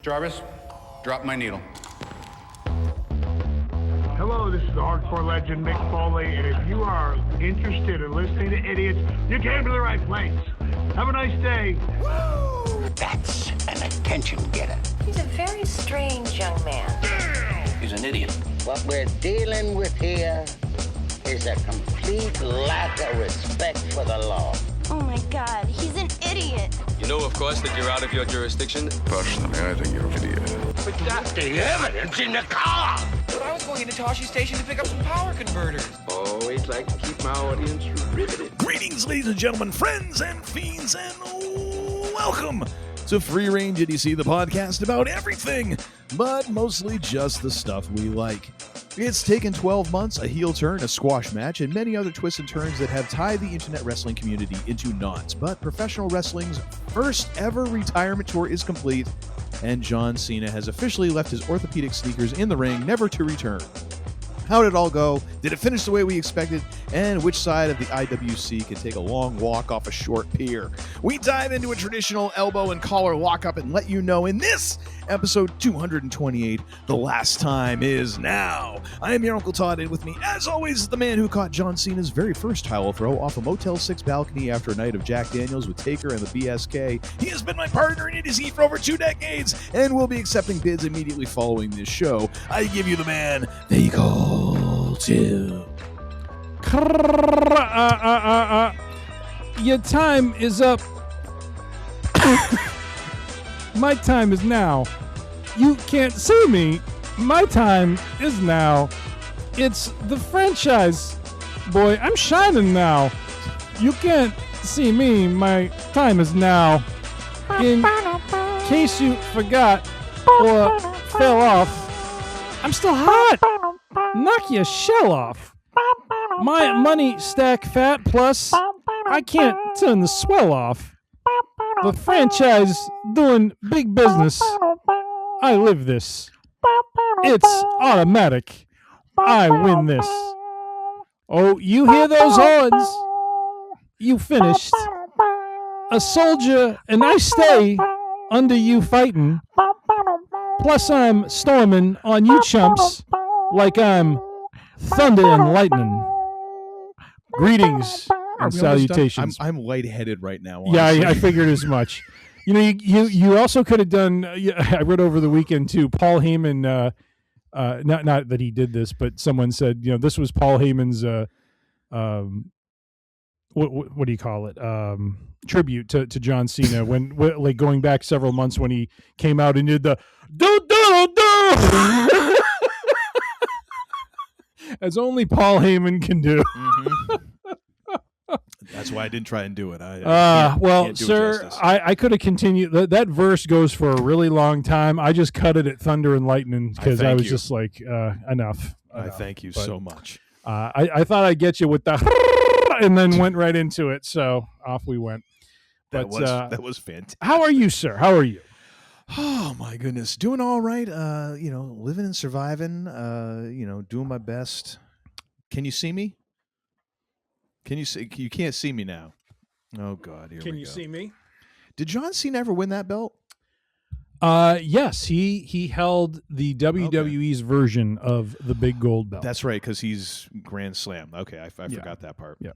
Jarvis, drop my needle. Hello, this is the hardcore legend Mick Foley, and if you are interested in listening to idiots, you came to the right place. Have a nice day. Woo! That's an attention getter. He's a very strange young man. He's an idiot. What we're dealing with here is a complete lack of respect for the law. Oh my God, he's an idiot. You know, of course, that you're out of your jurisdiction. Personally, I think you're an idiot. But that's the evidence in the car. But I was going into Toshi Station to pick up some power converters. Always like to keep my audience riveted. Greetings, ladies and gentlemen, friends and fiends, and welcome to Free Range Idiocy, the podcast about everything, but mostly just the stuff we like. It's taken 12 months, a heel turn, a squash match, and many other twists and turns that have tied the internet wrestling community into knots. But professional wrestling's first ever retirement tour is complete, and John Cena has officially left his orthopedic sneakers in the ring, never to return. How did it all go? Did it finish the way we expected? And which side of the IWC could take a long walk off a short pier? We dive into a traditional elbow and collar lockup and let you know in this episode 228, the last time is now. I am your Uncle Todd, and with me, as always, is the man who caught John Cena's very first towel throw off a Motel 6 balcony after a night of Jack Daniels with Taker and the BSK. He has been my partner in Idiocy for over 2 decades, and will be accepting bids immediately following this show. I give you the man they call Tim. Your time is up. My time is now. You can't see me. My time is now. It's the franchise. Boy, I'm shining now. You can't see me. My time is now. In case you forgot or fell off, I'm still hot. Knock your shell off. My money stack fat, plus I can't turn the swell off. The franchise doing big business. I live this. It's automatic. I win this. Oh, you hear those horns? You finished. A soldier and I stay under you fighting. Plus I'm storming on you chumps like I'm thunder and lightning. Greetings and salutations. I'm lightheaded right now. Honestly. Yeah, I figured as much. You know, you also could have done. I read over the weekend too. Paul Heyman, not that he did this, but someone said, you know, this was Paul Heyman's. What do you call it? Tribute to John Cena when like going back several months when he came out and did the do. As only Paul Heyman can do. Mm-hmm. That's why I didn't try and do it. Well, sir, I could have continued. That verse goes for a really long time. I just cut it at thunder and lightning because I was just like, enough. I thank you so much. I thought I'd get you with the and then went right into it. So off we went. That was fantastic. How are you, sir? How are you? Oh my goodness, doing all right. Living and surviving. Doing my best. Can you see me? Can you see? You can't see me now. Oh God, here we go. Can you see me? Did John Cena ever win that belt? Yes, he held the WWE's version of the big gold belt. That's right, because he's Grand Slam. Okay, I forgot that part. Yeah.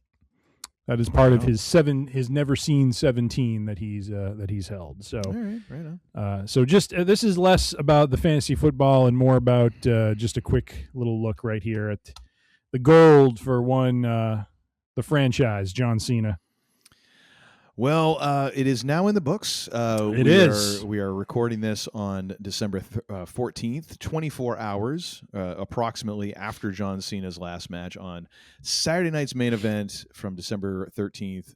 That is part of his never seen 17 that he's held. So, all right, right on. So just this is less about the fantasy football and more about just a quick little look right here at the gold for the franchise, John Cena. Well, it is now in the books. We are recording this on December 14th, 24 hours approximately after John Cena's last match on Saturday night's main event from December 13th,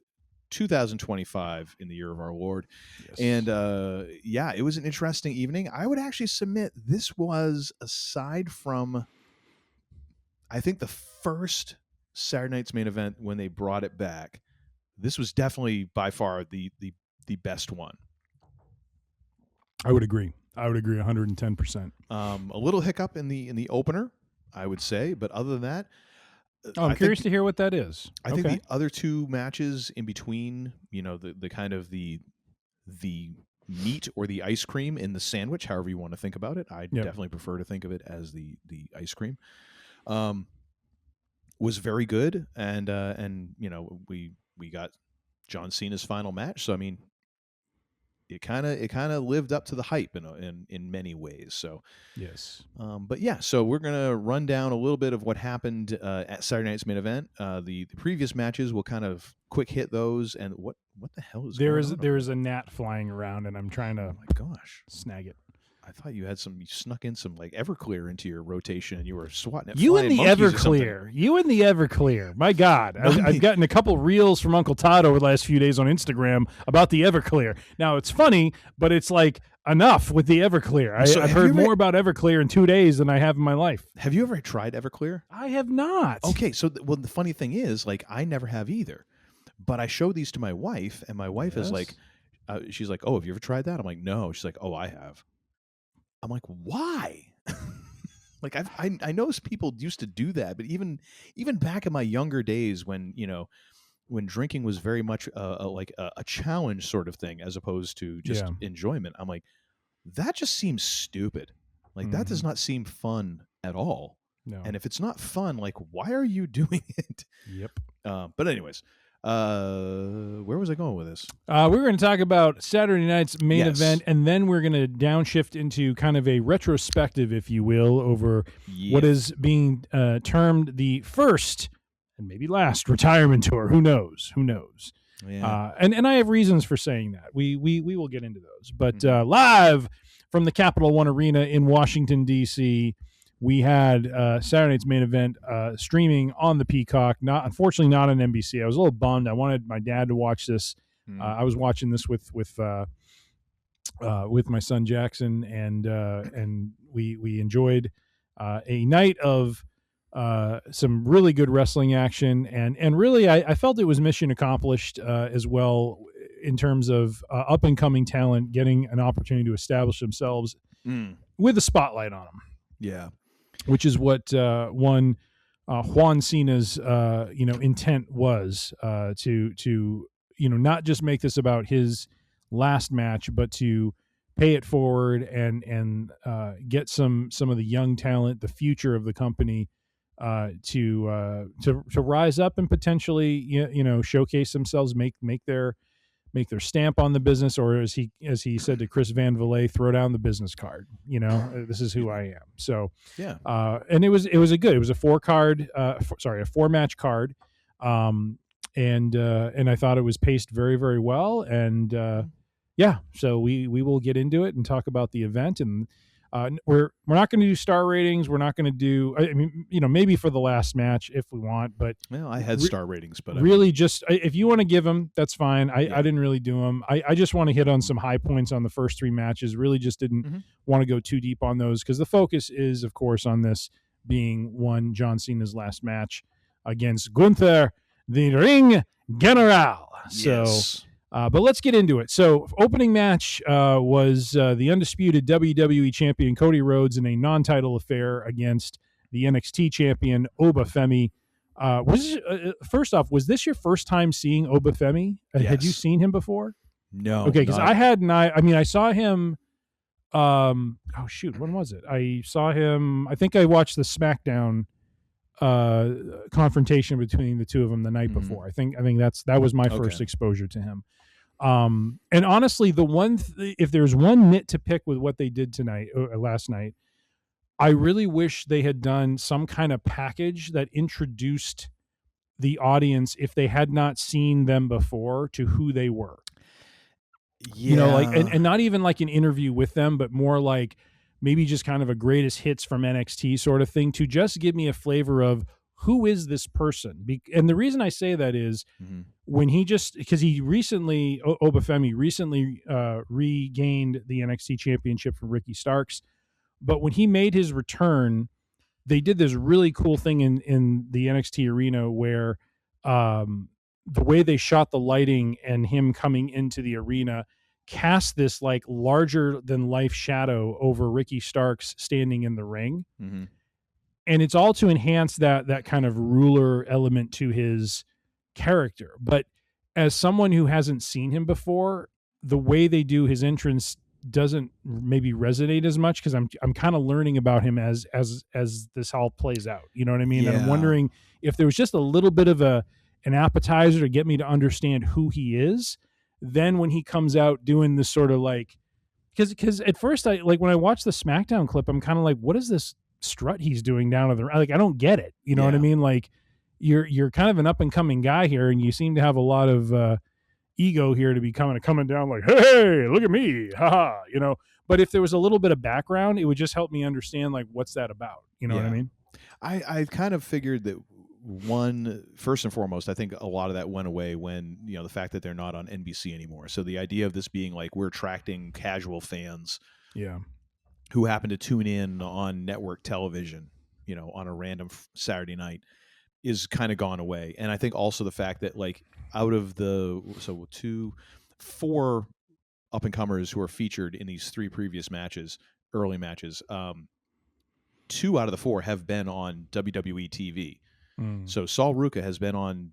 2025 in the year of our Lord. Yes. And it was an interesting evening. I would actually submit this was, aside from, I think, the first Saturday night's main event when they brought it back, this was definitely by far the best one. I would agree 110%. A little hiccup in the opener, I would say, but other than that, I'm curious to hear what that is. I think the other two matches in between, the kind of the meat or the ice cream in the sandwich, however you want to think about it. I definitely prefer to think of it as the ice cream. Was very good, and you know, we got John Cena's final match. So I mean, it kind of lived up to the hype in many ways. So yes, but yeah, so we're gonna run down a little bit of what happened at Saturday night's main event. The previous matches, we'll kind of quick hit those. And what the hell is there going is a gnat flying around, and I'm trying to snag it. I thought you snuck in some like Everclear into your rotation, and you were swatting at you and the Everclear. My God, I've gotten a couple reels from Uncle Todd over the last few days on Instagram about the Everclear. Now it's funny, but it's like enough with the Everclear. I've heard more about Everclear in 2 days than I have in my life. Have you ever tried Everclear? I have not. Okay, so well, the funny thing is, like, I never have either. But I showed these to my wife, and my wife is like, she's like, "Oh, have you ever tried that?" I'm like, "No." She's like, "Oh, I have." I'm like, "Why?" Like, I know people used to do that, but even back in my younger days, when when drinking was very much a challenge sort of thing as opposed to just enjoyment, I'm like, that just seems stupid. Like, that does not seem fun at all. No. And if it's not fun, like, why are you doing it? Yep. But anyways, where was I going with this? We're going to talk about Saturday night's main event, and then we're going to downshift into kind of a retrospective, if you will, over what is being termed the first and maybe last retirement tour. Who knows? Yeah. And I have reasons for saying that. We will get into those. But live from the Capital One Arena in Washington, D.C., we had Saturday night's main event streaming on the Peacock. Unfortunately, not on NBC. I was a little bummed. I wanted my dad to watch this. I was watching this with my son Jackson, and we enjoyed a night of some really good wrestling action, and really I felt it was mission accomplished as well, in terms of up and coming talent getting an opportunity to establish themselves with a spotlight on them. Yeah. Which is what Juan Cena's intent was, to not just make this about his last match, but to pay it forward and get some of the young talent, the future of the company, to rise up and potentially showcase themselves, make their stamp on the business, or as he said to Chris Van Vliet, throw down the business card. This is who I am. So yeah, and it was a 4-match card, and I thought it was paced very, very well, and so we will get into it and talk about the event, and we're not going to do star ratings. We're not going to do, maybe for the last match if we want, but I had star ratings, but really just, if you want to give them, that's fine. I didn't really do them. I just want to hit on some high points on the first 3 matches. Really just didn't want to go too deep on those, because the focus is, of course, on this being John Cena's last match against Gunther, the Ring General. Yes. But let's get into it. So, opening match was the undisputed WWE champion Cody Rhodes in a non-title affair against the NXT champion Obafemi. First off, was this your first time seeing Obafemi? Yes. Had you seen him before? No. Okay, because I hadn't. I saw him. When was it? I saw him. I think I watched the SmackDown confrontation between the two of them the night before. I think that was my first exposure to him. And honestly, if there's one nit to pick with what they did last night, I really wish they had done some kind of package that introduced the audience, if they had not seen them before, to who they were. Yeah. And not even like an interview with them, but more like maybe just kind of a greatest hits from NXT sort of thing, to just give me a flavor of who is this person. And the reason I say that is because he recently, Obafemi recently regained the NXT championship from Ricky Starks. But when he made his return, they did this really cool thing in the NXT arena where the way they shot the lighting and him coming into the arena cast this like larger than life shadow over Ricky Starks standing in the ring. And it's all to enhance that kind of ruler element to his character. But as someone who hasn't seen him before, the way they do his entrance doesn't maybe resonate as much because I'm kind of learning about him as this all plays out. You know what I mean? And I'm wondering if there was just a little bit of an appetizer to get me to understand who he is. Then when he comes out doing this sort of like, because at first I like when I watched the SmackDown clip, I'm kind of like, what is this strut he's doing down to the like? I don't get it. You know what I mean? Like you're kind of an up and coming guy here, and you seem to have a lot of ego here to be coming down like, hey, look at me, haha, you know. But if there was a little bit of background, it would just help me understand like what's that about. You know what I mean? I kind of figured that first and foremost, I think a lot of that went away when, you know, the fact that they're not on NBC anymore. So the idea of this being like we're attracting casual fans, who happen to tune in on network television, you know, on a random Saturday night, is kind of gone away. And I think also the fact that like out of the 4 up and comers who are featured in these 3 previous matches, early matches, 2 out of the 4 have been on WWE TV. So Sol Ruca has been on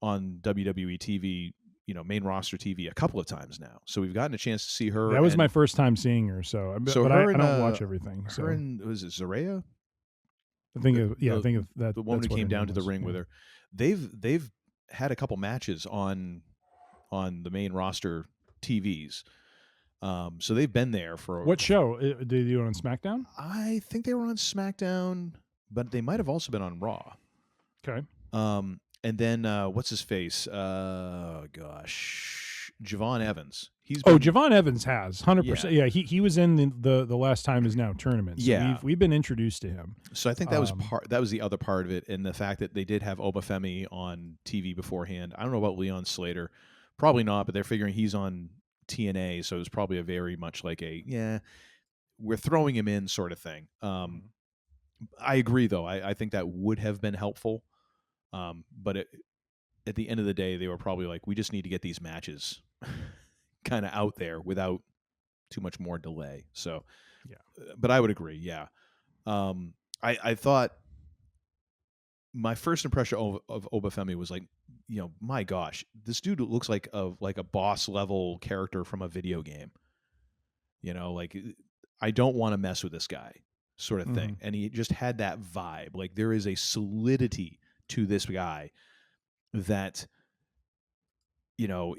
WWE TV, you know, main roster TV a couple of times now. So we've gotten a chance to see her. That was my first time seeing her. So but I don't watch everything. So her and was it Zaraya? I think that the woman who came down to the ring with her. They've had a couple matches on the main roster TVs. So they've been there for what show? Did they do it on SmackDown? I think they were on SmackDown, but they might have also been on Raw. Okay. And then what's his face? Javon Evans. Javon Evans has 100%. Yeah, he was in the last time is now tournament. So we've been introduced to him. So I think that was the other part of it, and the fact that they did have Obafemi on TV beforehand. I don't know about Leon Slater, probably not, but they're figuring he's on TNA, so it was probably a very much like we're throwing him in sort of thing. I agree though. I think that would have been helpful, but at the end of the day, they were probably like, we just need to get these matches kind of out there without too much more delay. So, but I would agree. Yeah. I thought my first impression of Obafemi was like, you know, my gosh, this dude looks like a boss level character from a video game. You know, like I don't want to mess with this guy sort of thing. And he just had that vibe. Like there is a solidity to this guy that, you know,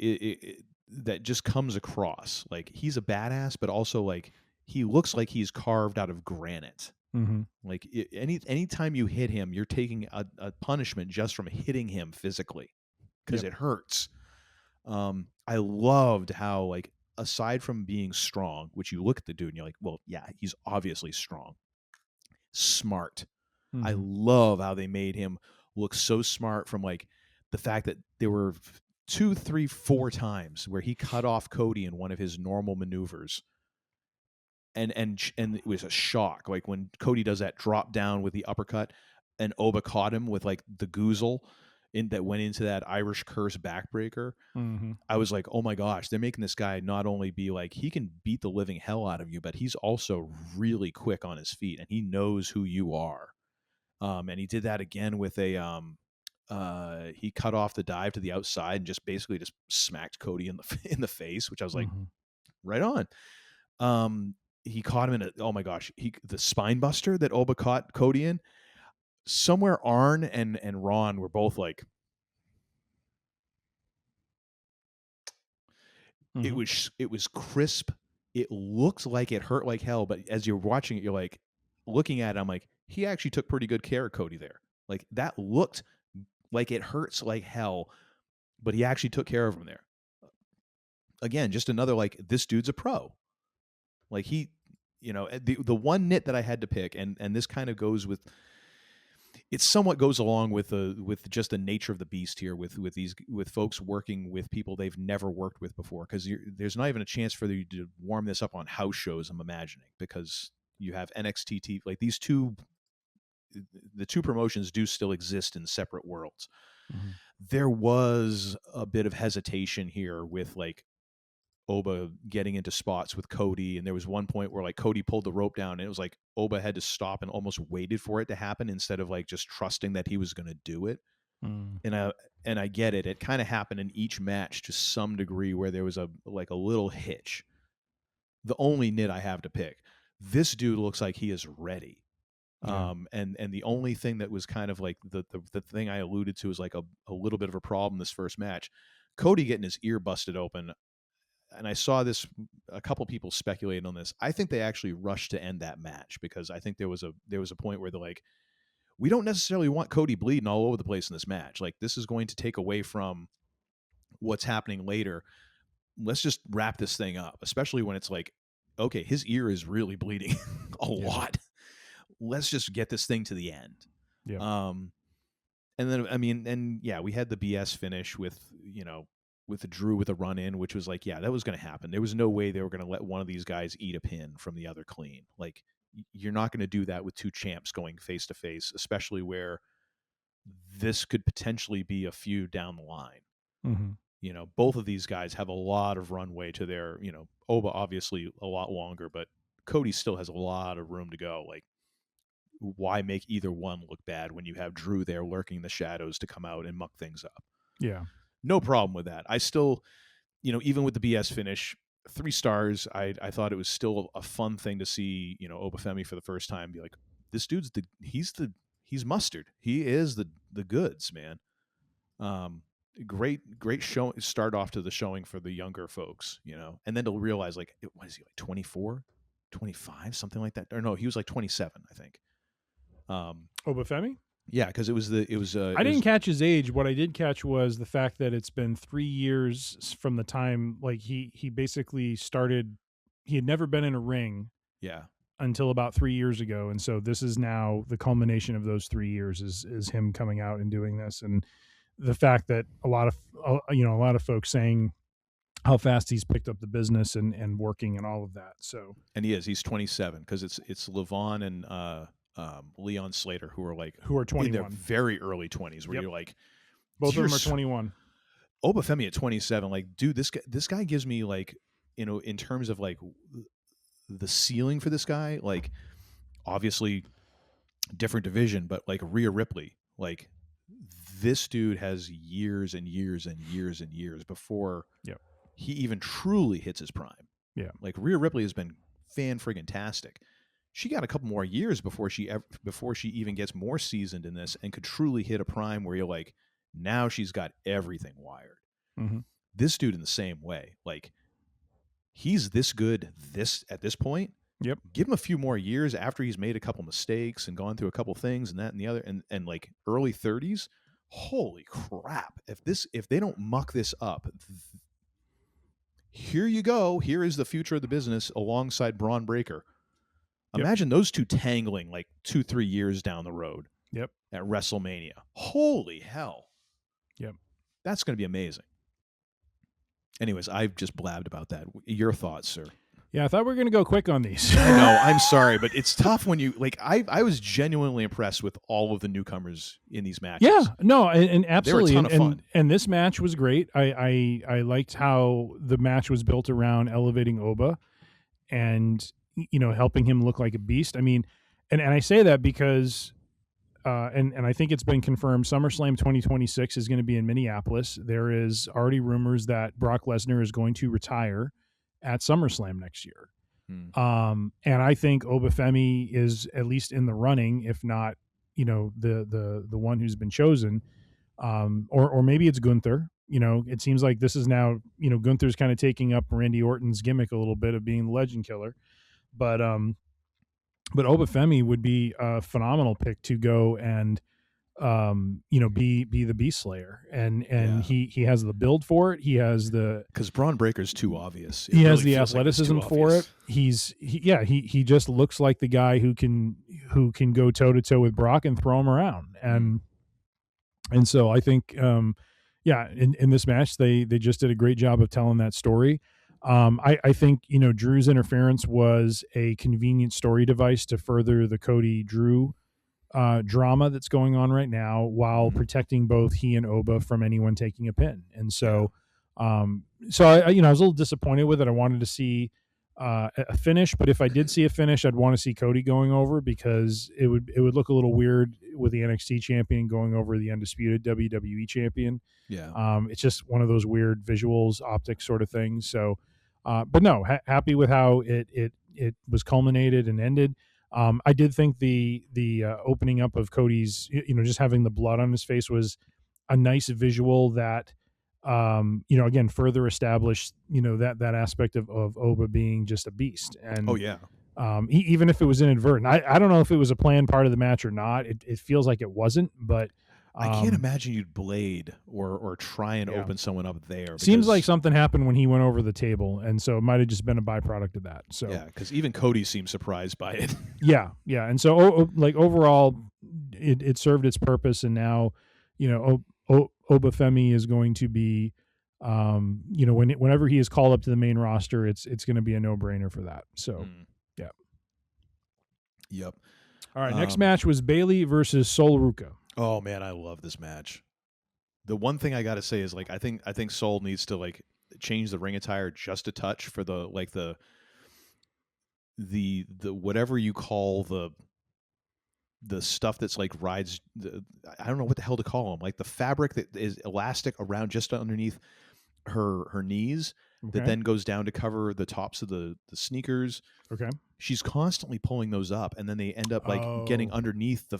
that just comes across like he's a badass, but also like he looks like he's carved out of granite. Like anytime you hit him, you're taking a punishment just from hitting him physically because it hurts. I loved how, like, aside from being strong, which you look at the dude and you're like, well, yeah, he's obviously strong, smart. I love how they made him look so smart, from like the fact that there were 2, 3, 4 times where he cut off Cody in one of his normal maneuvers. And it was a shock. Like when Cody does that drop down with the uppercut and Oba caught him with like the goozle that went into that Irish curse backbreaker. I was like, oh my gosh, they're making this guy not only be like, he can beat the living hell out of you, but he's also really quick on his feet and he knows who you are. And he did that again with he cut off the dive to the outside and just basically just smacked Cody in the face, which I was like, right on. He caught him in oh my gosh, the spine buster that Oba caught Cody in. Somewhere Arn and Ron were both like, it was crisp. It looked like it hurt like hell, but as you're watching it, you're like looking at it, I'm like, he actually took pretty good care of Cody there. Like that looked like it hurts like hell, but he actually took care of him there. Again, just another like, this dude's a pro. Like he, you know, the one nit that I had to pick, and this kind of goes with, it somewhat goes along with just the nature of the beast here with folks working with people they've never worked with before, because there's not even a chance for you to warm this up on house shows, I'm imagining, because you have NXT TV, like the two promotions do still exist in separate worlds. There was a bit of hesitation here with like Oba getting into spots with Cody, and there was one point where like Cody pulled the rope down and it was like Oba had to stop and almost waited for it to happen instead of like just trusting that he was going to do it. and I get it. It kind of happened in each match to some degree where there was a little hitch. The only nit I have to pick, this dude looks like he is ready. Yeah. And the only thing that was kind of like the thing I alluded to is like a little bit of a problem this first match, Cody getting his ear busted open. And I saw this, a couple people speculating on this. I think they actually rushed to end that match because I think there was a point where they're like, we don't necessarily want Cody bleeding all over the place in this match. Like, this is going to take away from what's happening later. Let's just wrap this thing up, especially when it's like, okay, his ear is really bleeding a lot. Let's just get this thing to the end. Yeah. And then, I mean, and yeah, we had the BS finish with the Drew with a run in, which was like, yeah, that was going to happen. There was no way they were going to let one of these guys eat a pin from the other clean. Like, you're not going to do that with two champs going face to face, especially where this could potentially be a feud down the line. Mm-hmm. Both of these guys have a lot of runway to their, Oba obviously a lot longer, but Cody still has a lot of room to go. Like, why make either one look bad when you have Drew there lurking in the shadows to come out and muck things up? Yeah. No problem with that. I still, even with the BS finish, 3 stars, I thought it was still a fun thing to see, Obafemi for the first time be like, this dude's he's mustard. He is the goods, man. Great show, start off to the showing for the younger folks, and then to realize like, what is he, like 24, 25, something like that? Or no, he was like 27, I think. Obafemi? Yeah, because it was I didn't catch his age. What I did catch was the fact that it's been 3 years from the time, like he basically started. He had never been in a ring, until about 3 years ago, and so this is now the culmination of those 3 years is him coming out and doing this, and the fact that a lot of folks saying how fast he's picked up the business and working and all of that. So, and he's 27 because it's Levon and Leon Slater who are 21 in their very early 20s where you're like, both of them are 21. Obafemi at 27, like, dude, this guy gives me like, in terms of like the ceiling for this guy, like, obviously different division, but like Rhea Ripley, like, this dude has years and years and years and years before he even truly hits his prime. Yeah. Like, Rhea Ripley has been fan-friggin-tastic. She got a couple more years before she even gets more seasoned in this and could truly hit a prime where you're like, now she's got everything wired. Mm-hmm. This dude in the same way, like, he's this good at this point. Yep. Give him a few more years after he's made a couple mistakes and gone through a couple things and that and the other, and like early 30s. Holy crap! If they don't muck this up, here you go. Here is the future of the business alongside Braun Breaker. Imagine those two tangling like 2-3 years down the road. Yep. At WrestleMania. Holy hell. Yep. That's going to be amazing. Anyways, I've just blabbed about that. Your thoughts, sir? Yeah, I thought we were going to go quick on these. I know. I'm sorry, but it's tough when you like. I was genuinely impressed with all of the newcomers in these matches. Yeah, no, and absolutely, they were a ton of fun. And this match was great. I liked how the match was built around elevating Oba, and helping him look like a beast. I mean, and I say that because, and I think it's been confirmed. SummerSlam 2026 is going to be in Minneapolis. There is already rumors that Brock Lesnar is going to retire at SummerSlam next year. And I think Obafemi is at least in the running, if not, the one who's been chosen. Or maybe it's Gunther. It seems like this is now, Gunther's kind of taking up Randy Orton's gimmick a little bit of being the legend killer. But Obafemi would be a phenomenal pick to go and be the Beast Slayer, and he has the build for it. He has because Braun Breaker's too obvious. He has the athleticism for it. He just looks like the guy who can go toe to toe with Brock and throw him around, and so I think in this match they just did a great job of telling that story. I think Drew's interference was a convenient story device to further the Cody Drew drama that's going on right now while protecting both he and Oba from anyone taking a pin. And so, I was a little disappointed with it. I wanted to see a finish, but if I did see a finish, I'd want to see Cody going over because it would look a little weird with the NXT champion going over the undisputed WWE champion. Yeah. It's just one of those weird visuals, optics sort of things. So, but no, happy with how it was culminated and ended. I did think the opening up of Cody's, just having the blood on his face was a nice visual that, again, further established, that aspect of Oba being just a beast. And oh yeah. Even if it was inadvertent, I don't know if it was a planned part of the match or not. It feels like it wasn't, but I can't imagine you'd blade or try and open someone up there. Seems like something happened when he went over the table, and so it might have just been a byproduct of that. So yeah, because even Cody seemed surprised by it. yeah, and so overall, it served its purpose, and now, Obafemi is going to be, whenever he is called up to the main roster, it's going to be a no-brainer for that. So yeah. Yep. All right, next match was Bayley versus Sol Ruca. Oh man, I love this match. The one thing I got to say is I think Sol needs to change the ring attire just a touch for the whatever you call the stuff that's rides. I don't know what the hell to call them. The fabric that is elastic around just underneath her knees that then goes down to cover the tops of the sneakers. Okay. She's constantly pulling those up, and then they end up getting underneath the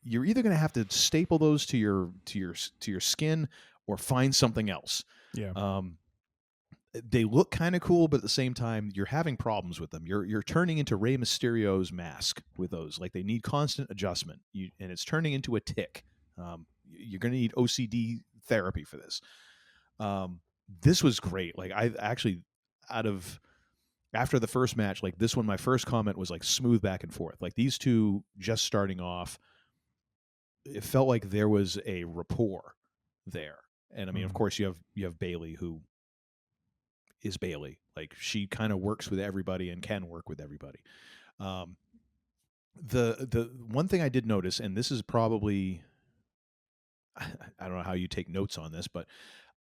You're either going to have to staple those to your skin or find something else. Yeah. They look kind of cool, but at the same time, you're having problems with them. You're turning into Rey Mysterio's mask with those. They need constant adjustment, and it's turning into a tick. You're going to need OCD therapy for this. This was great. I actually, after the first match, this one, my first comment was smooth back and forth. These two just starting off, it felt like there was a rapport there. And I mean, of course, you have Bayley, who is Bayley. She kind of works with everybody and can work with everybody. The one thing I did notice, and this is probably, I don't know how you take notes on this, but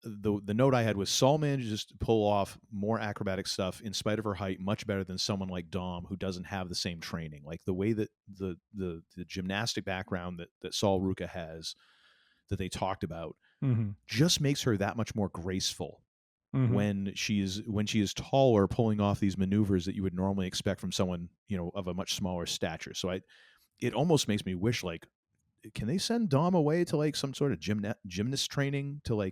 the note I had was Sol manages to pull off more acrobatic stuff in spite of her height much better than someone like Dom, who doesn't have the same training. The way that the gymnastic background that Sol Ruca has, that they talked about, just makes her that much more graceful when she is taller, pulling off these maneuvers that you would normally expect from someone of a much smaller stature. So it almost makes me wish can they send Dom away to some sort of gymnast training to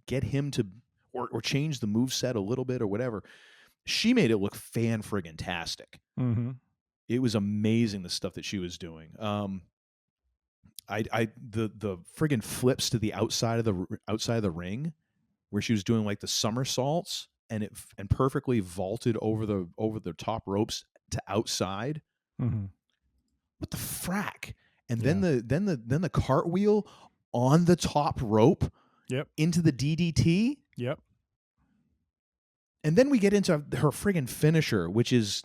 get him to or change the move set a little bit or whatever. She made it look fan-friggin-tastic. It was amazing, the stuff that she was doing. The friggin' flips to the outside of the ring, where she was doing the somersaults and perfectly vaulted over the top ropes to outside. What the frack? And then the cartwheel on the top rope. Yep. Into the DDT. Yep. And then we get into her friggin' finisher, which is,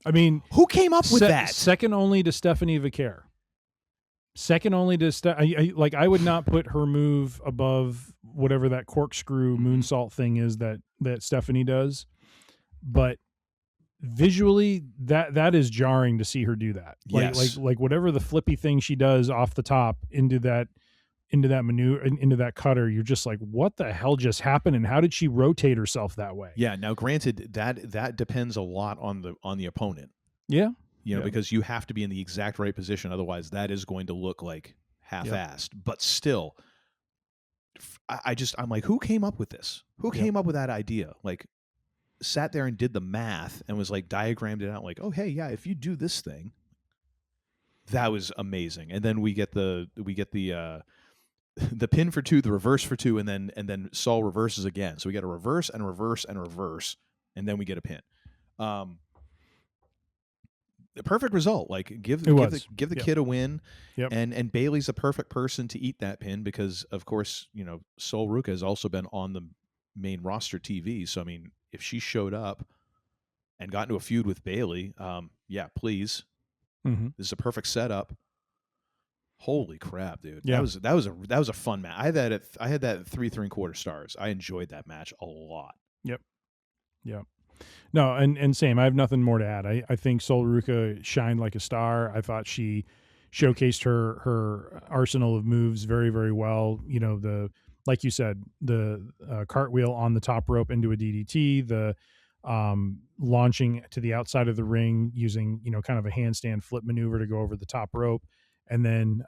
I mean, who came up with that? Second only to Stephanie Vicaire. Second only to I would not put her move above whatever that corkscrew moonsault thing is that Stephanie does, but visually that is jarring to see her do that. Yes. Like whatever the flippy thing she does off the top into that maneuver, into that cutter, you're just like, what the hell just happened, and how did she rotate herself that way? Yeah. Now, granted, that depends a lot on the opponent. Yeah. Because you have to be in the exact right position, otherwise that is going to look half-assed. Yep. But still, I'm like, who came up with this? Who came up with that idea? Sat there and did the math and was diagrammed it out. Oh, hey, yeah, if you do this thing, that was amazing. And then we get the pin for 2, the reverse for 2, and then Sol reverses again. So we get a reverse and a reverse and a reverse, and then we get a pin. The perfect result. Give the kid a win. Yep. And Bayley's the perfect person to eat that pin because, of course, Sol Ruca has also been on the main roster TV. So I mean, if she showed up and got into a feud with Bayley, yeah, please. This is a perfect setup. Holy crap, dude! Yeah. That was a fun match. I had that at 3 3/4 stars. I enjoyed that match a lot. Yep. No, and same. I have nothing more to add. I think Sol Ruca shined like a star. I thought she showcased her arsenal of moves very, very well. You know, like you said, the cartwheel on the top rope into a DDT, the launching to the outside of the ring using, you know, kind of a handstand flip maneuver to go over the top rope. And then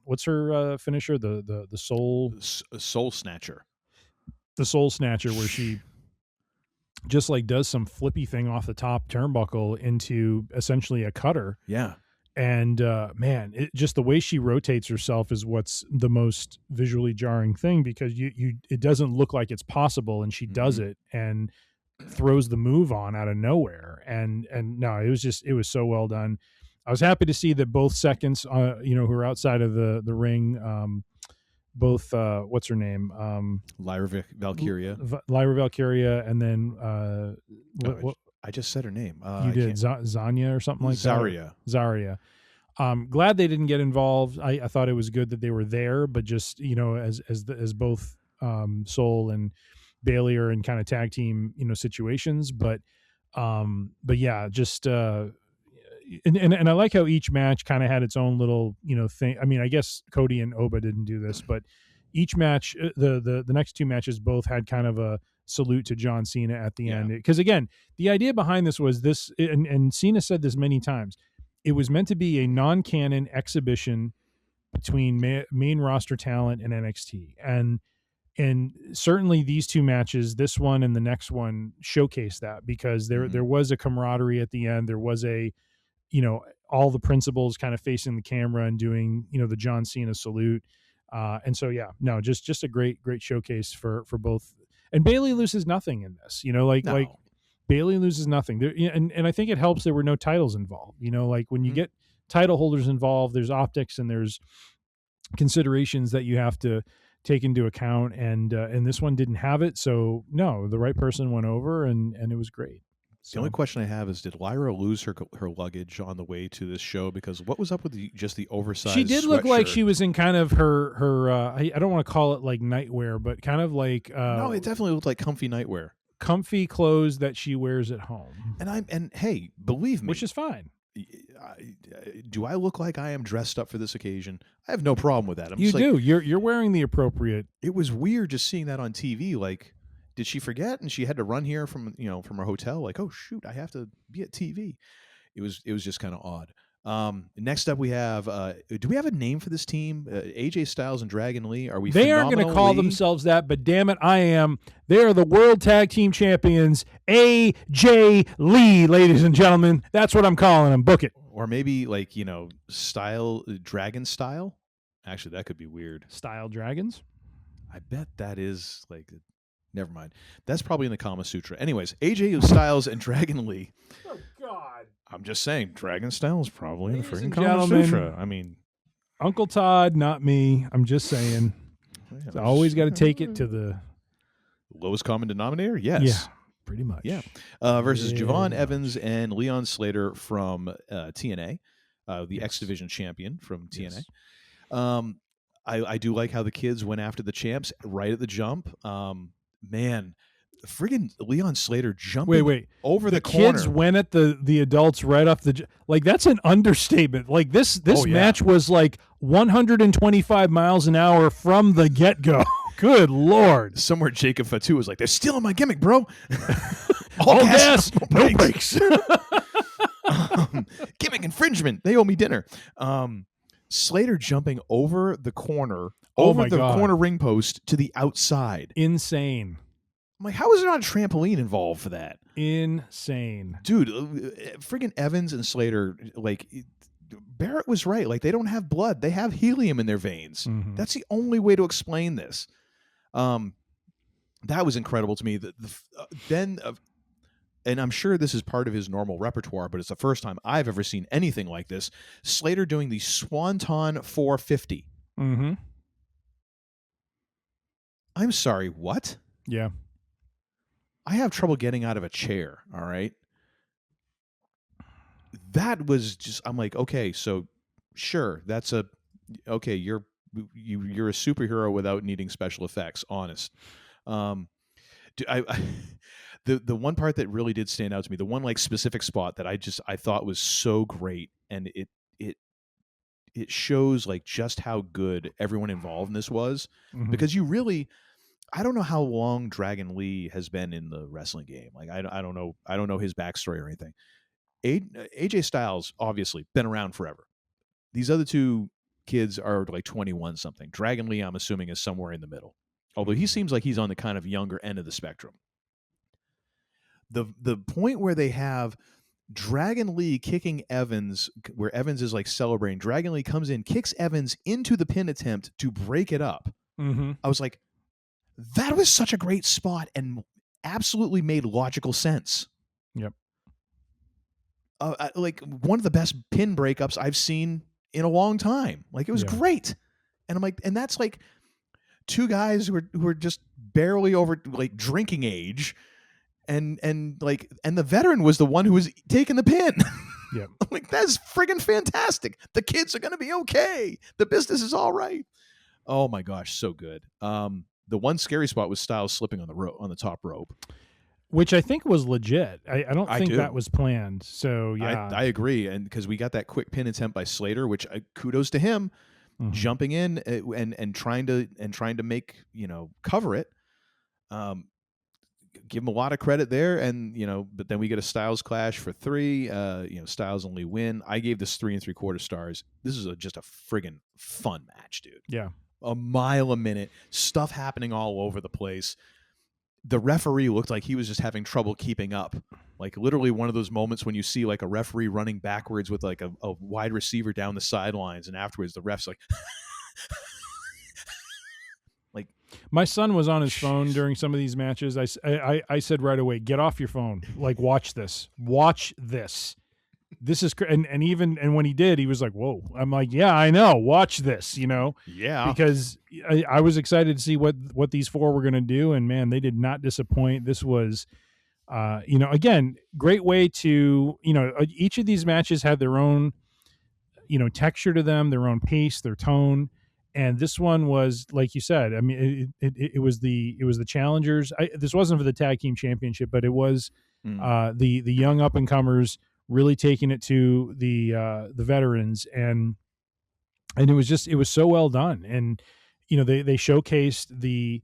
what's her finisher? The soul snatcher. The soul snatcher, where she just like does some flippy thing off the top turnbuckle into essentially a cutter. Yeah. And man, just the way she rotates herself is what's the most visually jarring thing, because it doesn't look like it's possible, and she does it and throws the move on out of nowhere. And no, it was so well done. I was happy to see that both seconds, you know, who are outside of the ring, both what's her name, Lyra Valkyria, and then I just said her name. You did Zanya or something like Zarya. that. Zarya. Glad they didn't get involved. I thought it was good that they were there, but just, you know, as both Sol and Bailey are in kind of tag team, you know, situations, but yeah, just and I like how each match kind of had its own little, you know, thing. I mean, I guess Cody and Oba didn't do this, but each match, the next two matches both had kind of a salute to John Cena at the end. Because again, the idea behind this was this, and Cena said this many times, it was meant to be a non-canon exhibition between main roster talent and NXT. And certainly these two matches, this one and the next one, showcase that, because there was a camaraderie at the end. There was a, you know, all the principals kind of facing the camera and doing, you know, the John Cena salute. And so, yeah, no, just a great showcase for both. And Bailey loses nothing in this, you know, like Bailey loses nothing there. And I think it helps there were no titles involved, you know, like when you get title holders involved, there's optics and there's considerations that you have to take into account. And this one didn't have it. So no, the right person went over and it was great. The only question I have is, did Lyra lose her luggage on the way to this show? Because what was up with the oversized? She did look like she was in kind of her I don't want to call it like nightwear, but kind of like no, it definitely looked like comfy nightwear, comfy clothes that she wears at home. And hey, believe me, which is fine. Do I look like I am dressed up for this occasion? I have no problem with that. You do. You're wearing the appropriate. It was weird just seeing that on TV. Like, did she forget and she had to run here from her hotel? Like, oh shoot, I have to be at TV. It was just kind of odd. Next up, we have. Do we have a name for this team? AJ Styles and Dragon Lee. Are we? They aren't going to call themselves that, but damn it, I am. They are the World Tag Team Champions, AJ Lee, ladies and gentlemen. That's what I'm calling them. Book it. Or maybe like, you know, Dragon Style. Actually, that could be weird. Style Dragons. I bet that is like. Never mind. That's probably in the Kama Sutra. Anyways, AJ Styles and Dragon Lee. Oh, God. I'm just saying, Dragon Styles probably in the freaking Kama Sutra. I mean, Uncle Todd, not me. I'm just saying. I always got to take it to the lowest common denominator. Yes. Yeah, pretty much. Yeah. Versus Javon Evans and Leon Slater from TNA, the X Division champion from TNA. Yes. I do like how the kids went after the champs right at the jump. Man, friggin' Leon Slater jumping over the corner. Kids went at the adults right off the like. That's an understatement. Like this match was like 125 miles an hour from the get go. Good Lord! Somewhere Jacob Fatu was like, "They're stealing my gimmick, bro." All gas, no brakes. Gimmick infringement. They owe me dinner. Slater jumping over the corner, corner ring post to the outside. Insane. I'm like, how is there not a trampoline involved for that? Insane. Dude, friggin' Evans and Slater, like, Barrett was right. Like, they don't have blood. They have helium in their veins. Mm-hmm. That's the only way to explain this. That was incredible to me. And I'm sure this is part of his normal repertoire, but it's the first time I've ever seen anything like this. Slater doing the Swanton 450. Mm-hmm. I'm sorry, what? Yeah. I have trouble getting out of a chair, all right? That was just, I'm like, okay, so sure, that's okay, you're a superhero without needing special effects, honest. The one part that really did stand out to me, the one like specific spot that I thought was so great, and it shows like just how good everyone involved in this was, because you really, I don't know how long Dragon Lee has been in the wrestling game. Like I don't know his backstory or anything. AJ Styles obviously been around forever. These other two kids are like 21 something. Dragon Lee, I'm assuming, is somewhere in the middle, although he seems like he's on the kind of younger end of the spectrum. The point where they have Dragon Lee kicking Evans, where Evans is like celebrating, Dragon Lee comes in, kicks Evans into the pin attempt to break it up. I was like, that was such a great spot and absolutely made logical sense. Yep. Like one of the best pin breakups I've seen in a long time. Like it was great. And I'm like, and that's like two guys who are just barely over like drinking age. And the veteran was the one who was taking the pin. Yeah. I'm like, that's friggin' fantastic. The kids are going to be okay. The business is all right. Oh my gosh. So good. The one scary spot was Styles slipping on the top rope, which I think was legit. I don't think that was planned. So yeah, I agree. And because we got that quick pin attempt by Slater, which kudos to him, jumping in and trying to make, cover it. Give him a lot of credit there, and but then we get a Styles clash for 3. Styles only win. I gave this 3 3/4 stars. This is just a friggin' fun match, dude. Yeah, a mile a minute, stuff happening all over the place. The referee looked like he was just having trouble keeping up. Like literally one of those moments when you see like a referee running backwards with like a wide receiver down the sidelines, and afterwards the ref's like. Like my son was on his phone during some of these matches. I said right away, get off your phone. Like watch this. This is and when he did, he was like, whoa. I'm like, yeah, I know. Watch this, Yeah. Because I was excited to see what these 4 were going to do. And man, they did not disappoint. This was, again, great way to, each of these matches had their own, texture to them, their own pace, their tone. And this one was, like you said, I mean, it was the challengers. This wasn't for the tag team championship, but it was the young up and comers really taking it to the veterans, and it was so well done. And they showcased the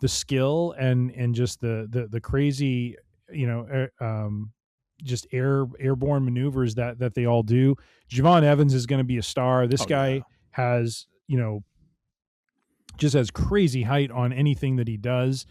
skill and just the crazy just airborne maneuvers that they all do. Javon Evans is going to be a star. This guy has just has crazy height on anything that he does,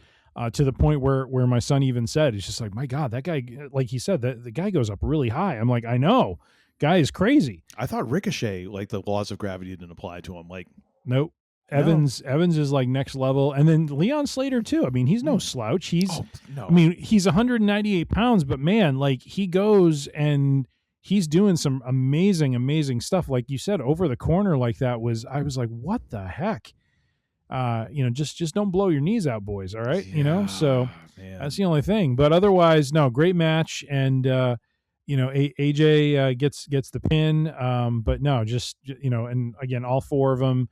to the point where my son even said, it's just like, my God, that guy, like he said, the guy goes up really high. I'm like, I know, guy is crazy. I thought Ricochet, like the laws of gravity didn't apply to him. Like, nope. Evans is like next level. And then Leon Slater too. I mean, he's no slouch. He's 198 pounds, but man, like he goes and he's doing some amazing stuff. Like you said, over the corner like that I was like, what the heck? Just don't blow your knees out, boys. All right. So that's the only thing, but otherwise, no, great match. And, AJ, gets the pin. But no, just, and again, all 4 of them,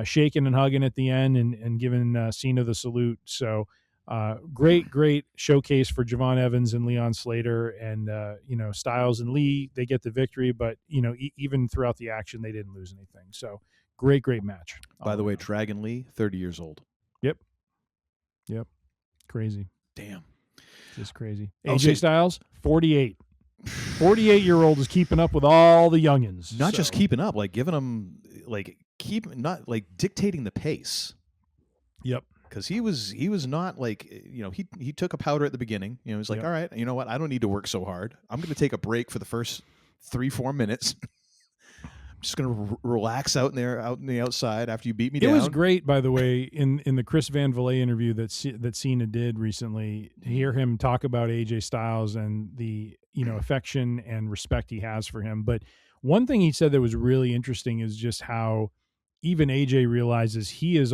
shaking and hugging at the end and giving, Cena the salute. So, great showcase for Javon Evans and Leon Slater, and Styles and Lee, they get the victory, but even throughout the action, they didn't lose anything. So great match. By the way, Dragon Lee, 30 years old. Yep. Crazy. Damn. Just crazy. AJ Styles, 48. 48-year-old is keeping up with all the youngins. Not just keeping up, like giving them, like not like dictating the pace. Yep. Because he was not like, he took a powder at the beginning. He was like, all right, you know what? I don't need to work so hard. I'm going to take a break for the first 3-4 minutes. I'm just going to relax out in the outside after you beat me down. It was great, by the way, in the Chris Van Vliet interview that Cena did recently, to hear him talk about AJ Styles and the, affection and respect he has for him. But one thing he said that was really interesting is just how even AJ realizes he is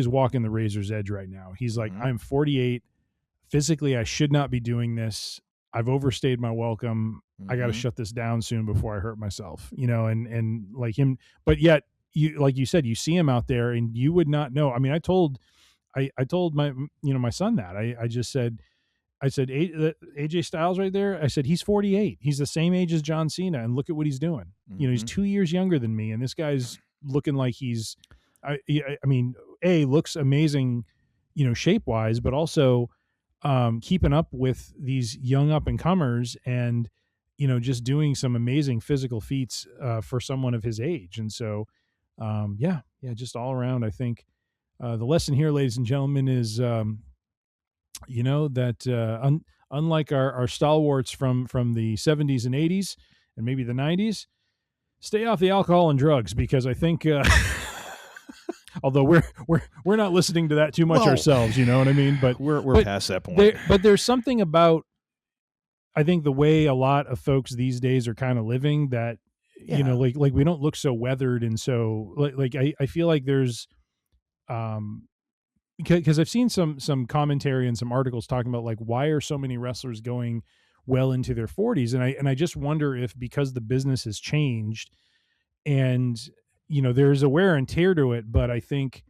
walking the razor's edge right now. He's like, I'm 48. Physically, I should not be doing this. I've overstayed my welcome. I got to shut this down soon before I hurt myself, and like him, but yet like you said, you see him out there and you would not know. I mean, I told my, my son that I just said, I said, AJ Styles right there. I said, he's 48. He's the same age as John Cena, and look at what he's doing. You know, he's 2 years younger than me, and this guy's looking like he's, I mean, looks amazing, you know, shape wise, but also keeping up with these young up and comers, and you know, just doing some amazing physical feats for someone of his age. And so, just all around, I think the lesson here, ladies and gentlemen, is you know, that unlike our stalwarts from the 70s and 80s and maybe the 90s, stay off the alcohol and drugs, because I think although we're not listening to that too much ourselves, you know what I mean, but we're past that point. But there's something about, I think, the way a lot of folks these days are kind of living that, you know, like we don't look so weathered, and so like I feel like there's because I've seen some commentary and some articles talking about like, why are so many wrestlers going well into their 40s, and I just wonder if because the business has changed, and you know, there's a wear and tear to it, but I think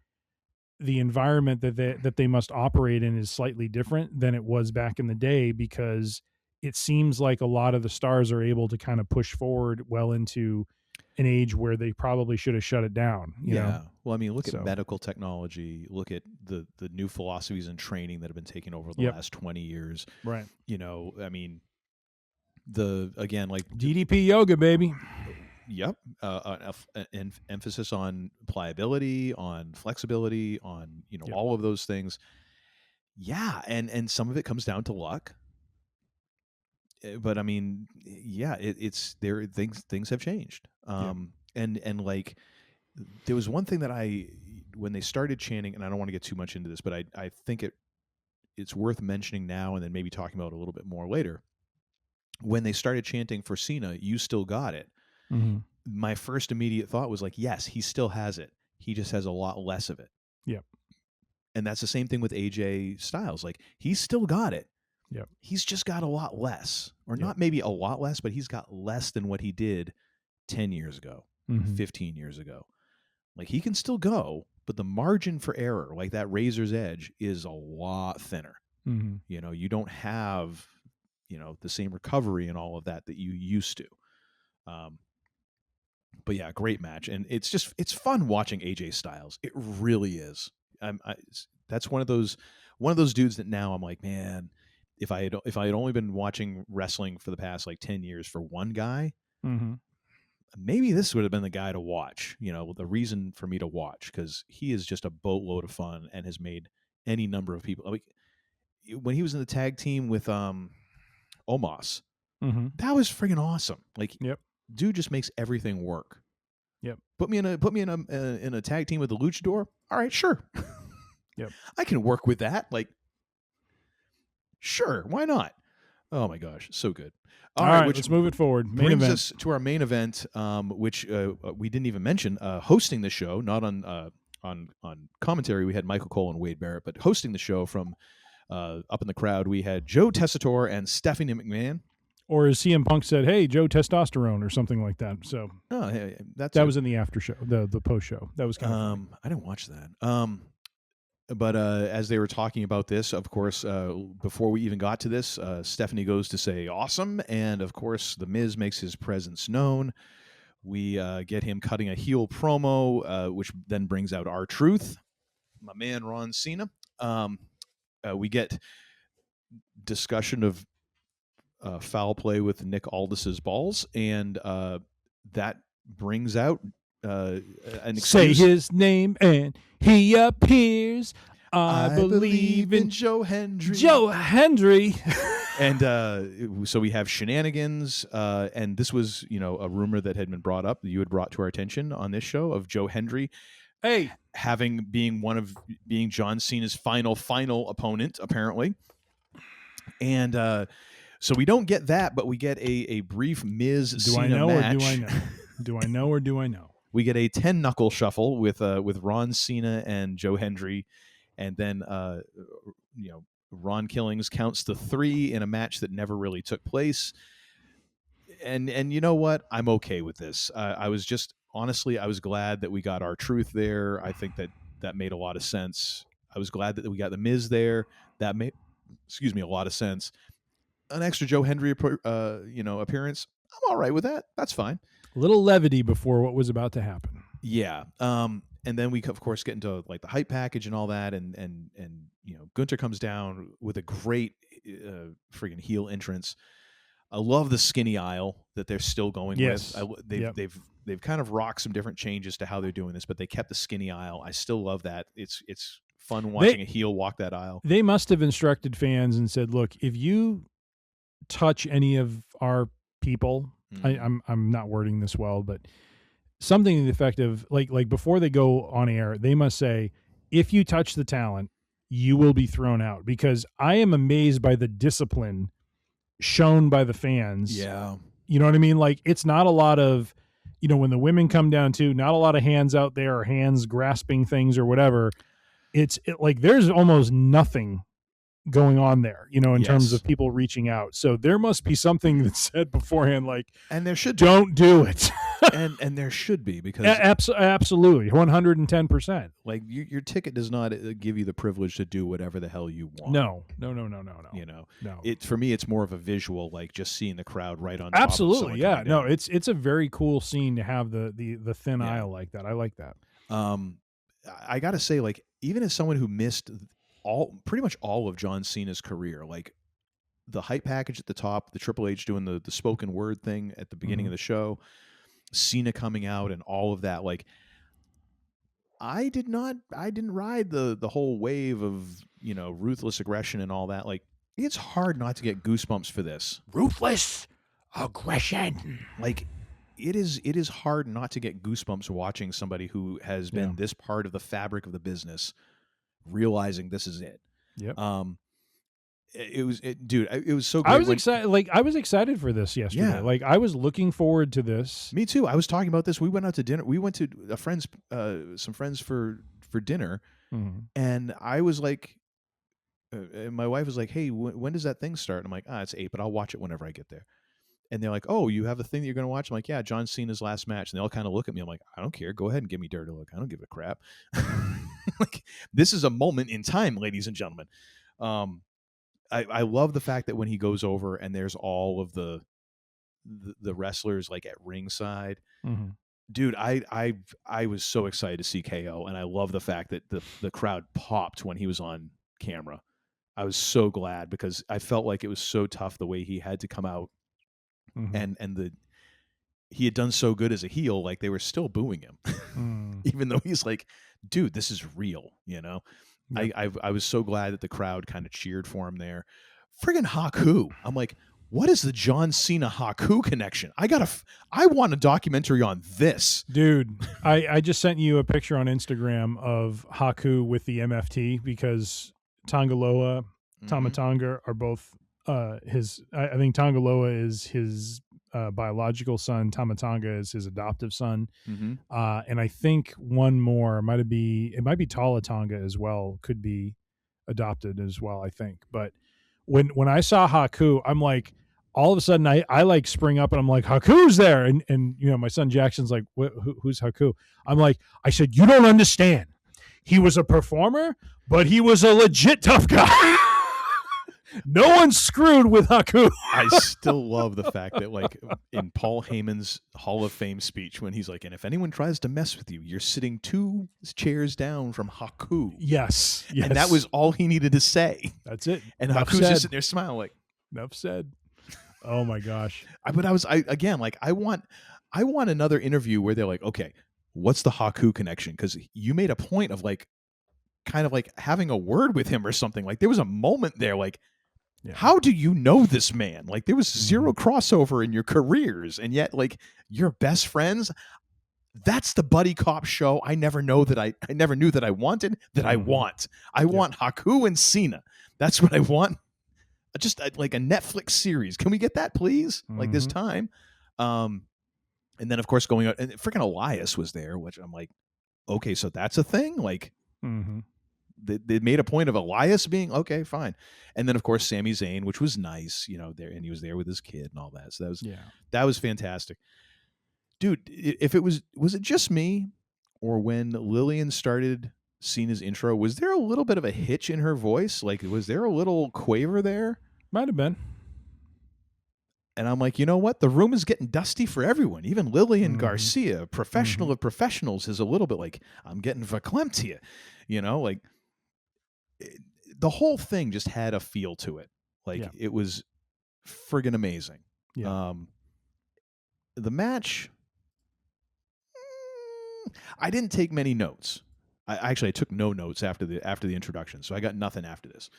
the environment that they must operate in is slightly different than it was back in the day, because it seems like a lot of the stars are able to kind of push forward well into an age where they probably should have shut it down. You know? Well, I mean, look at medical technology, look at the new philosophies and training that have been taken over the last 20 years. Right. You know, I mean, like DDP yoga, baby. Yep. An emphasis on pliability, on flexibility, on, you know, all of those things. Yeah. And some of it comes down to luck. But I mean, it's there. Things have changed. And like, there was one thing that when they started chanting, and I don't want to get too much into this, but I think it's worth mentioning now, and then maybe talking about it a little bit more later. When they started chanting for Cena, "You still got it." Mm-hmm. My first immediate thought was like, yes, he still has it. He just has a lot less of it. Yep. And that's the same thing with AJ Styles. Like, he's still got it. Yep. He's just got a lot less, or not maybe a lot less, but he's got less than what he did 10 years ago, 15 years ago. Like, he can still go, but the margin for error, like that razor's edge, is a lot thinner. Mm-hmm. You know, you don't have, you know, the same recovery and all of that you used to. But yeah, great match, and it's fun watching AJ Styles. It really is. That's one of those dudes that now I'm like, man, if I had only been watching wrestling for the past like 10 years for one guy, maybe this would have been the guy to watch. You know, the reason for me to watch, because he is just a boatload of fun and has made any number of people. Like, when he was in the tag team with Omos, that was friggin' awesome. Like, dude just makes everything work. Yep. Put me in a tag team with the Luchador. All right, sure. Yep. I can work with that. Like, sure, why not? Oh my gosh, so good. All right, let's move it forward. Main brings event. us to our main event, which we didn't even mention. Hosting the show, not on commentary, we had Michael Cole and Wade Barrett, but hosting the show from up in the crowd, we had Joe Tessitore and Stephanie McMahon. Or as CM Punk said, "Hey, Joe Testosterone," or something like that. So that was in the after show, the post show. That was kind of funny. I didn't watch that. But as they were talking about this, of course, before we even got to this, Stephanie goes to say "awesome," and of course, The Miz makes his presence known. We get him cutting a heel promo, which then brings out R-Truth, my man Ron Cena. We get discussion of foul play with Nick Aldis's balls, and that brings out an excuse. Say his name and he appears. I believe in Joe Hendry. Joe Hendry. And so we have shenanigans, and this was, you know, a rumor that had been brought up that you had brought to our attention on this show of Joe Hendry, being John Cena's final opponent, apparently. And so we don't get that, but we get a brief Miz Cena match. Or do I know? Do I know or do I know? We get a 10 knuckle shuffle with Ron Cena and Joe Hendry, and then you know, Ron Killings counts to 3 in a match that never really took place. And you know what? I'm okay with this. I was glad that we got R-Truth there. I think that made a lot of sense. I was glad that we got The Miz there. That excuse me, a lot of sense. An extra Joe Hendry, appearance, I'm all right with that. That's fine. A little levity before what was about to happen. Yeah. And then we of course get into like the hype package and all that, and Gunther comes down with a great friggin' heel entrance. I love the skinny aisle that they're still going with. They've kind of rocked some different changes to how they're doing this, but they kept the skinny aisle. I still love that. It's fun watching a heel walk that aisle. They must have instructed fans and said, "Look, if you touch any of our people," I'm not wording this well, but something to the effect of like before they go on air, they must say, "If you touch the talent, you will be thrown out." Because I am amazed by the discipline shown by the fans. Yeah. You know what I mean? Like, it's not a lot of, when the women come down too, not a lot of hands out there or hands grasping things or whatever. It's like there's almost nothing going on there, in terms of people reaching out. So there must be something that's said beforehand, like, and there should don't do it. and there should be, because absolutely 110%. Like your ticket does not give you the privilege to do whatever the hell you want. No. No. For me, it's more of a visual, like just seeing the crowd right on. Absolutely, top of yeah. No, it's a very cool scene to have the thin aisle like that. I like that. I gotta say, like, even as someone who missed pretty much all of John Cena's career, like the hype package at the top, the Triple H doing the spoken word thing at the beginning of the show, Cena coming out and all of that, like I didn't ride the whole wave of, ruthless aggression and all that. Like, it's hard not to get goosebumps for this. Ruthless aggression. Like, it is hard not to get goosebumps watching somebody who has been this part of the fabric of the business realizing this is it. Yep. It was so great. I was excited. Like, I was excited for this yesterday. Yeah. Like, I was looking forward to this. Me too. I was talking about this. We went out to dinner. We went to some friends for dinner, and I was like, my wife was like, "Hey, when does that thing start?" And I'm like, "It's 8, but I'll watch it whenever I get there." And they're like, "Oh, you have a thing that you're going to watch?" I'm like, "Yeah, John Cena's last match." And they all kind of look at me. I'm like, "I don't care. Go ahead and give me dirty look. I don't give a crap." Like, this is a moment in time, ladies and gentlemen. I love the fact that when he goes over and there's all of the wrestlers like at ringside, dude, I was so excited to see KO, and I love the fact that the crowd popped when he was on camera. I was so glad, because I felt like it was so tough the way he had to come out, and he had done so good as a heel, like they were still booing him, even though he's like, dude, this is real, I was so glad that the crowd kind of cheered for him there. Friggin' Haku. I'm like, what is the John Cena Haku connection? I want a documentary on this. Dude, I just sent you a picture on Instagram of Haku with the MFT, because Tangaloa, Tamatanga are both his. I think Tangaloa is his biological son. Tamatanga is his adoptive son. And I think one more might be Talatanga as well, could be adopted as well, I think. But when I saw Haku, I'm like, all of a sudden I like spring up and I'm like, Haku's there. And my son Jackson's like, who's Haku? I'm like, I said, you don't understand. He was a performer, but he was a legit tough guy. No one screwed with Haku. I still love the fact that, like, in Paul Heyman's Hall of Fame speech, when he's like, and if anyone tries to mess with you, you're sitting 2 chairs down from Haku. Yes. And that was all he needed to say. That's it. And Haku's just sitting there smiling like, enough said. Oh my gosh. But I want another interview where they're like, okay, what's the Haku connection? Because you made a point of like, kind of like having a word with him or something. Like, there was a moment there, like, how do you know this man? Like, there was zero crossover in your careers, and yet, like, you're best friends. That's the buddy cop show I never knew that I wanted, that I want. I want Haku and Cena. That's what I want. Just like a Netflix series. Can we get that, please? Like, this time. And then, of course, going out, and freaking Elias was there, which I'm like, okay, so that's a thing? Like, they made a point of Elias being, okay, fine. And then, of course, Sami Zayn, which was nice, there, and he was there with his kid and all that. So that was fantastic. Dude, if it was it just me, or when Lillian started Cena's intro, was there a little bit of a hitch in her voice? Like, was there a little quaver there? Might have been. And I'm like, you know what? The room is getting dusty for everyone. Even Lillian Garcia, professional of professionals, is a little bit like, I'm getting verklempt here. You know, like the whole thing just had a feel to it. Like it was friggin' amazing. Yeah. The match, I didn't take many notes. I took no notes after the introduction, so I got nothing after this.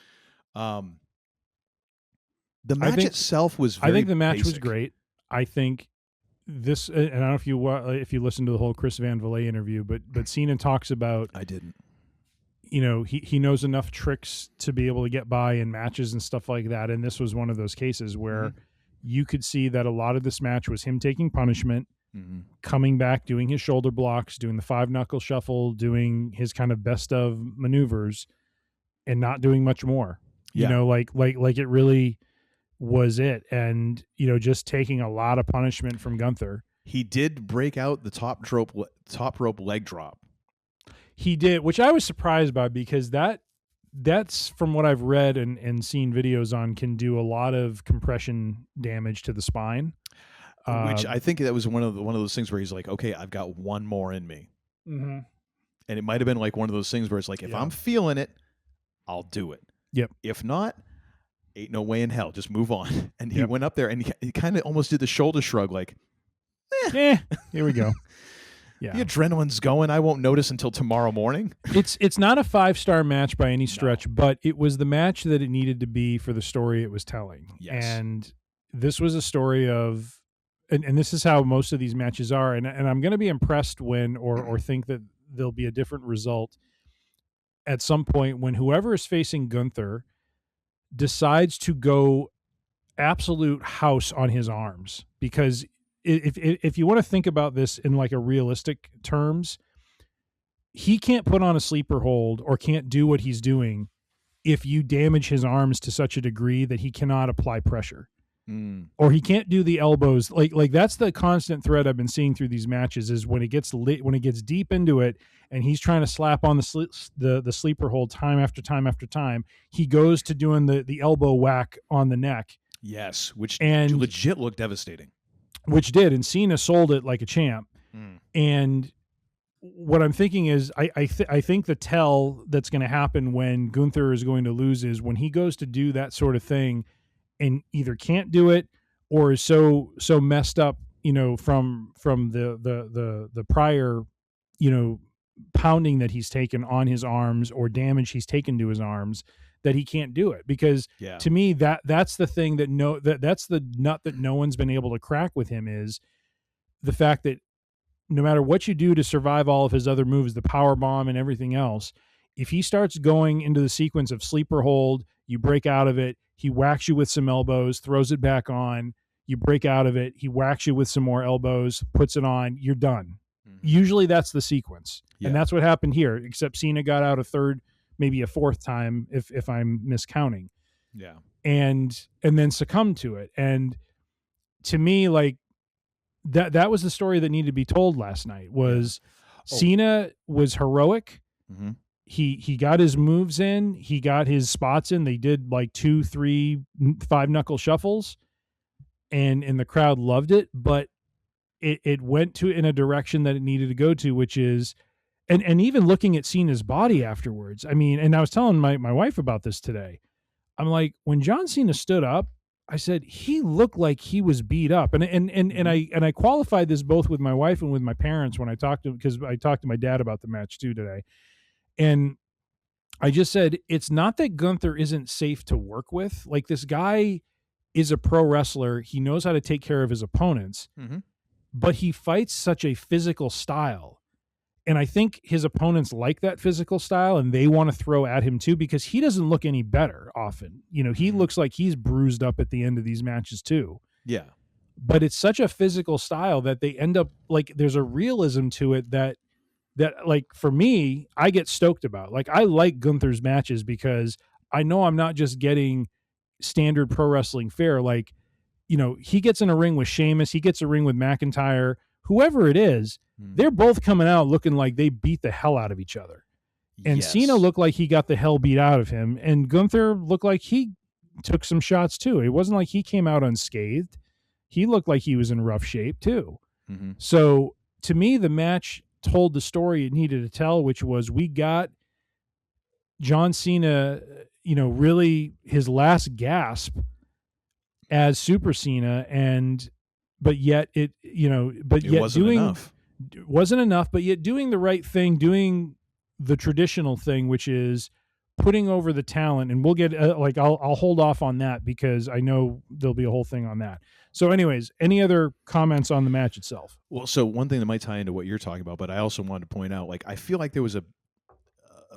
The match itself was very I think the match basic. was great. I think this, and I don't know if you listened to the whole Chris Van Vliet interview, but Cena talks about, I didn't. You know, he knows enough tricks to be able to get by in matches and stuff like that, and this was one of those cases where you could see that a lot of this match was him taking punishment, coming back, doing his shoulder blocks, doing the 5-knuckle shuffle, doing his kind of best of maneuvers, and not doing much more. You know, like it really was it, and you know, just taking a lot of punishment from Gunther. He did break out the top rope leg drop. He did, which I was surprised by, because that's from what I've read and seen videos on, can do a lot of compression damage to the spine. Which I think that was one of those things where he's like, okay, I've got one more in me. Mm-hmm. And it might have been like one of those things where it's like, if I'm feeling it, I'll do it. Yep. If not, ain't no way in hell. Just move on. And he went up there and he kind of almost did the shoulder shrug, like, here we go. Yeah. The adrenaline's going. I won't notice until tomorrow morning. It's not a 5-star match by any stretch, but it was the match that it needed to be for the story it was telling. Yes. And this was a story of, and this is how most of these matches are. And I'm going to be impressed when, or think that there'll be a different result at some point when whoever is facing Gunther decides to go absolute house on his arms. Because if you want to think about this in like a realistic terms, he can't put on a sleeper hold or can't do what he's doing if you damage his arms to such a degree that he cannot apply pressure. Or he can't do the elbows. Like that's the constant thread I've been seeing through these matches, is when it gets deep into it and he's trying to slap on the sleeper hold time after time after time, he goes to doing the elbow whack on the neck. Yes, which legit looked devastating. Which did, and Cena sold it like a champ. And what I'm thinking is, I think the tell that's going to happen when Gunther is going to lose is when he goes to do that sort of thing and either can't do it or is so messed up, you know, from the prior, you know, pounding that he's taken on his arms or damage he's taken to his arms, that he can't do it. Because to me, that's the thing that's the nut that no one's been able to crack with him, is the fact that no matter what you do to survive all of his other moves, the power bomb and everything else, if he starts going into the sequence of sleeper hold, you break out of it, he whacks you with some elbows, throws it back on, you break out of it, he whacks you with some more elbows, puts it on, you're done. Usually that's the sequence. And that's what happened here, except Cena got out a third, maybe a fourth time if I'm miscounting. Yeah. And then succumbed to it. And to me, like that was the story that needed to be told last night, was Cena was heroic. He got his moves in, he got his spots in. They did like 2, 3, 5-knuckle shuffles, and the crowd loved it, but it went in a direction that it needed to go to, which is, and even looking at Cena's body afterwards. I mean, and I was telling my wife about this today. I'm like, when John Cena stood up, I said he looked like he was beat up, and I qualified this both with my wife and with my parents when I talked to, because I talked to my dad about the match too today. And I just said, it's not that Gunther isn't safe to work with. Like, this guy is a pro wrestler. He knows how to take care of his opponents, but he fights such a physical style. And I think his opponents like that physical style, and they want to throw at him too, because he doesn't look any better often. You know, he looks like he's bruised up at the end of these matches too. Yeah. But it's such a physical style that they end up, like, there's a realism to it that like, for me, I get stoked about. Like, I like Gunther's matches because I know I'm not just getting standard pro wrestling fare. Like, you know, he gets in a ring with Sheamus, he gets a ring with McIntyre, whoever it is, they're both coming out looking like they beat the hell out of each other. And Yes. Cena looked like he got the hell beat out of him, and Gunther looked like he took some shots too. It wasn't like he came out unscathed. He looked like he was in rough shape too. Mm-hmm. So to me, the match told the story it needed to tell, which was we got John Cena, really his last gasp as Super Cena, but yet wasn't enough. Wasn't enough, but yet doing the right thing, doing the traditional thing, which is putting over the talent. And we'll get I'll hold off on that because I know there'll be a whole thing on that. So anyways, any other comments on the match itself? Well, so one thing that might tie into what you're talking about, but I also wanted to point out, I feel like there was a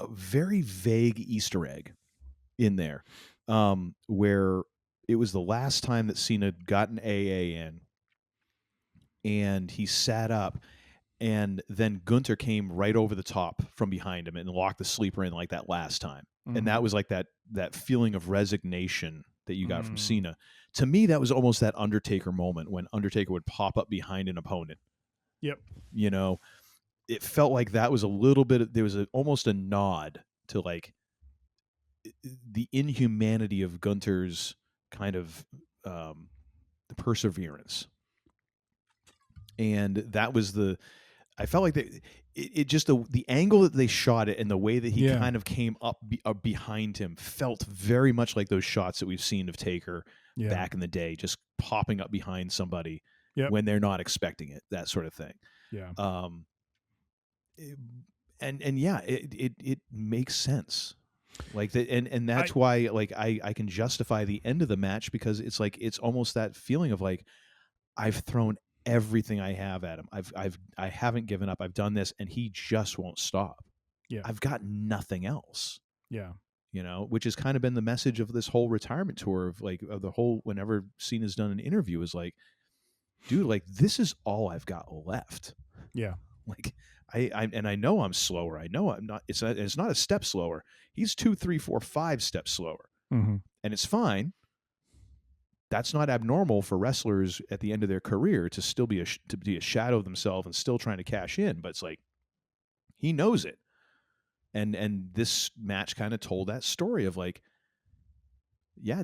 very vague Easter egg in there, where it was the last time that Cena got an AA in, and he sat up, and then Gunther came right over the top from behind him and locked the sleeper in like that last time. Mm-hmm. And that was like that feeling of resignation that you got from Cena. To me, that was almost that Undertaker moment when Undertaker would pop up behind an opponent. Yep. It felt like that was a little bit, there was almost a nod to like the inhumanity of Gunther's kind of the perseverance. And that was I felt like it just the angle that they shot it and the way that he kind of came up behind him felt very much like those shots that we've seen of Taker back in the day, just popping up behind somebody when they're not expecting it, that sort of thing. Yeah. It makes sense. Like that, and that's why I can justify the end of the match, because it's like it's almost that feeling of like I've thrown everything I have at him. I haven't given up. I've done this, and he just won't stop. Yeah. I've got nothing else. Yeah. Which has kind of been the message of this whole retirement tour of the whole, whenever Cena's done an interview, is like, dude, this is all I've got left. Yeah. I know I'm slower. I know I'm not, it's not a step slower. He's 2, 3, 4, 5 steps slower. Mm-hmm. And it's fine. That's not abnormal for wrestlers at the end of their career to still be a shadow of themselves and still trying to cash in. But it's like, he knows it. And this match kind of told that story of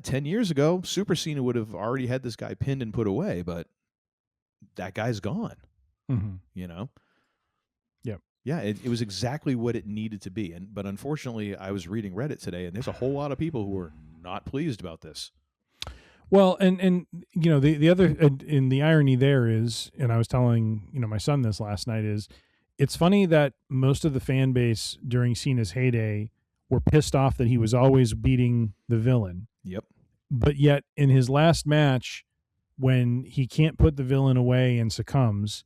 10 years ago, Super Cena would have already had this guy pinned and put away, but that guy's gone. Mm-hmm. Yep. Yeah, it was exactly what it needed to be. But unfortunately, I was reading Reddit today, and there's a whole lot of people who are not pleased about this. Well, and the other, and the irony there is, and I was telling my son this last night, is it's funny that most of the fan base during Cena's heyday were pissed off that he was always beating the villain. Yep. But yet in his last match, when he can't put the villain away and succumbs,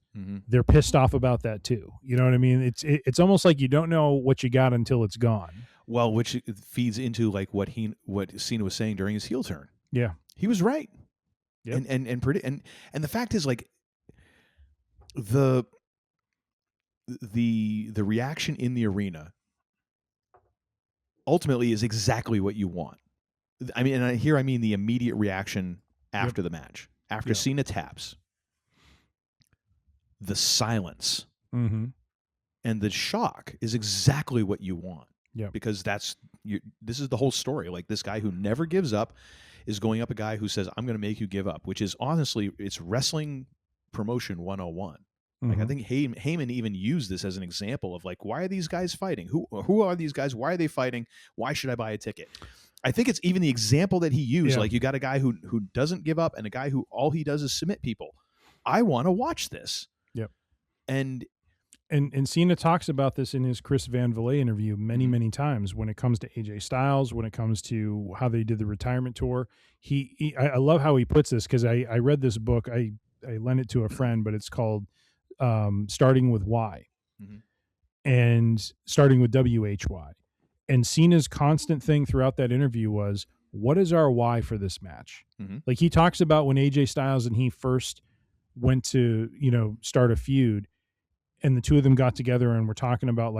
they're pissed off about that too. You know what I mean? It's almost like you don't know what you got until it's gone. Well, which feeds into what Cena was saying during his heel turn. Yeah. He was right. Yep. And the fact is, the reaction in the arena ultimately is exactly what you want. I mean, and here I mean the immediate reaction after the match, after Cena taps, the silence and the shock is exactly what you want. Yeah, because this is the whole story. This guy who never gives up is going up a guy who says, I'm going to make you give up, which is honestly, it's wrestling promotion 101. I think Heyman even used this as an example of why are these guys fighting? Who are these guys? Why are they fighting? Why should I buy a ticket? I think it's even the example that he used. Yeah. You got a guy who doesn't give up and a guy who all he does is submit people. I want to watch this. Yep. And Cena talks about this in his Chris Van Vliet interview many times when it comes to AJ Styles, when it comes to how they did the retirement tour. I love how he puts this, because I read this book. I lent it to a friend, but it's called Starting with Why, and starting with WHY. And Cena's constant thing throughout that interview was, what is our why for this match? He talks about when AJ Styles and he first went to, start a feud, and the two of them got together and were talking about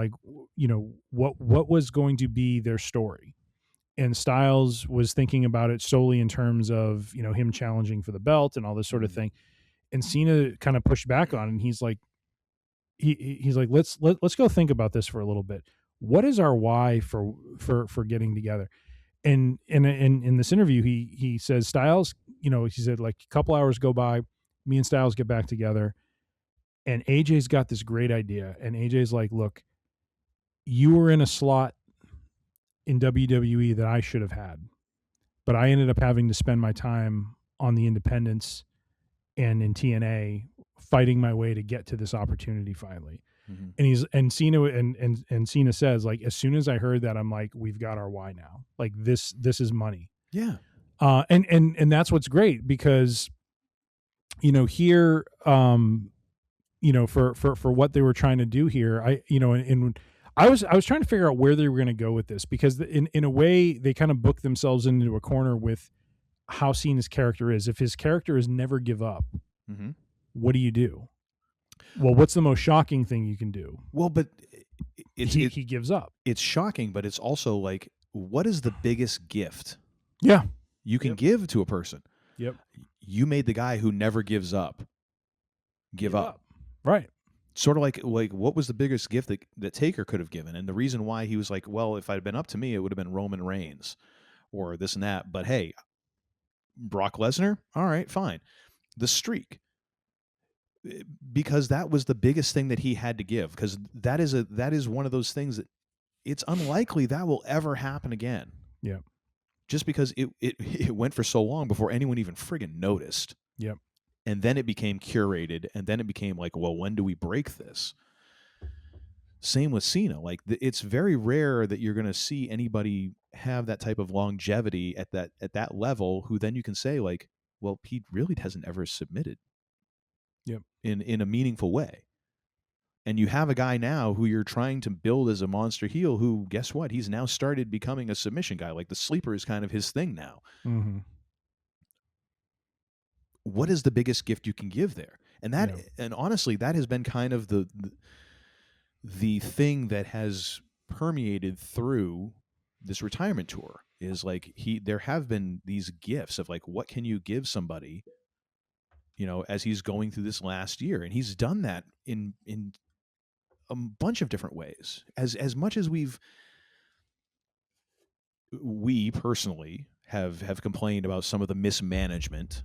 what was going to be their story. And Styles was thinking about it solely in terms of, him challenging for the belt and all this sort of thing. And Cena kind of pushed back on it, and he's like, he's like, let's go think about this for a little bit. what is our why for getting together? And in this interview, he says Styles, he said like a couple hours go by, me and Styles get back together, and AJ's got this great idea, and AJ's like, look, you were in a slot in WWE that I should have had, but I ended up having to spend my time on the independents and in TNA fighting my way to get to this opportunity finally. Mm-hmm. And Cena says, like, as soon as I heard that, I'm like, we've got our why now. Like this is money. Yeah. And that's what's great because, here, for what they were trying to do here, I was trying to figure out where they were going to go with this because in a way they kind of booked themselves into a corner with how Cena's character is. If his character is never give up, mm-hmm. What do you do? Well, what's the most shocking thing you can do? Well, but he gives up. It's shocking, but it's also like, what is the biggest gift? Yeah, you can give to a person. Yep. You made the guy who never gives up give up. Right. Sort of like what was the biggest gift that Taker could have given? And the reason why he was like, well, if it had been up to me, it would have been Roman Reigns or this and that. But hey, Brock Lesnar, all right, fine. The streak. Because that was the biggest thing that he had to give. Because that is one of those things that it's unlikely that will ever happen again. Yeah. Just because it went for so long before anyone even friggin' noticed. Yep. And then it became curated, and then it became like, well, when do we break this? Same with Cena. Like, it's very rare that you're going to see anybody have that type of longevity at that level, who then you can say, like, well, he really hasn't ever submitted. Yep. In a meaningful way. And you have a guy now who you're trying to build as a monster heel who, guess what? He's now started becoming a submission guy. Like, the sleeper is kind of his thing now. Mm-hmm. What is the biggest gift you can give there? And that, and honestly, that has been kind of the thing that has permeated through this retirement tour is like there have been these gifts of like, what can you give somebody, as he's going through this last year. And he's done that in a bunch of different ways. As much as we personally have complained about some of the mismanagement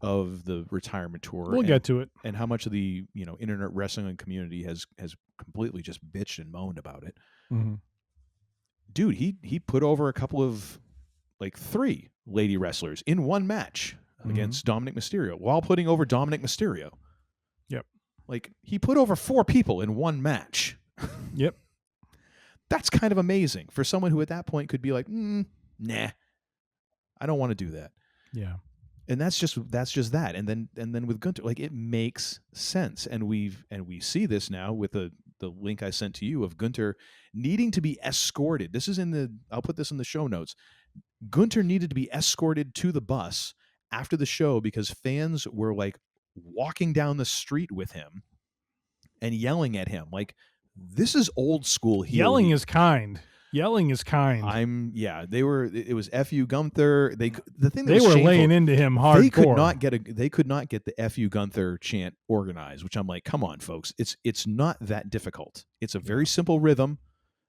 of the retirement tour. We'll get to it. And how much of the, internet wrestling community has completely just bitched and moaned about it. Mm-hmm. Dude, he put over a couple of, like, 3 lady wrestlers in one match against Dominic Mysterio while putting over Dominic Mysterio. Yep. Like, he put over 4 people in one match. Yep. That's kind of amazing for someone who at that point could be like, nah, I don't want to do that. Yeah. And that's just that. And then with Gunther, like, it makes sense. And we see this now with the link I sent to you of Gunther needing to be escorted. This is I'll put this in the show notes. Gunther needed to be escorted to the bus after the show because fans were like walking down the street with him and yelling at him. Like, this is old school heel. Yelling is kind. It was F.U. Gunther. The thing that they were shameful, laying into him hardcore. They could not get the F.U. Gunther chant organized, which I'm like, come on, folks. It's not that difficult. It's a very simple rhythm.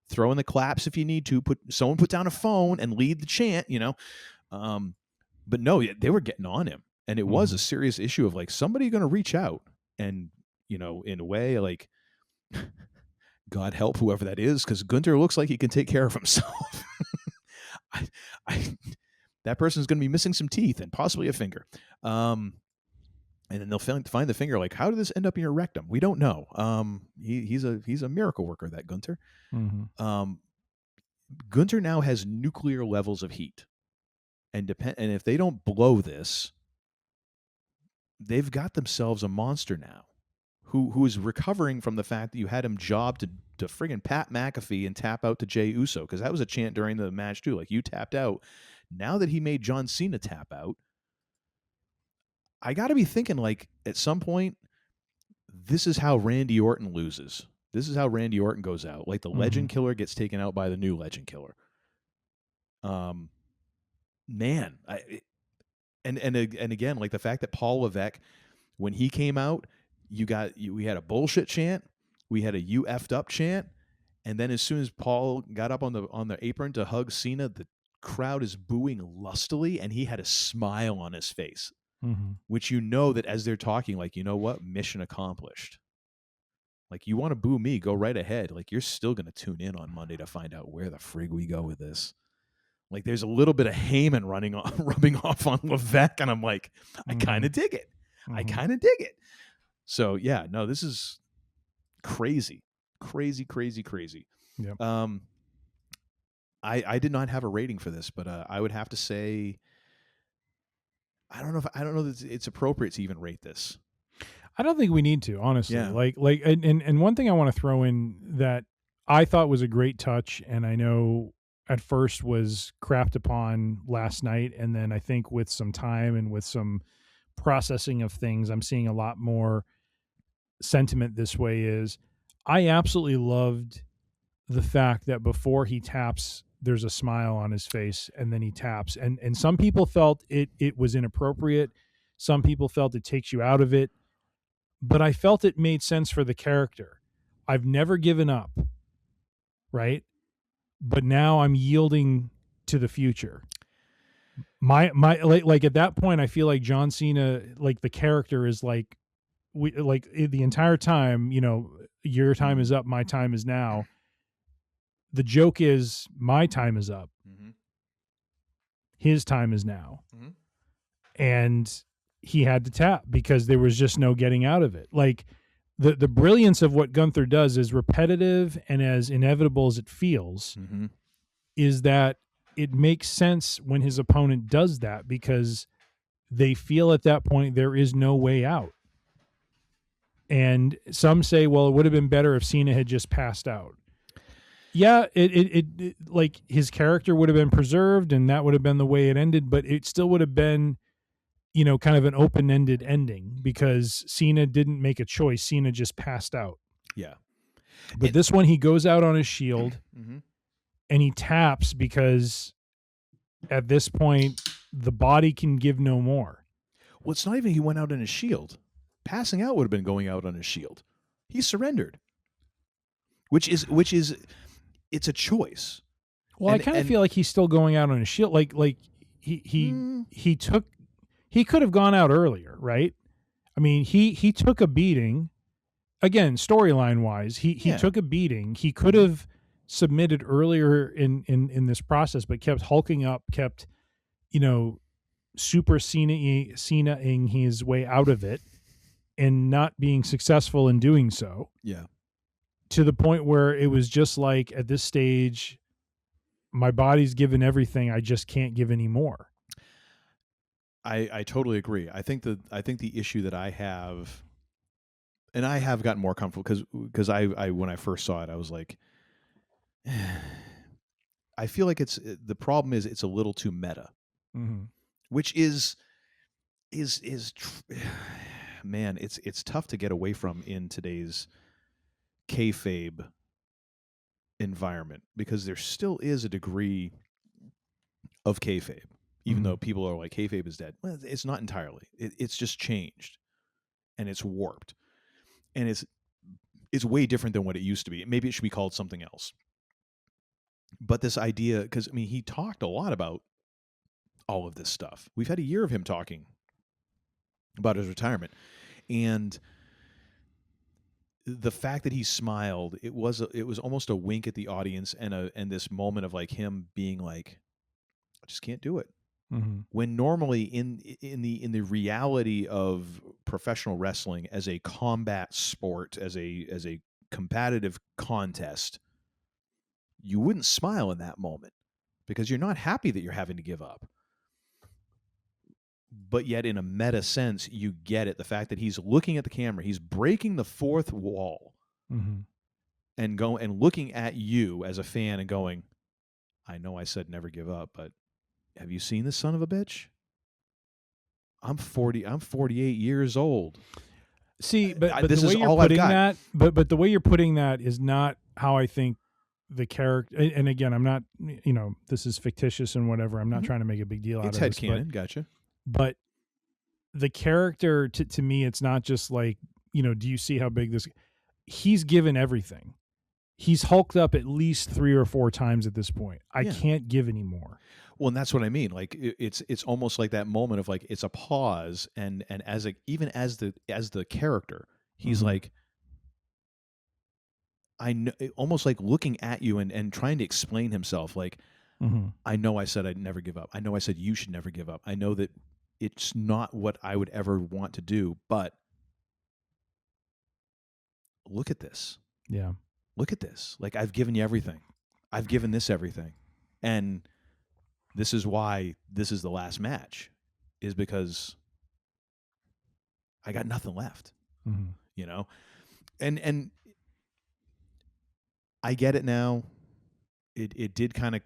Throw in the claps if you need to. Put down a phone and lead the chant, But no, they were getting on him. And it was a serious issue of like somebody going to reach out and, in a way, like, God help whoever that is, because Gunther looks like he can take care of himself. That person's going to be missing some teeth and possibly a finger. And then they'll find the finger. Like, how did this end up in your rectum? We don't know. He's a miracle worker, that Gunther. Mm-hmm. Gunther now has nuclear levels of heat, and if they don't blow this, they've got themselves a monster now. Who is recovering from the fact that you had him job to friggin' Pat McAfee and tap out to Jey Uso, because that was a chant during the match too. Like, you tapped out. Now that he made John Cena tap out, I got to be thinking, like, at some point, this is how Randy Orton loses. This is how Randy Orton goes out. Like, the Legend Killer gets taken out by the new Legend Killer. Man, and again, like the fact that Paul Levesque, when he came out, we had a bullshit chant, we had a you effed up chant, And then as soon as Paul got up on the apron to hug Cena, the crowd is booing lustily, and he had a smile on his face, which you know that as they're talking, like, you know what, mission accomplished. Like, you want to boo me, go right ahead. Like, you're still going to tune in on Monday to find out where the frig we go with this. Like, there's a little bit of Heyman rubbing off on Levesque, and I'm like, I kind of dig it. I kind of dig it. So, yeah, no, this is crazy. Crazy. Yep. I did not have a rating for this, but I would have to say, I don't know that it's appropriate to even rate this. I don't think we need to, honestly. Yeah. And one thing I want to throw in that I thought was a great touch, and I know at first was crapped upon last night, and then I think with some time and with some processing of things, I'm seeing a lot more sentiment this way, is I absolutely loved the fact that before he taps, there's a smile on his face, and then he taps. And some people felt it was inappropriate. Some people felt it takes you out of it. But I felt it made sense for the character. I've never given up, right? But now I'm yielding to the future. My like at that point, I feel like John Cena, like the character is like, the entire time, you know, your time is up, my time is now. The joke is my time is up. His time is now. And he had to tap because there was just no getting out of it. Like the brilliance of what Gunther does, is repetitive and as inevitable as it feels, is that it makes sense when his opponent does that, because they feel at that point there is no way out. And some say, well, it would have been better if Cena had just passed out. Yeah, it like his character would have been preserved, and that would have been the way it ended, but it still would have been, you know, kind of an open-ended ending, because Cena didn't make a choice. Cena just passed out. Yeah. But this one, he goes out on his shield and he taps, because at this point, the body can give no more. Well, it's not even he went out on his shield. Passing out would have been going out on his shield. He surrendered, which is it's a choice. Well, I kind of feel like he's still going out on his shield. Like he could have gone out earlier, right? I mean, he took a beating. Again, storyline wise, he took a beating. He could have submitted earlier in this process, but kept hulking up, kept, you know, super Cena-ing his way out of it, and not being successful in doing so. Yeah. To the point where it was just like, at this stage, my body's given everything, I just can't give any more. I totally agree. I think the issue that I have, and I have gotten more comfortable because I when I first saw it, I was like, I feel like the problem is it's a little too meta, which is man, it's tough to get away from in today's kayfabe environment, because there still is a degree of kayfabe, even though people are like, kayfabe is dead. Well, it's not entirely. It's just changed, and it's warped, and it's way different than what it used to be. Maybe it should be called something else. But this idea, because I mean, he talked a lot about all of this stuff. We've had a year of him talking about his retirement, and the fact that he smiled, it was almost a wink at the audience, and this moment of like him being like, I just can't do it. When normally in the reality of professional wrestling as a combat sport, as a competitive contest, you wouldn't smile in that moment because you're not happy that you're having to give up. But yet in a meta sense, you get it. The fact that he's looking at the camera, he's breaking the fourth wall, and looking at you as a fan and going, I know I said never give up, but have you seen this son of a bitch? I'm 48 years old. See, but this the way is you're all I've putting got. that, but the way you're putting that is not how I think the character. And again, I'm not, you know, this is fictitious and whatever. I'm not trying to make a big deal out of this. It's headcanon, gotcha. But the character, to me, it's not just like, you know, do you see how big this? He's given everything. he's hulked up at least 3 or 4 times at this point. I can't give any more. Well, and that's what I mean. Like it's almost like that moment of like it's a pause, and even as the character, he's like, I know, almost like looking at you and trying to explain himself. Like, I know I said I'd never give up. I know I said you should never give up. I know that it's not what I would ever want to do, but look at this. Yeah. Look at this. Like, I've given you everything. I've given this everything. And this is why this is the last match, is because I got nothing left. You know? And I get it now. It did kind of,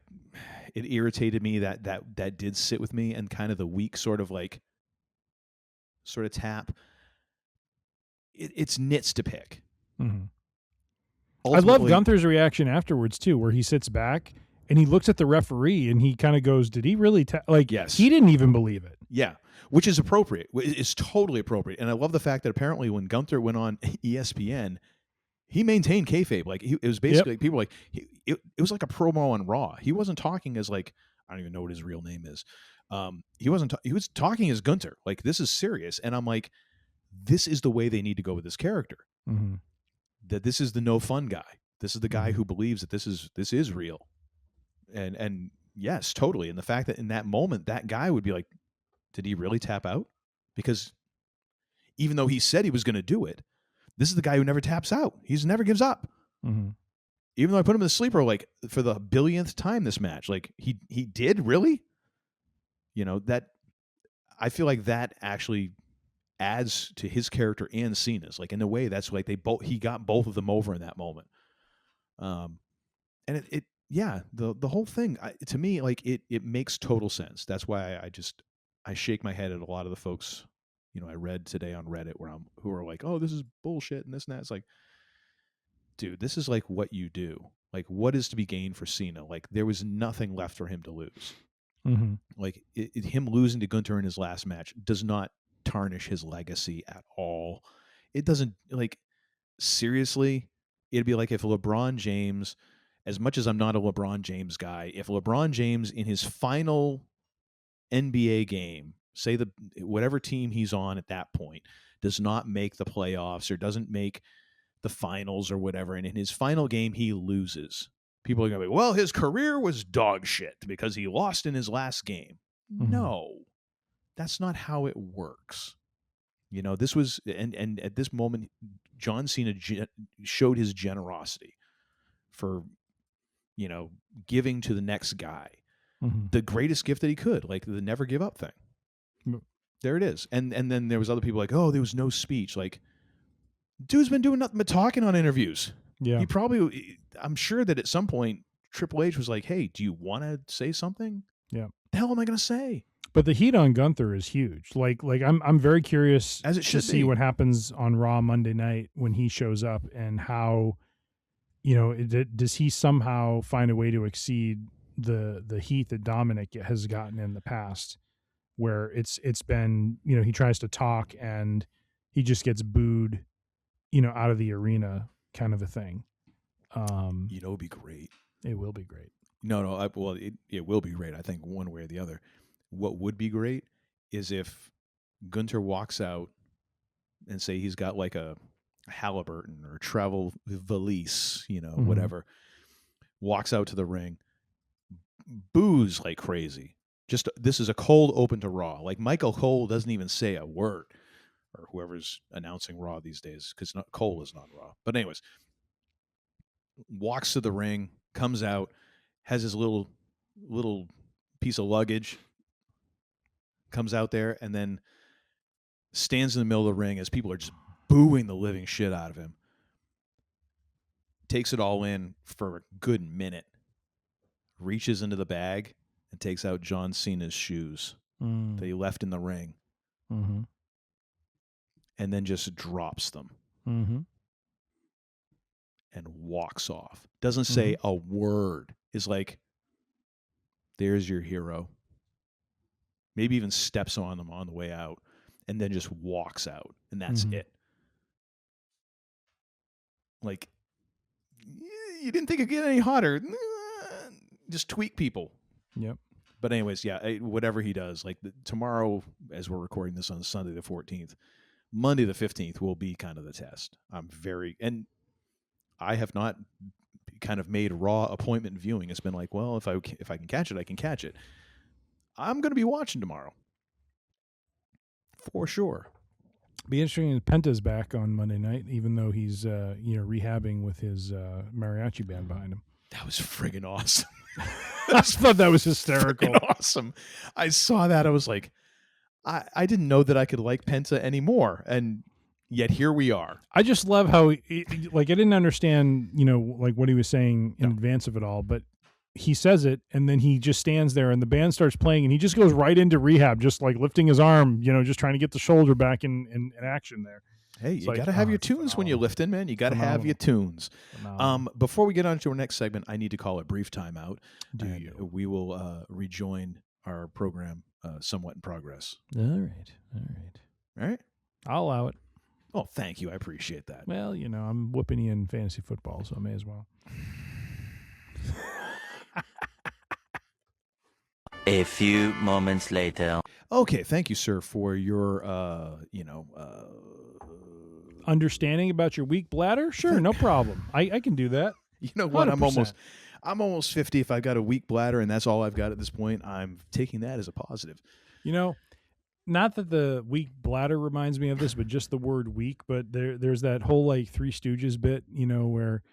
it irritated me that did sit with me, and kind of the weak sort of tap. It's nits to pick. I love Gunther's reaction afterwards too, where he sits back and he looks at the referee and he kind of goes, "Did he really?" Yes. He didn't even believe it. Yeah, which is appropriate. It's totally appropriate, and I love the fact that apparently when Gunther went on ESPN, he maintained kayfabe. Like, it was basically people were like it was like a promo on Raw. He wasn't talking as like, I don't even know what his real name is. He wasn't. He was talking as Gunther. Like, this is serious, and I'm like, this is the way they need to go with this character. That this is the no fun guy. This is the guy who believes that this is real, and yes, totally. And the fact that in that moment that guy would be like, did he really tap out? Because even though he said he was going to do it, this is the guy who never taps out. He's never gives up. Even though I put him in the sleeper like for the billionth time this match, like he did really. You know, that I feel like that actually adds to his character and Cena's. Like, in a way, that's like he got both of them over in that moment. And the whole thing, to me, like it makes total sense. That's why I shake my head at a lot of the folks, you know, I read today on Reddit who are like, oh, this is bullshit and this and that. It's like, dude, this is like what you do. Like, what is to be gained for Cena? Like, there was nothing left for him to lose. Like, him losing to Gunther in his last match does not tarnish his legacy at all. It doesn't, like, seriously, it'd be like if LeBron James, as much as I'm not a LeBron James guy, if LeBron James in his final NBA game, say whatever team he's on at that point, does not make the playoffs or doesn't make the finals or whatever, and in his final game he loses, people are going to be, well, his career was dog shit because he lost in his last game. No, that's not how it works. You know, this was, and at this moment, John Cena showed his generosity for, you know, giving to the next guy the greatest gift that he could, like the never give up thing. There it is. And then there was other people like, oh, there was no speech. Like, dude's been doing nothing but talking on interviews. Yeah. He probably, I'm sure that at some point Triple H was like, hey, do you want to say something? Yeah. The hell am I going to say? But the heat on Gunther is huge. Like I'm very curious as it should to see what happens on Raw Monday night when he shows up, and how, you know, does he somehow find a way to exceed the heat that Dominic has gotten in the past, where it's been, you know, he tries to talk and he just gets booed, you know, out of the arena, kind of a thing. You know, it'd be great. It will be great. No, it will be great. I think one way or the other. What would be great is if Gunther walks out and say he's got like a Halliburton or travel valise, you know, whatever, walks out to the ring, boos like crazy. Just, this is a cold open to Raw. Like, Michael Cole doesn't even say a word, or whoever's announcing Raw these days, because Cole is not Raw. But anyways, walks to the ring, comes out, has his little piece of luggage, comes out there, and then stands in the middle of the ring as people are just booing the living shit out of him. Takes it all in for a good minute. Reaches into the bag and takes out John Cena's shoes that he left in the ring. And then just drops them. And walks off. Doesn't say a word. Is like, there's your hero. Maybe even steps on them on the way out, and then just walks out, and that's it. Like, You didn't think it'd get any hotter. Just tweak people. Yep. But anyways, yeah, whatever he does, like tomorrow, as we're recording this on Sunday the 14th, Monday the 15th will be kind of the test. And I have not kind of made raw appointment viewing. It's been like, well, if I can catch it, I can catch it. I'm going to be watching tomorrow. For sure. Be interesting. Penta's back on Monday night, even though he's rehabbing with his mariachi band behind him. That was friggin' awesome. I thought that was hysterical. Awesome. I saw that. I was like, I didn't know that I could like Penta anymore, and yet here we are. I just love how, I didn't understand, like what he was saying in advance of it all, but he says it, and then he just stands there, and the band starts playing, and he just goes right into rehab, just like lifting his arm, just trying to get the shoulder back in action there. Hey, you got to have your tunes when you're lifting, man. You got to have your tunes. Before we get on to our next segment, I need to call a brief timeout. We will rejoin our program somewhat in progress. All right. I'll allow it. Oh, thank you. I appreciate that. Well, I'm whooping you in fantasy football, so I may as well. A few moments later. Okay, thank you, sir, for your, understanding about your weak bladder. Sure, no problem. I can do that. You know what? 100%. I'm almost 50. If I've got a weak bladder and that's all I've got at this point, I'm taking that as a positive. Not that the weak bladder reminds me of this, but just the word weak. But there's that whole like Three Stooges bit, where,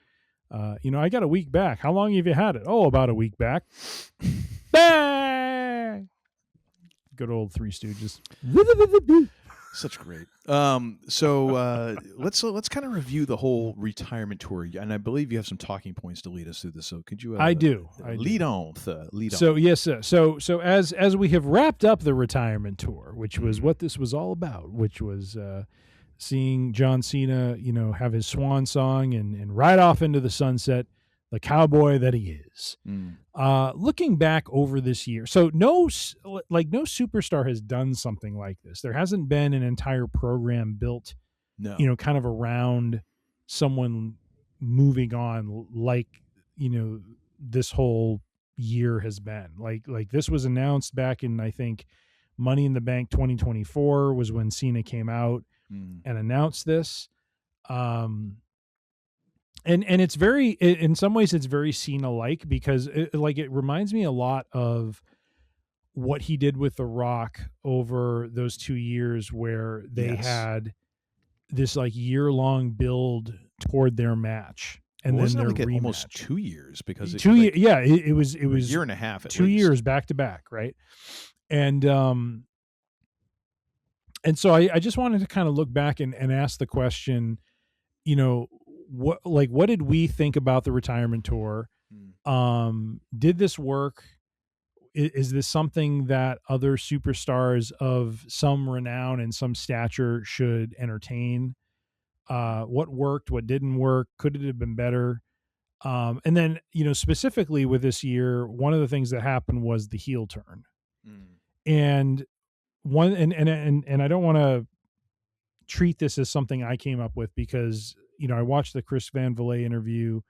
I got a weak back. How long have you had it? Oh, about a week back. Bang! Good old Three Stooges. Such great. So let's kind of review the whole retirement tour, and I believe you have some talking points to lead us through this. So could you? I do. Lead on. So yes, sir. So as we have wrapped up the retirement tour, which was what this was all about, which was seeing John Cena, have his swan song and ride off into the sunset, the cowboy that he is. Looking back over this year, so no superstar has done something like this. There hasn't been an entire program built, kind of around someone moving on like, this whole year has been. Like this was announced back in, I think, Money in the Bank 2024 was when Cena came out and announced this. And it's very, in some ways it's very Cena-like because it reminds me a lot of what he did with The Rock over those 2 years where they had this like year-long build toward their match. And then their rematch. Almost 2 years because it was a year and a half. At 2 years back to back. Right. And so I just wanted to kind of look back and ask the question, what did we think about the retirement tour? Did this work? Is this something that other superstars of some renown and some stature should entertain? What worked? What didn't work? Could it have been better? And then, specifically with this year, one of the things that happened was the heel turn. And and I don't want to treat this as something I came up with because, I watched the Chris Van Vliet interview.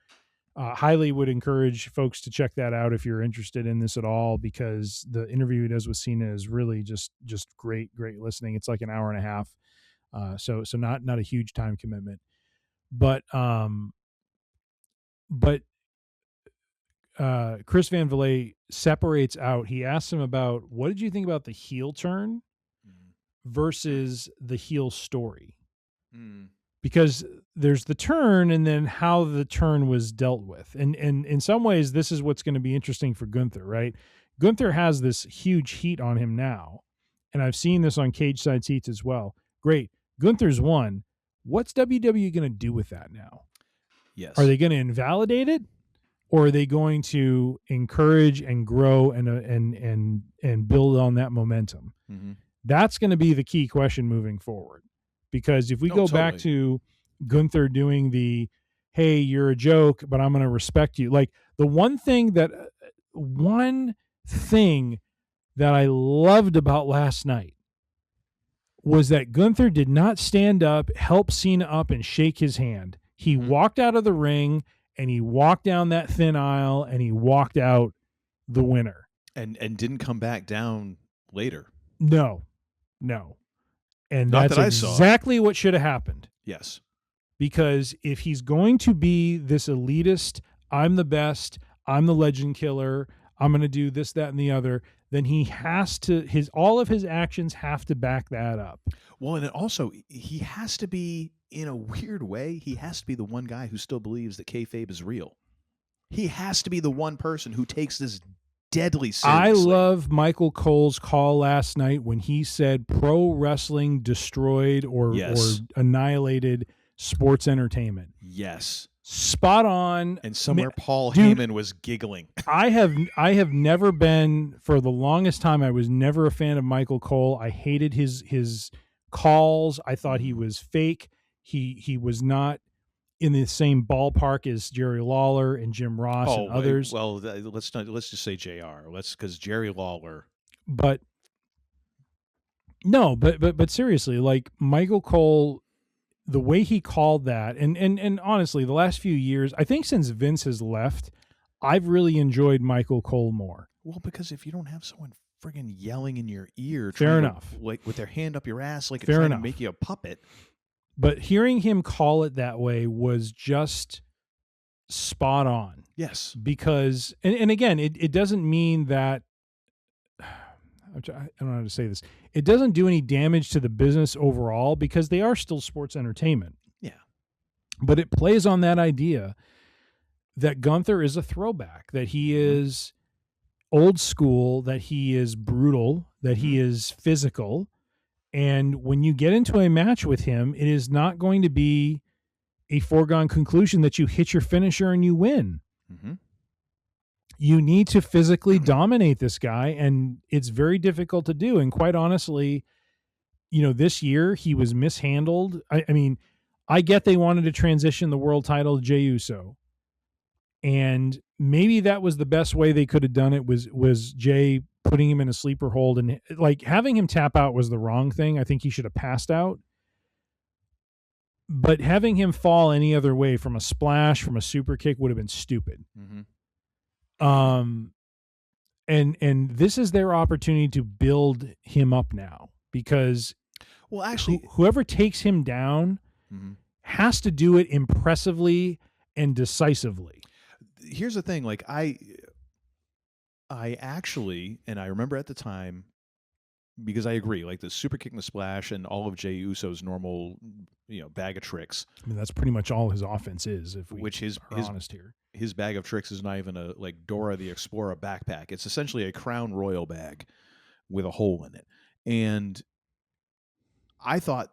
Highly would encourage folks to check that out if you're interested in this at all, because the interview he does with Cena is really just great listening. It's like an hour and a half. So not a huge time commitment, but Chris Van Vliet separates out. He asks him about, what did you think about the heel turn versus the heel story? Because there's the turn and then how the turn was dealt with. And in some ways, this is what's going to be interesting for Gunther, right? Gunther has this huge heat on him now. And I've seen this on Cage Side Seats as well. Great. Gunther's won. What's WWE going to do with that now? Yes. Are they going to invalidate it? Or are they going to encourage and grow and build on that momentum? That's going to be the key question moving forward. Because if we go back to Gunther doing the, hey, you're a joke, but I'm going to respect you. Like the one thing that I loved about last night was that Gunther did not stand up, help Cena up and shake his hand. He walked out of the ring and he walked down that thin aisle, and he walked out the winner. And didn't come back down later. No. And Not that's that I saw. exactly what should have happened. Yes. Because if he's going to be this elitist, I'm the best, I'm the legend killer, I'm going to do this, that, and the other, then he has to, all of his actions have to back that up. Well, and also, he has to be, in a weird way, he has to be the one guy who still believes that kayfabe is real. He has to be the one person who takes this deadly seriously. I love Michael Cole's call last night when he said pro wrestling destroyed or annihilated sports entertainment. Yes. Spot on. And somewhere Paul Heyman was giggling. I have never been, for the longest time, I was never a fan of Michael Cole. I hated his calls. I thought he was fake. He was not in the same ballpark as Jerry Lawler and Jim Ross and others. Well, let's just say JR. Because Jerry Lawler. But no, but seriously, like Michael Cole, the way he called that, and honestly, the last few years, I think since Vince has left, I've really enjoyed Michael Cole more. Well, because if you don't have someone friggin' yelling in your ear, fair enough, like with their hand up your ass, like fair trying enough. to make you a puppet. But hearing him call it that way was just spot on. Yes, because and again, it doesn't mean that. I don't know how to say this. It doesn't do any damage to the business overall because they are still sports entertainment. Yeah. But it plays on that idea that Gunther is a throwback, that he is old school, that he is brutal, that he is physical. And when you get into a match with him, it is not going to be a foregone conclusion that you hit your finisher and you win. Mm-hmm. You need to physically dominate this guy, and it's very difficult to do. And quite honestly, this year he was mishandled. I mean, I get they wanted to transition the world title to Jey Uso, and maybe that was the best way they could have done it was Jey putting him in a sleeper hold, and like having him tap out was the wrong thing. I think he should have passed out. But having him fall any other way, from a splash, from a super kick, would have been stupid. Mm-hmm. And this is their opportunity to build him up now, because actually whoever takes him down has to do it impressively and decisively. Here's the thing, like I actually, and I remember at the time, because I agree, like the super kick and the splash and all of Jey Uso's normal, bag of tricks. I mean, that's pretty much all his offense is, if we are honest here. His bag of tricks is not even a like Dora the Explorer backpack. It's essentially a Crown Royal bag with a hole in it. And I thought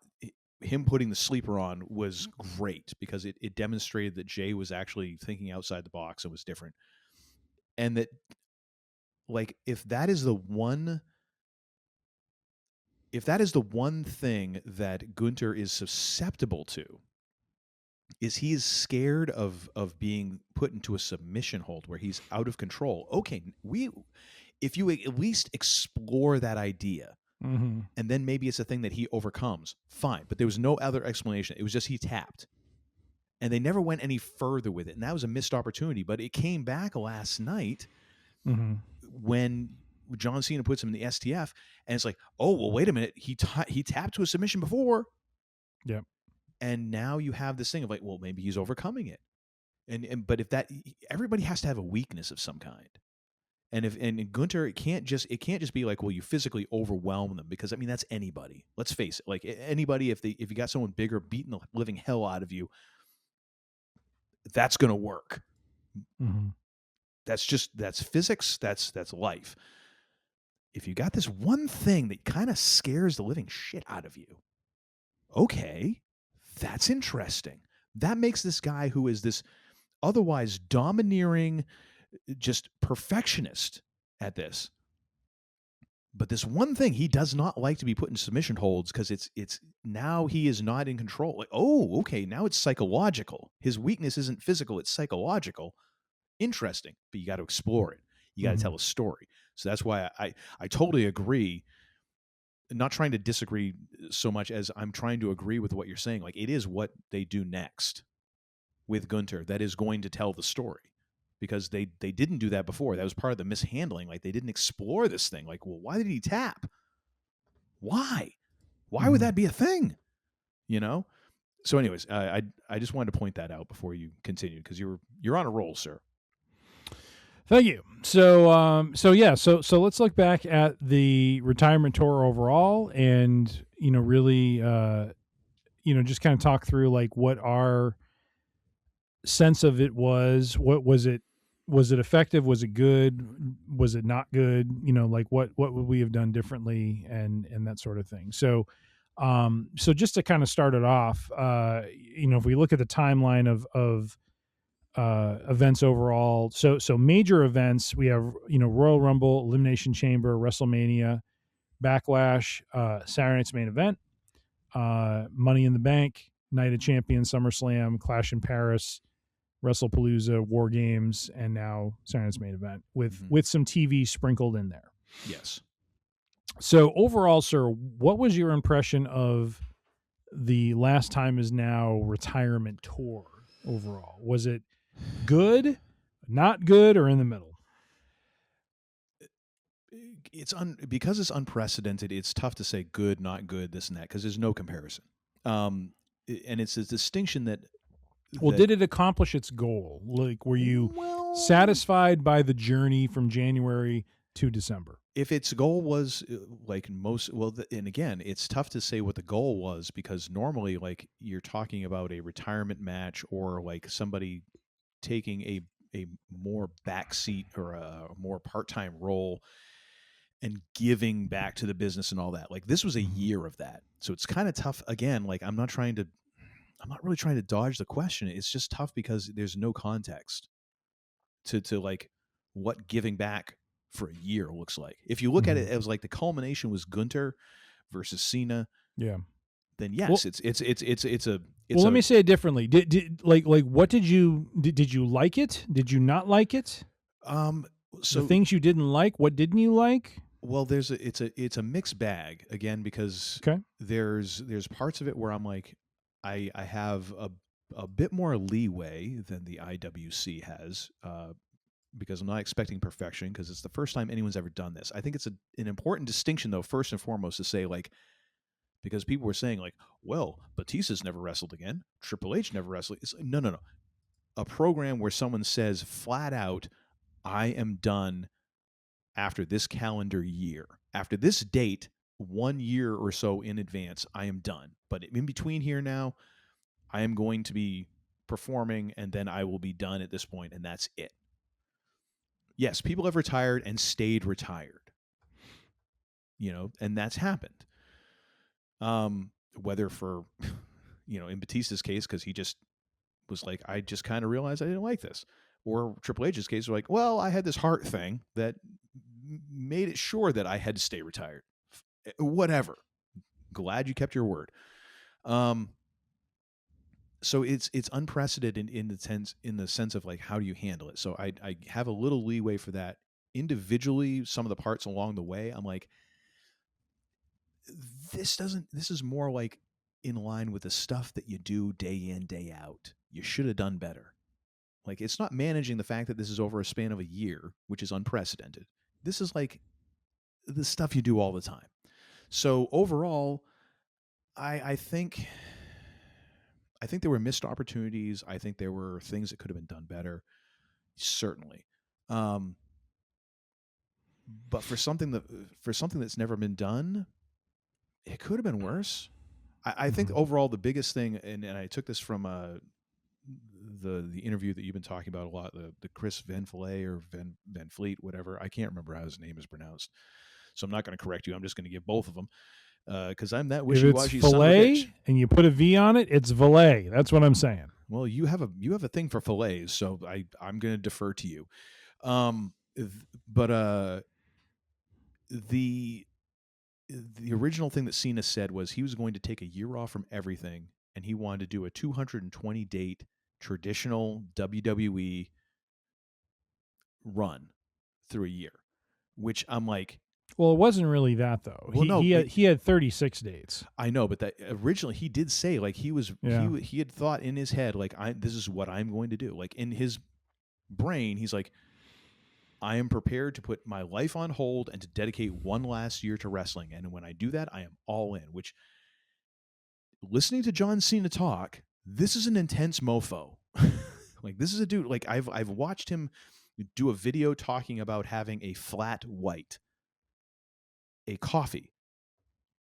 him putting the sleeper on was great because it demonstrated that Jey was actually thinking outside the box and was different. And that, like, if that is the one thing that Gunther is susceptible to, is he is scared of being put into a submission hold where he's out of control. Okay, if you at least explore that idea, and then maybe it's a thing that he overcomes, fine. But there was no other explanation. It was just he tapped. And they never went any further with it. And that was a missed opportunity. But it came back last night when John Cena puts him in the STF, and it's like, oh, well, wait a minute. He tapped to a submission before. Yep. And now you have this thing of like, well, maybe he's overcoming it. But if that, everybody has to have a weakness of some kind. And Gunther, it can't just be like, well, you physically overwhelm them, because I mean, that's anybody. Let's face it. Like anybody, if you got someone bigger beating the living hell out of you, that's going to work. That's physics. That's life. If you got this one thing that kind of scares the living shit out of you, okay, that's interesting. That makes this guy who is this otherwise domineering, just perfectionist at this. But this one thing, he does not like to be put in submission holds, because it's now he is not in control. Like, oh, okay, now it's psychological. His weakness isn't physical, it's psychological. Interesting, but you got to explore it. You got to tell a story. So that's why I totally agree. Not trying to disagree so much as I'm trying to agree with what you're saying. Like, it is what they do next. with Gunter that is going to tell the story, because they didn't do that before. That was part of the mishandling. Like, they didn't explore this thing. Like, well, why did he tap? Why would that be a thing? You know? So anyways, I just wanted to point that out before you continue, because you're on a roll, sir. Thank you. So let's look back at the retirement tour overall, and really just kind of talk through like what our sense of it was. What was it? Was it effective? Was it good? Was it not good? Like what would we have done differently, and that sort of thing. So just to kind of start it off, if we look at the timeline of events overall, so major events, we have Royal Rumble, Elimination Chamber, WrestleMania, Backlash, Saturday Night's Main Event, Money in the Bank, Night of Champions, SummerSlam, Clash in Paris, WrestlePalooza, War Games, and now Saturday Night's Main Event with some TV sprinkled in there. Yes. So overall, sir, what was your impression of the Last Time Is Now retirement tour overall? Was it good, not good, or in the middle? Because it's unprecedented, it's tough to say good, not good, this and that, because there's no comparison. And it's a distinction that... did it accomplish its goal? Like, were you satisfied by the journey from January to December? If its goal was and again, it's tough to say what the goal was, because normally, like, you're talking about a retirement match or like somebody taking a more backseat or a more part-time role and giving back to the business and all that. Like, this was a year of that. So it's kind of tough. Again, like, I'm not really trying to dodge the question. It's just tough because there's no context to like what giving back for a year looks like. If you look at it as like the culmination was Gunter versus Cena, then yes, it's a. Let me say it differently. Did what did you like it? Did you not like it? So the things you didn't like, what didn't you like? Well, it's a mixed bag again, because there's parts of it where I'm like, I have a bit more leeway than the IWC has, because I'm not expecting perfection, because it's the first time anyone's ever done this. I think it's an important distinction, though, first and foremost, to say, like, because people were saying, like, well, Batista's never wrestled again, Triple H never wrestled. It's no. A program where someone says flat out, I am done after this calendar year. After this date, 1 year or so in advance, I am done. But in between here now, I am going to be performing, and then I will be done at this point, and that's it. Yes, people have retired and stayed retired, and that's happened. Whether for, in Batista's case, because he just was like, I just kind of realized I didn't like this. Or Triple H's case, like, well, I had this heart thing that made it sure that I had to stay retired. Whatever. Glad you kept your word. So it's unprecedented in the sense of like, how do you handle it? So I have a little leeway for that. Individually, some of the parts along the way, I'm like, this is more like in line with the stuff that you do day in, day out. You should have done better. Like, it's not managing the fact that this is over a span of a year, which is unprecedented. This is like the stuff you do all the time. So overall, I think there were missed opportunities. I think there were things that could have been done better, certainly. But for something that's never been done, it could have been worse. I think overall the biggest thing, and I took this from the interview that you've been talking about a lot, the Chris Van Vliet or Van Fleet, whatever. I can't remember how his name is pronounced, so I'm not going to correct you. I'm just going to give both of them, because I'm that wishy-washy son of a bitch. And you put a V on it, it's Valet. That's what I'm saying. Well, you have a thing for fillets, so I'm going to defer to you. But the original thing that Cena said was he was going to take a year off from everything, and he wanted to do a 220 date traditional WWE run through a year, which I'm like, Well, it wasn't really that though. Well, He had 36 dates. I know, but that originally he did say like he had thought in his head like this is what I'm going to do. Like in his brain, he's like, I am prepared to put my life on hold and to dedicate one last year to wrestling. And when I do that, I am all in. Which, listening to John Cena talk, this is an intense mofo. Like this is a dude. Like I've watched him do a video talking about having a flat white, a coffee.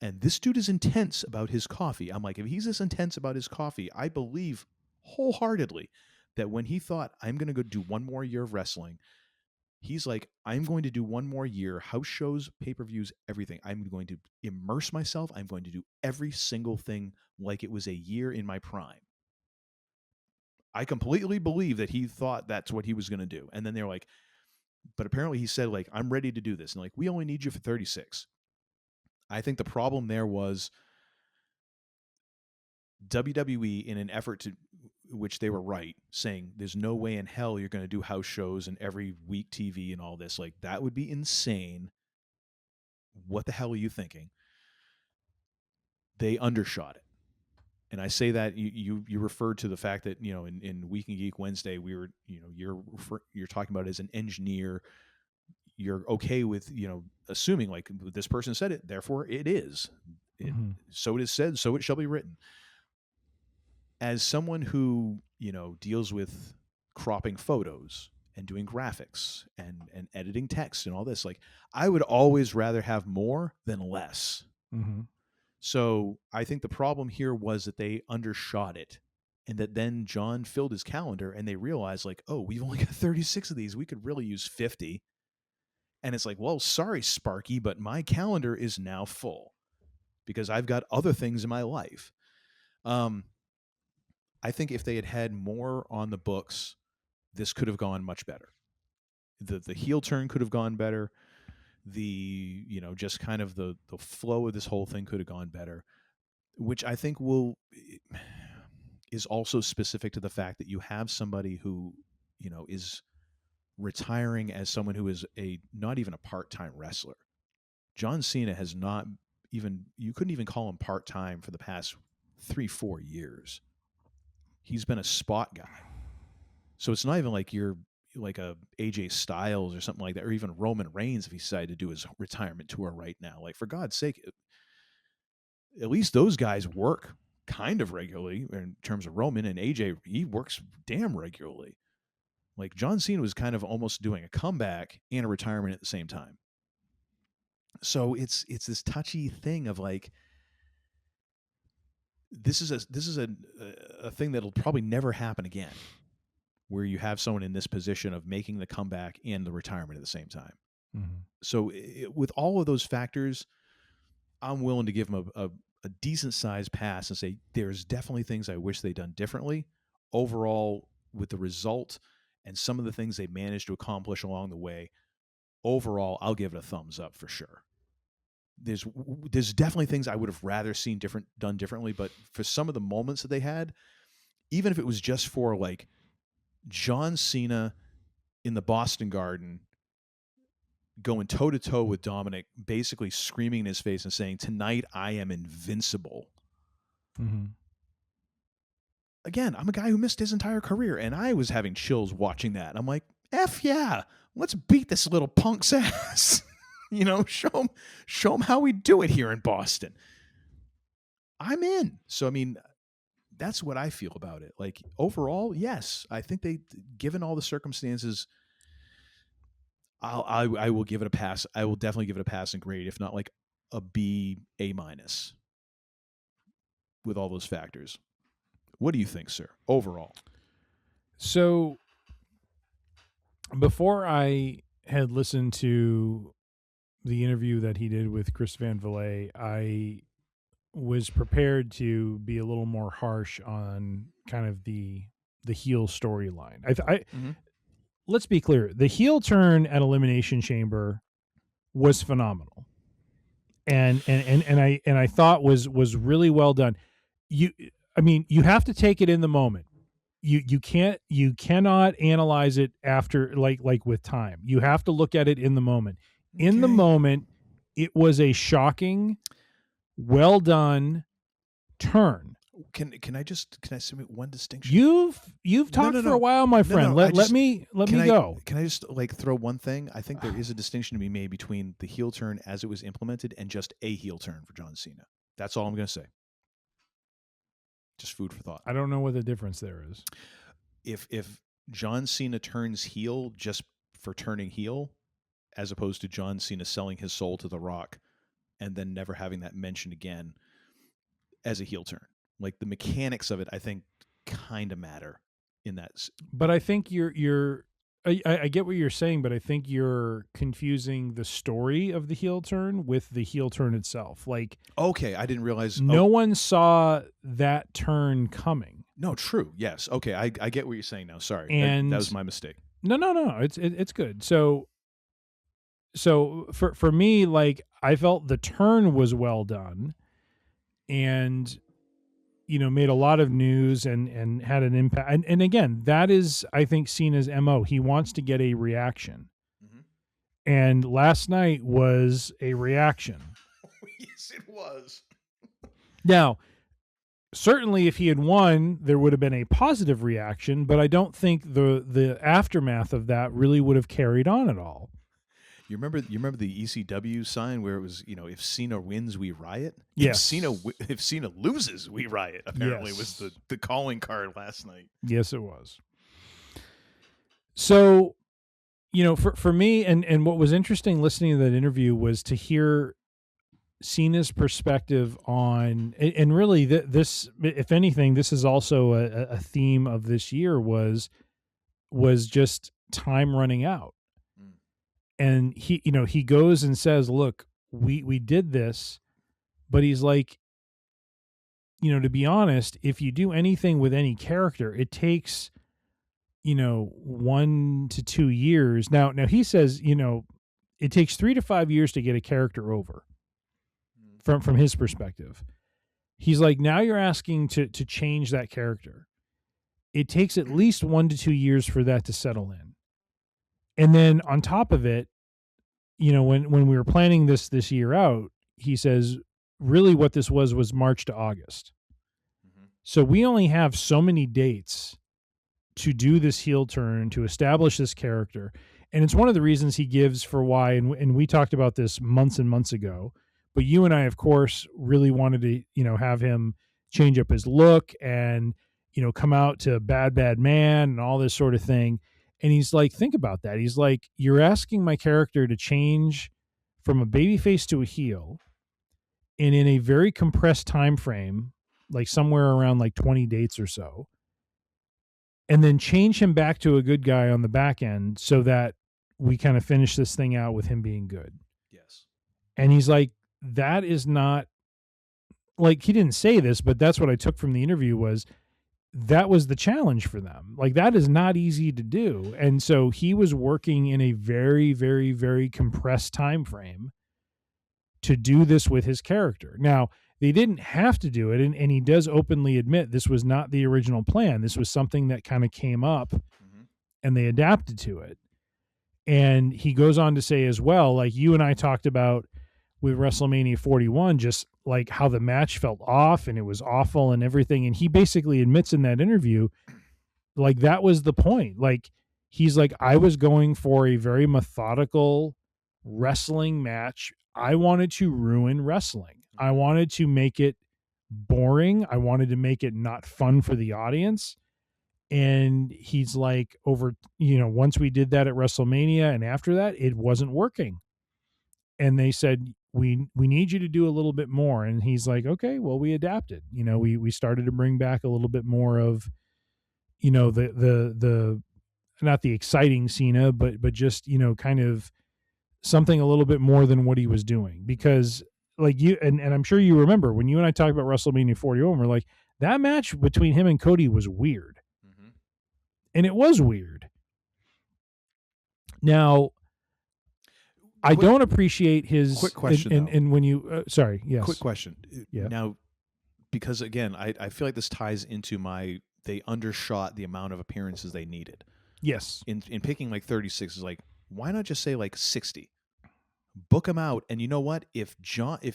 And this dude is intense about his coffee. I'm like, if he's this intense about his coffee, I believe wholeheartedly that when he thought, I'm going to go do one more year of wrestling, he's like, I'm going to do one more year, house shows, pay-per-views, everything. I'm going to immerse myself. I'm going to do every single thing like it was a year in my prime. I completely believe that he thought that's what he was going to do. And then they're like, but apparently he said, like, I'm ready to do this. And like, we only need you for 36. I think the problem there was WWE, in an effort to, which they were right, saying there's no way in hell you're going to do house shows and every week TV and all this. Like, that would be insane. What the hell are you thinking? They undershot it. And I say that you referred to the fact that, you know, in Week and Geek Wednesday, we were, you know, you're talking about it as an engineer. You're okay with, you know, assuming like this person said it, therefore it is. So it is said, so it shall be written. As someone who, you know, deals with cropping photos and doing graphics and editing text and all this, like I would always rather have more than less. Mm-hmm. So I think the problem here was that they undershot it, and that then John filled his calendar and they realized like, oh, we've only got 36 of these. We could really use 50. And it's like, well, sorry, Sparky, but my calendar is now full because I've got other things in my life. I think if they had had more on the books, this could have gone much better. The heel turn could have gone better. The, you know, just kind of the flow of this whole thing could have gone better, which I think is also specific to the fact that you have somebody who, you know, is retiring as someone who is not even a part-time wrestler. John Cena has not even, you couldn't even call him part-time for the past 3-4 years. He's been a spot guy. So it's not even like you're like a AJ Styles or something like that, or even Roman Reigns if he decided to do his retirement tour right now. Like, for God's sake, at least those guys work kind of regularly in terms of Roman, and AJ, he works damn regularly. Like, John Cena was kind of almost doing a comeback and a retirement at the same time. So it's this touchy thing of like, this is a thing that'll probably never happen again, where you have someone in this position of making the comeback and the retirement at the same time. Mm-hmm. So with all of those factors, I'm willing to give them a decent sized pass and say there's definitely things I wish they'd done differently. Overall, with the result and some of the things they managed to accomplish along the way, overall, I'll give it a thumbs up for sure. There's definitely things I would have rather seen done differently, but for some of the moments that they had, even if it was just for like John Cena in the Boston Garden going toe-to-toe with Dominic, basically screaming in his face and saying, tonight I am invincible. Mm-hmm. Again, I'm a guy who missed his entire career, and I was having chills watching that. I'm like, F yeah, let's beat this little punk's ass. You know, show him how we do it here in Boston. I'm in. So, I mean, that's what I feel about it. Like, overall, yes, I think given all the circumstances, I will give it a pass. I will definitely give it a passing grade, if not like a B, A-, with all those factors. What do you think, sir, overall? So, before I had listened to the interview that he did with Chris Van Vliet, I was prepared to be a little more harsh on kind of the heel storyline. Mm-hmm. Let's be clear. The heel turn at Elimination Chamber was phenomenal. And I thought was really well done. You have to take it in the moment. You cannot analyze it after like with time. You have to look at it in the moment. In the moment, it was a shocking, well done turn. Can I submit one distinction? You've talked for a while, my friend. Let me go. Can I just like throw one thing? I think there is a distinction to be made between the heel turn as it was implemented and just a heel turn for John Cena. That's all I'm going to say. Just food for thought. I don't know what the difference there is. If John Cena turns heel just for turning heel, as opposed to John Cena selling his soul to The Rock and then never having that mentioned again as a heel turn. Like the mechanics of it, I think, kind of matter in that. But I think I get what you're saying, but I think you're confusing the story of the heel turn with the heel turn itself. Like, okay, I didn't realize. No one saw that turn coming. No, true. Yes. Okay, I get what you're saying now. Sorry, and that was my mistake. No. It's good. So for me, like, I felt the turn was well done, and made a lot of news and had an impact. And again, that is, I think, Cena's MO. He wants to get a reaction. Mm-hmm. And last night was a reaction. Yes, it was. Now, certainly if he had won, there would have been a positive reaction, but I don't think the aftermath of that really would have carried on at all. You remember the ECW sign where it was, if Cena wins, we riot? Yes. If Cena loses, we riot, apparently, yes. was the calling card last night. Yes, it was. So, for me, and what was interesting listening to that interview was to hear Cena's perspective on, and really this, if anything, this is also a theme of this year was just time running out. And he goes and says, look, we did this, but he's like, to be honest, if you do anything with any character, it takes, 1 to 2 years. Now he says, it takes 3 to 5 years to get a character over from his perspective. He's like, now you're asking to change that character. It takes at least 1 to 2 years for that to settle in. And then on top of it, when we were planning this year out, he says, really what this was March to August. Mm-hmm. So we only have so many dates to do this heel turn, to establish this character. And it's one of the reasons he gives for why, and we talked about this months and months ago, but you and I, of course, really wanted to, have him change up his look and, come out to Bad Man and all this sort of thing. And he's like, think about that. He's like, you're asking my character to change from a babyface to a heel, and in a very compressed time frame, like somewhere around like 20 dates or so, and then change him back to a good guy on the back end so that we kind of finish this thing out with him being good. Yes. And he's like, that is not, like, he didn't say this, but that's what I took from the interview was, that was the challenge for them. Like, that is not easy to do. And so he was working in a very, very, very compressed time frame to do this with his character. Now, they didn't have to do it, and he does openly admit this was not the original plan. This was something that kind of came up, and they adapted to it. And he goes on to say as well, like you and I talked about with WrestleMania 41, just like how the match felt off and it was awful and everything. And he basically admits in that interview, like, that was the point. Like, he's like, I was going for a very methodical wrestling match. I wanted to ruin wrestling. I wanted to make it boring. I wanted to make it not fun for the audience. And he's like, once we did that at WrestleMania and after that, it wasn't working. And they said, we need you to do a little bit more. And he's like, okay, well, we adapted. We started to bring back a little bit more of, the not the exciting Cena, but just, kind of something a little bit more than what he was doing. Because like you, and I'm sure you remember when you and I talked about WrestleMania 41, we're like, that match between him and Cody was weird. Mm-hmm. And it was weird. Now, I don't appreciate his quick question. And when you, sorry, yes. Quick question. Yeah. Now, because again, I feel like this ties into they undershot the amount of appearances they needed. Yes. In picking like 36 is like, why not just say like 60? book him out. And you know what? If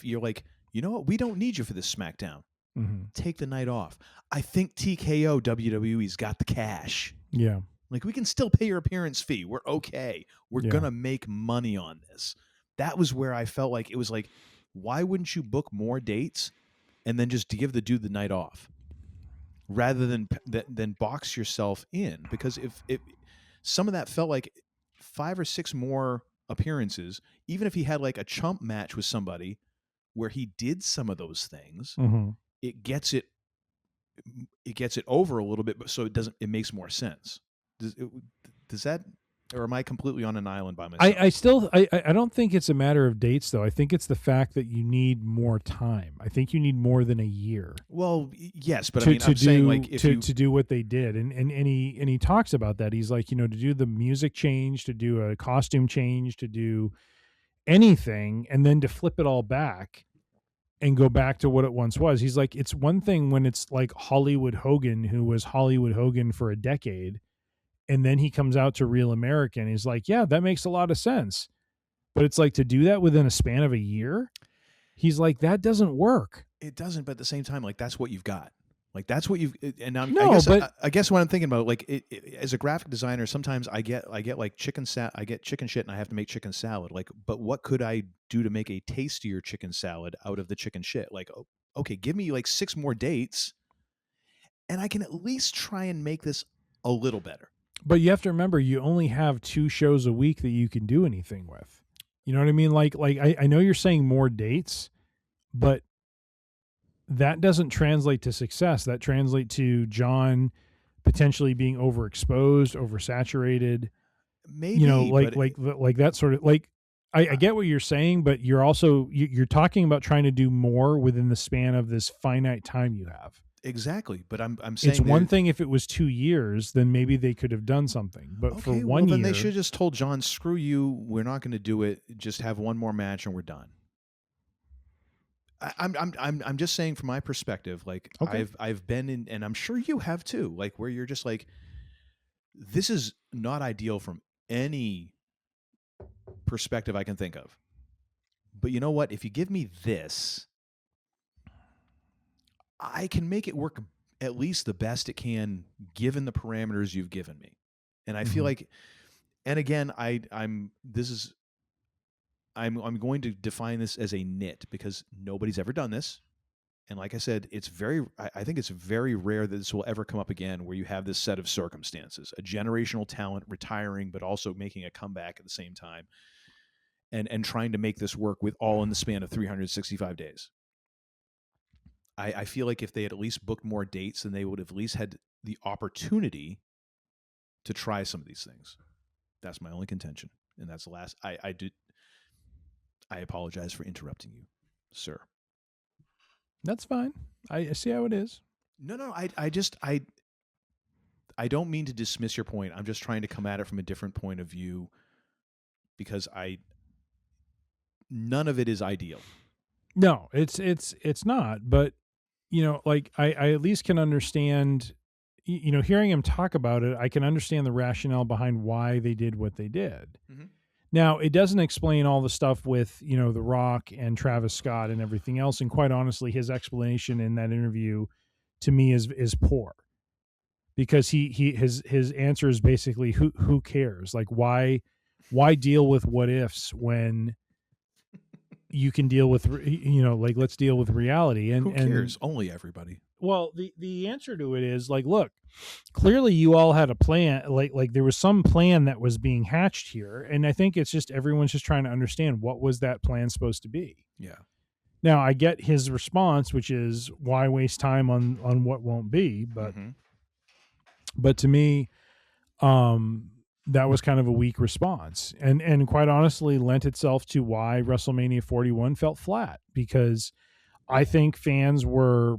you're like, you know what, we don't need you for this SmackDown. Mm-hmm. Take the night off. I think TKO WWE's got the cash. Yeah. Like, we can still pay your appearance fee. We're okay. We're going to make money on this. That was where I felt like it was like, why wouldn't you book more dates and then just give the dude the night off rather than box yourself in? Because if some of that felt like 5 or 6 more appearances, even if he had like a chump match with somebody where he did some of those things, mm-hmm. it gets it over a little bit, but so it makes more sense. Does that, or am I completely on an island by myself? I don't think it's a matter of dates, though. I think it's the fact that you need more time. I think you need more than a year. Well, yes, but I'm saying, like, to do what they did, and he talks about that. He's like, to do the music change, to do a costume change, to do anything, and then to flip it all back and go back to what it once was. He's like, it's one thing when it's like Hollywood Hogan, who was Hollywood Hogan for a decade, and then he comes out to Real American. He's like, yeah, that makes a lot of sense. But it's like, to do that within a span of a year, he's like, that doesn't work. It doesn't, but at the same time, like, that's what you've got. Like, that's what you've, and now I guess what I'm thinking about, like, as a graphic designer, sometimes I get like chicken shit, and I have to make chicken salad. Like, but what could I do to make a tastier chicken salad out of the chicken shit? Like, okay, give me like 6 more dates, and I can at least try and make this a little better. But you have to remember, you only have 2 shows a week that you can do anything with. You know what I mean? Like I know you're saying more dates, but that doesn't translate to success. That translates to John potentially being overexposed, oversaturated. Maybe, like that sort of, like, I get what you're saying, but you're also you're talking about trying to do more within the span of this finite time you have. Exactly, but I'm saying it's one thing if it was 2 years, then maybe they could have done something. But for 1 year, then they should have just told John, "Screw you, we're not going to do it. Just have one more match and we're done." I'm just saying from my perspective, like, okay. I've been in, and I'm sure you have too, like, where you're just like, this is not ideal from any perspective I can think of. But you know what? If you give me this, I can make it work at least the best it can, given the parameters you've given me. And I feel like, and again, I'm going to define this as a nit because nobody's ever done this. And like I said, I think it's very rare that this will ever come up again, where you have this set of circumstances, a generational talent retiring, but also making a comeback at the same time, and trying to make this work with all in the span of 365 days. I feel like if they had at least booked more dates, then they would have at least had the opportunity to try some of these things. That's my only contention. And that's the last. I apologize for interrupting you, sir. That's fine. I see how it is. No. I don't mean to dismiss your point. I'm just trying to come at it from a different point of view, because none of it is ideal. No, it's not. But, like, I at least can understand, hearing him talk about it, I can understand the rationale behind why they did what they did. Mm-hmm. Now, it doesn't explain all the stuff with, The Rock and Travis Scott and everything else. And quite honestly, his explanation in that interview to me is poor, because his answer is basically, who cares? Like, why deal with what ifs when you can deal with, like, let's deal with reality. And who cares? Only everybody. Well, the answer to it is, like, look, clearly you all had a plan. Like there was some plan that was being hatched here. And I think it's just, everyone's just trying to understand, what was that plan supposed to be? Yeah. Now, I get his response, which is, why waste time on what won't be? But, but to me, that was kind of a weak response, and quite honestly lent itself to why WrestleMania 41 felt flat, because I think fans were,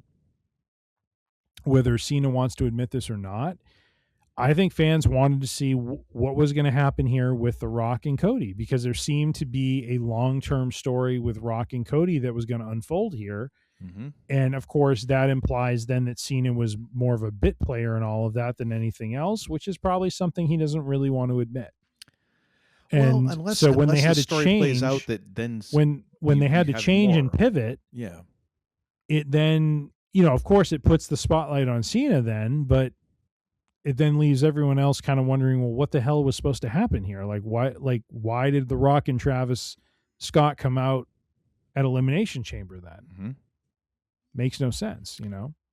whether Cena wants to admit this or not, I think fans wanted to see what was going to happen here with The Rock and Cody, because there seemed to be a long-term story with Rock and Cody that was going to unfold here. Mm-hmm. And of course, that implies then that Cena was more of a bit player in all of that than anything else, which is probably something he doesn't really want to admit. And unless, so when they had the to story change, plays out that then when they had to change and pivot, yeah, it then, of course it puts the spotlight on Cena then, but it then leaves everyone else kind of wondering, well, what the hell was supposed to happen here? Why did The Rock and Travis Scott come out at Elimination Chamber then? Mm-hmm. Makes no sense,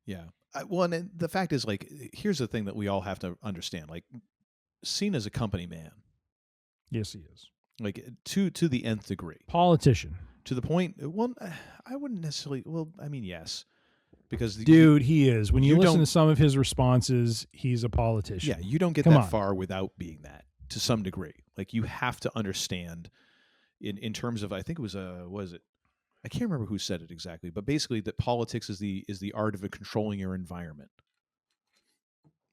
Yeah. Well, and the fact is, here's the thing that we all have to understand. Cena's a company man. Yes, he is. To the nth degree. Politician. To the point, well, I wouldn't necessarily, yes. Because he is. When you listen to some of his responses, he's a politician. Yeah, you don't get that far without being that, to some degree. You have to understand in terms of, I think it was I can't remember who said it exactly, but basically that politics is the art of controlling your environment.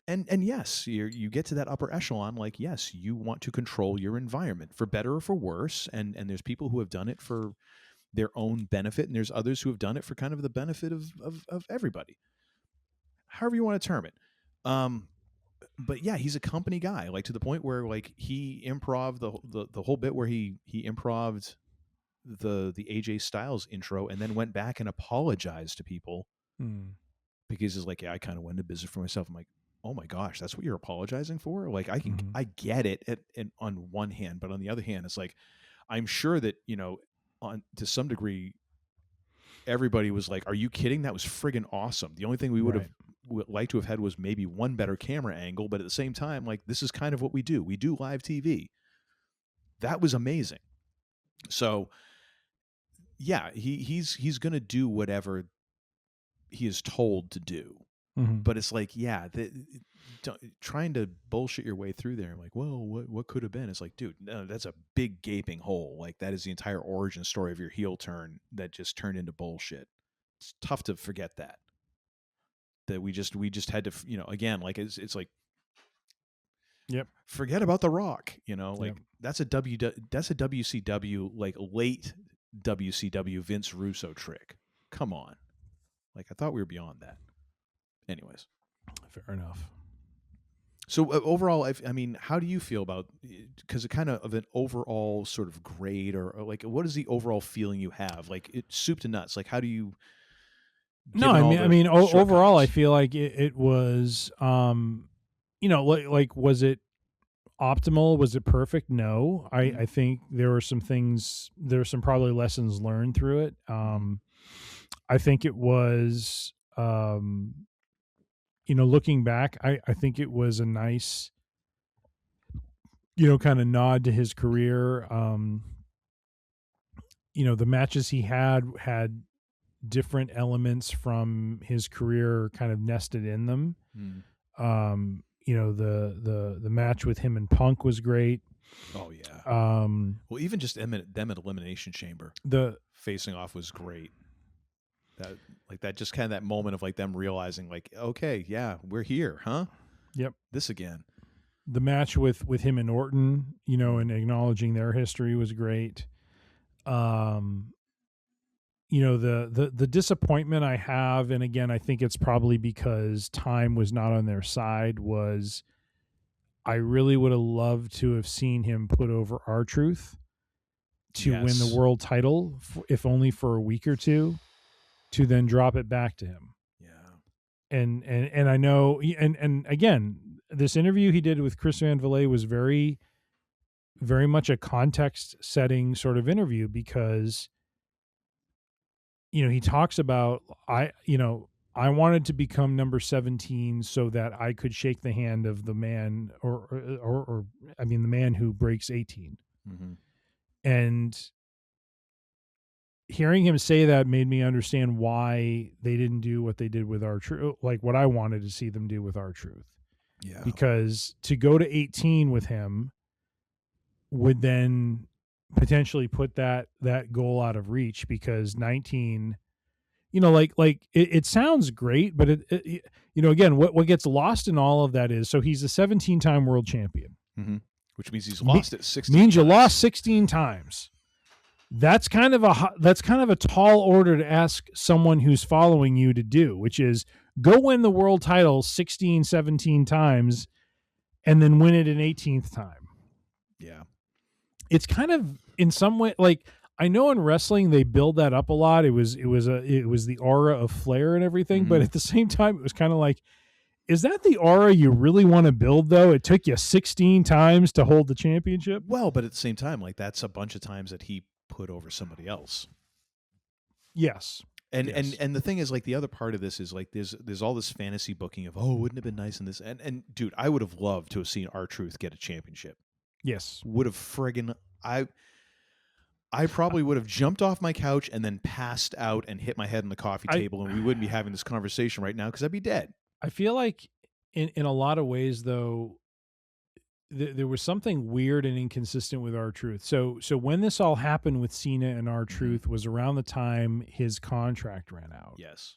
And yes, you get to that upper echelon, yes, you want to control your environment for better or for worse, and there's people who have done it for their own benefit, and there's others who have done it for kind of the benefit of everybody. However you want to term it. But yeah, he's a company guy, to the point where he improv the whole bit where he improved the AJ Styles intro and then went back and apologized to people because he's I kind of went into business for myself. I'm like, oh my gosh, that's what you're apologizing for? I get it on one hand, but on the other hand, it's I'm sure that, to some degree, everybody was like, are you kidding? That was friggin' awesome. The only thing we would have liked to have had was maybe one better camera angle, but at the same time, this is kind of what we do. We do live TV. That was amazing. So yeah, he's going to do whatever he is told to do. Mm-hmm. But it's trying to bullshit your way through there. I'm well, what could have been? It's dude, no, that's a big gaping hole. That is the entire origin story of your heel turn that just turned into bullshit. It's tough to forget that we just had to, again, it's yep. Forget about The Rock, Yep. that's a WCW, late WCW Vince Russo trick. Come on. I thought we were beyond that. Anyways. Fair enough. So overall, I mean, how do you feel about, because it kind of an overall sort of grade or what is the overall feeling you have? Soup to nuts. How do you? No, overall, I feel like it was, was it optimal? Was it perfect? No, I think there were some things, there were some probably lessons learned through it. I think it was, looking back, I think it was a nice, kind of nod to his career. The matches he had different elements from his career kind of nested in them. The match with him and Punk was great. Oh yeah. Well, even just them at Elimination Chamber, the facing off was great. That just kind of that moment of them realizing okay, yeah, we're here, huh? Yep. This again. The match with him and Orton, and acknowledging their history was great. The disappointment I have, and again, I think it's probably because time was not on their side, was I really would have loved to have seen him put over R-Truth to win the world title, if only for a week or two, to then drop it back to him. Yeah. And I know, and again, this interview he did with Chris Van Vliet was very, very much a context setting sort of interview, because he talks about, I wanted to become number 17 so that I could shake the hand of the man or the man who breaks 18. Mm-hmm. And hearing him say that made me understand why they didn't do what they did with R-Truth, what I wanted to see them do with R-Truth. Yeah. Because to go to 18 with him would then potentially put that goal out of reach, because 19, it sounds great, but it again, what gets lost in all of that is, so he's a 17-time world champion. Mm-hmm. Which means he's lost it 16 means times. You lost 16 times. That's kind of a tall order to ask someone who's following you to do, which is go win the world title 16, 17 times and then win it an 18th time. Yeah. it's kind of in some way like I know in wrestling they build that up a lot. It was the aura of Flair and everything, but at the same time it was kind of like, is that the aura you really want to build though? It took you 16 times to hold the championship. Well, but at the same time, like that's a bunch of times that he put over somebody else. Yes. And the thing is, like, the other part of this is like there's all this fantasy booking of, oh, wouldn't it have been nice in this, and dude, I would have loved to have seen R-Truth get a championship. Yes. Would have friggin' I probably would have jumped off my couch and then passed out and hit my head on the coffee table, and we wouldn't be having this conversation right now because I'd be dead. I feel like in a lot of ways though, there was something weird and inconsistent with R-Truth. So when this all happened with Cena and R-Truth was around the time his contract ran out. Yes.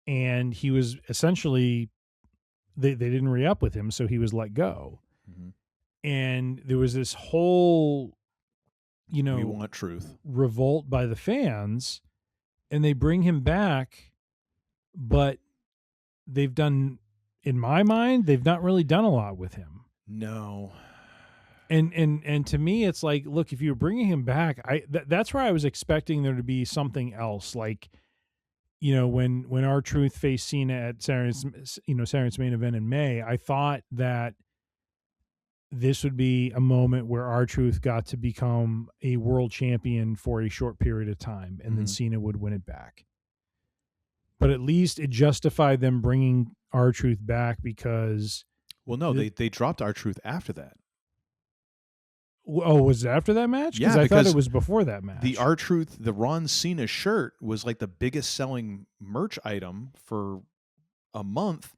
And he was essentially, they didn't re-up with him, so he was let go. Mm-hmm. And there was this whole, we want truth revolt by the fans, and they bring him back, but they've done, in my mind, they've not really done a lot with him. No. And to me, it's like, look, if you were bringing him back, that's where I was expecting there to be something else. Like, when R-Truth faced Cena at Saturday's main event in May, I thought that this would be a moment where R-Truth got to become a world champion for a short period of time, and then Cena would win it back. But at least it justified them bringing R-Truth back because... Well, no, they dropped R-Truth after that. Oh, was it after that match? Yeah, I thought it was before that match. The R-Truth, the Ron Cena shirt was like the biggest selling merch item for a month,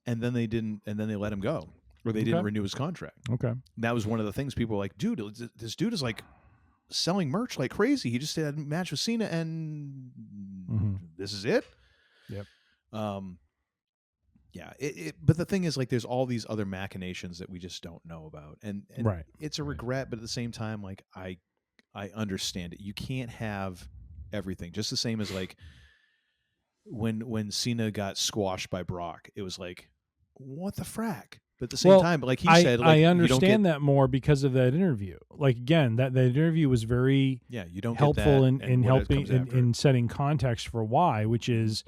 and then they didn't, and then they let him go, or they didn't renew his contract. Okay, that was one of the things people were like, dude, this dude is like selling merch like crazy. He just had a match with Cena, and this is it. Yep. Yeah, but the thing is, like, there's all these other machinations that we just don't know about, and right. It's a regret, but at the same time, like, I understand it. You can't have everything. Just the same as like when Cena got squashed by Brock, it was like, what the frack? But at the same time, like he said, like, I understand that more because of that interview. Like, again, that interview was very you don't helpful get that in helping in setting context for why, which is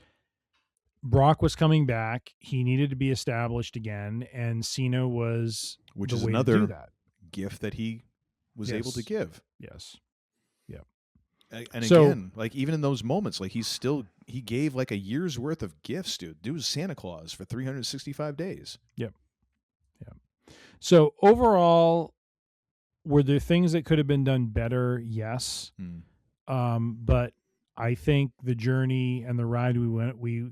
Brock was coming back. He needed to be established again, and Cena was which the is way another to do that. gift that he was able to give. Yes. Yep. And again, like, even in those moments, like, he gave like a year's worth of gifts, dude. Dude was Santa Claus for 365 days. Yep. Yep. So overall, were there things that could have been done better? Yes. But I think the journey and the ride we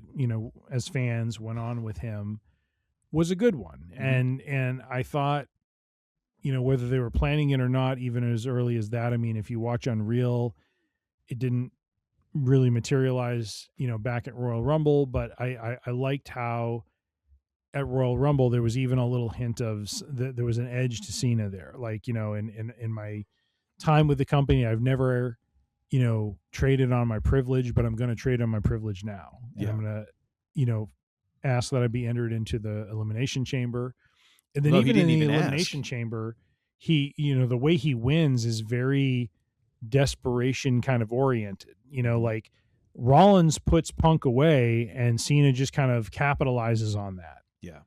as fans went on with him was a good one. And I thought, whether they were planning it or not, even as early as that, I mean, if you watch Unreal, it didn't really materialize, back at Royal Rumble, but I liked how at Royal Rumble there was even a little hint of there was an edge to Cena there. Like, in my time with the company, I've never traded on my privilege, but I'm going to trade on my privilege now. And I'm going to, ask that I be entered into the Elimination Chamber. And then even in the Elimination Chamber, he, the way he wins is very desperation kind of oriented. Like Rollins puts Punk away and Cena just kind of capitalizes on that. Yeah.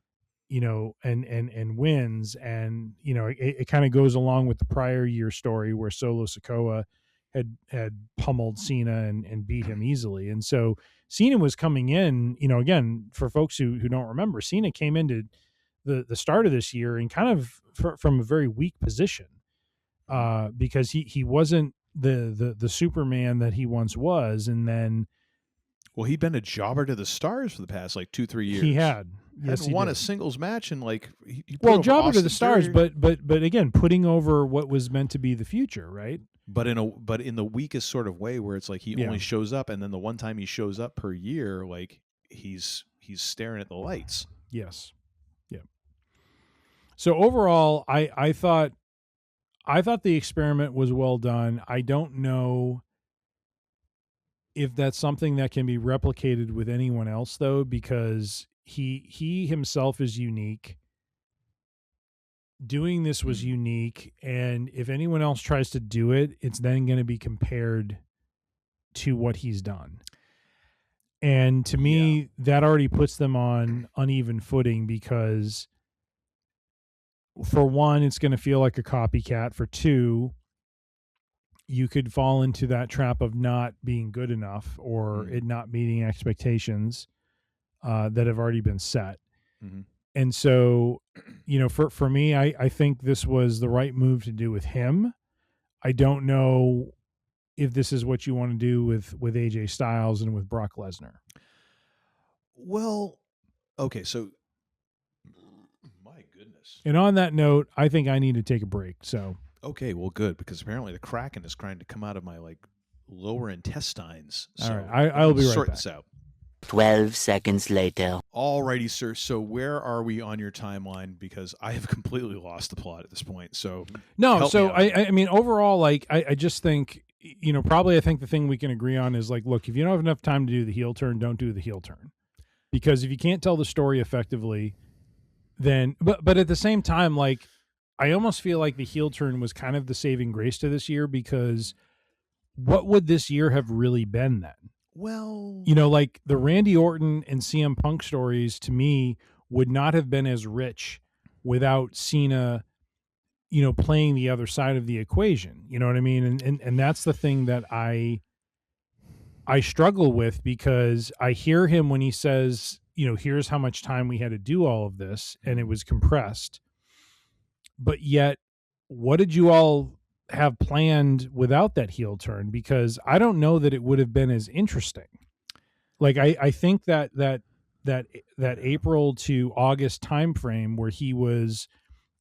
And wins. And, it kind of goes along with the prior year story where Solo Sikoa had pummeled Cena and beat him easily. And so Cena was coming in, again, for folks who don't remember, Cena came into the start of this year and kind of from a very weak position because he wasn't the Superman that he once was. And then, well, he'd been a jobber to the stars for the past like 2-3 years. He had. Yes, he won a singles match and like he jobber to the stars, but again, putting over what was meant to be the future, right? But in the weakest sort of way, where it's like he only shows up, and then the one time he shows up per year, like he's staring at the lights. Yes. Yeah. So overall, I thought the experiment was well done. I don't know if that's something that can be replicated with anyone else, though, because he himself is unique. doing this was unique, and if anyone else tries to do it, it's then going to be compared to what he's done. And to me, that already puts them on uneven footing because, for one, it's going to feel like a copycat. For two, you could fall into that trap of not being good enough or it not meeting expectations that have already been set. Mm-hmm. And so, for me, I think this was the right move to do with him. I don't know if this is what you want to do with AJ Styles and with Brock Lesnar. Well, okay, so my goodness. And on that note, I think I need to take a break. So okay, well, good, because apparently the Kraken is trying to come out of my lower intestines. So all right, I'll be right sort back. this out. 12 seconds later. Alrighty, sir. So where are we on your timeline? Because I have completely lost the plot at this point. So no, so I mean, overall, I just think, probably I think the thing we can agree on is look, if you don't have enough time to do the heel turn, don't do the heel turn. Because if you can't tell the story effectively, then, but at the same time, I almost feel like the heel turn was kind of the saving grace to this year, because what would this year have really been then? Well, the Randy Orton and CM Punk stories to me would not have been as rich without Cena, playing the other side of the equation. You know what I mean? And that's the thing that I struggle with, because I hear him when he says, here's how much time we had to do all of this and it was compressed. But yet, what did you all have planned without that heel turn? Because I don't know that it would have been as interesting. I think that April to August time frame where he was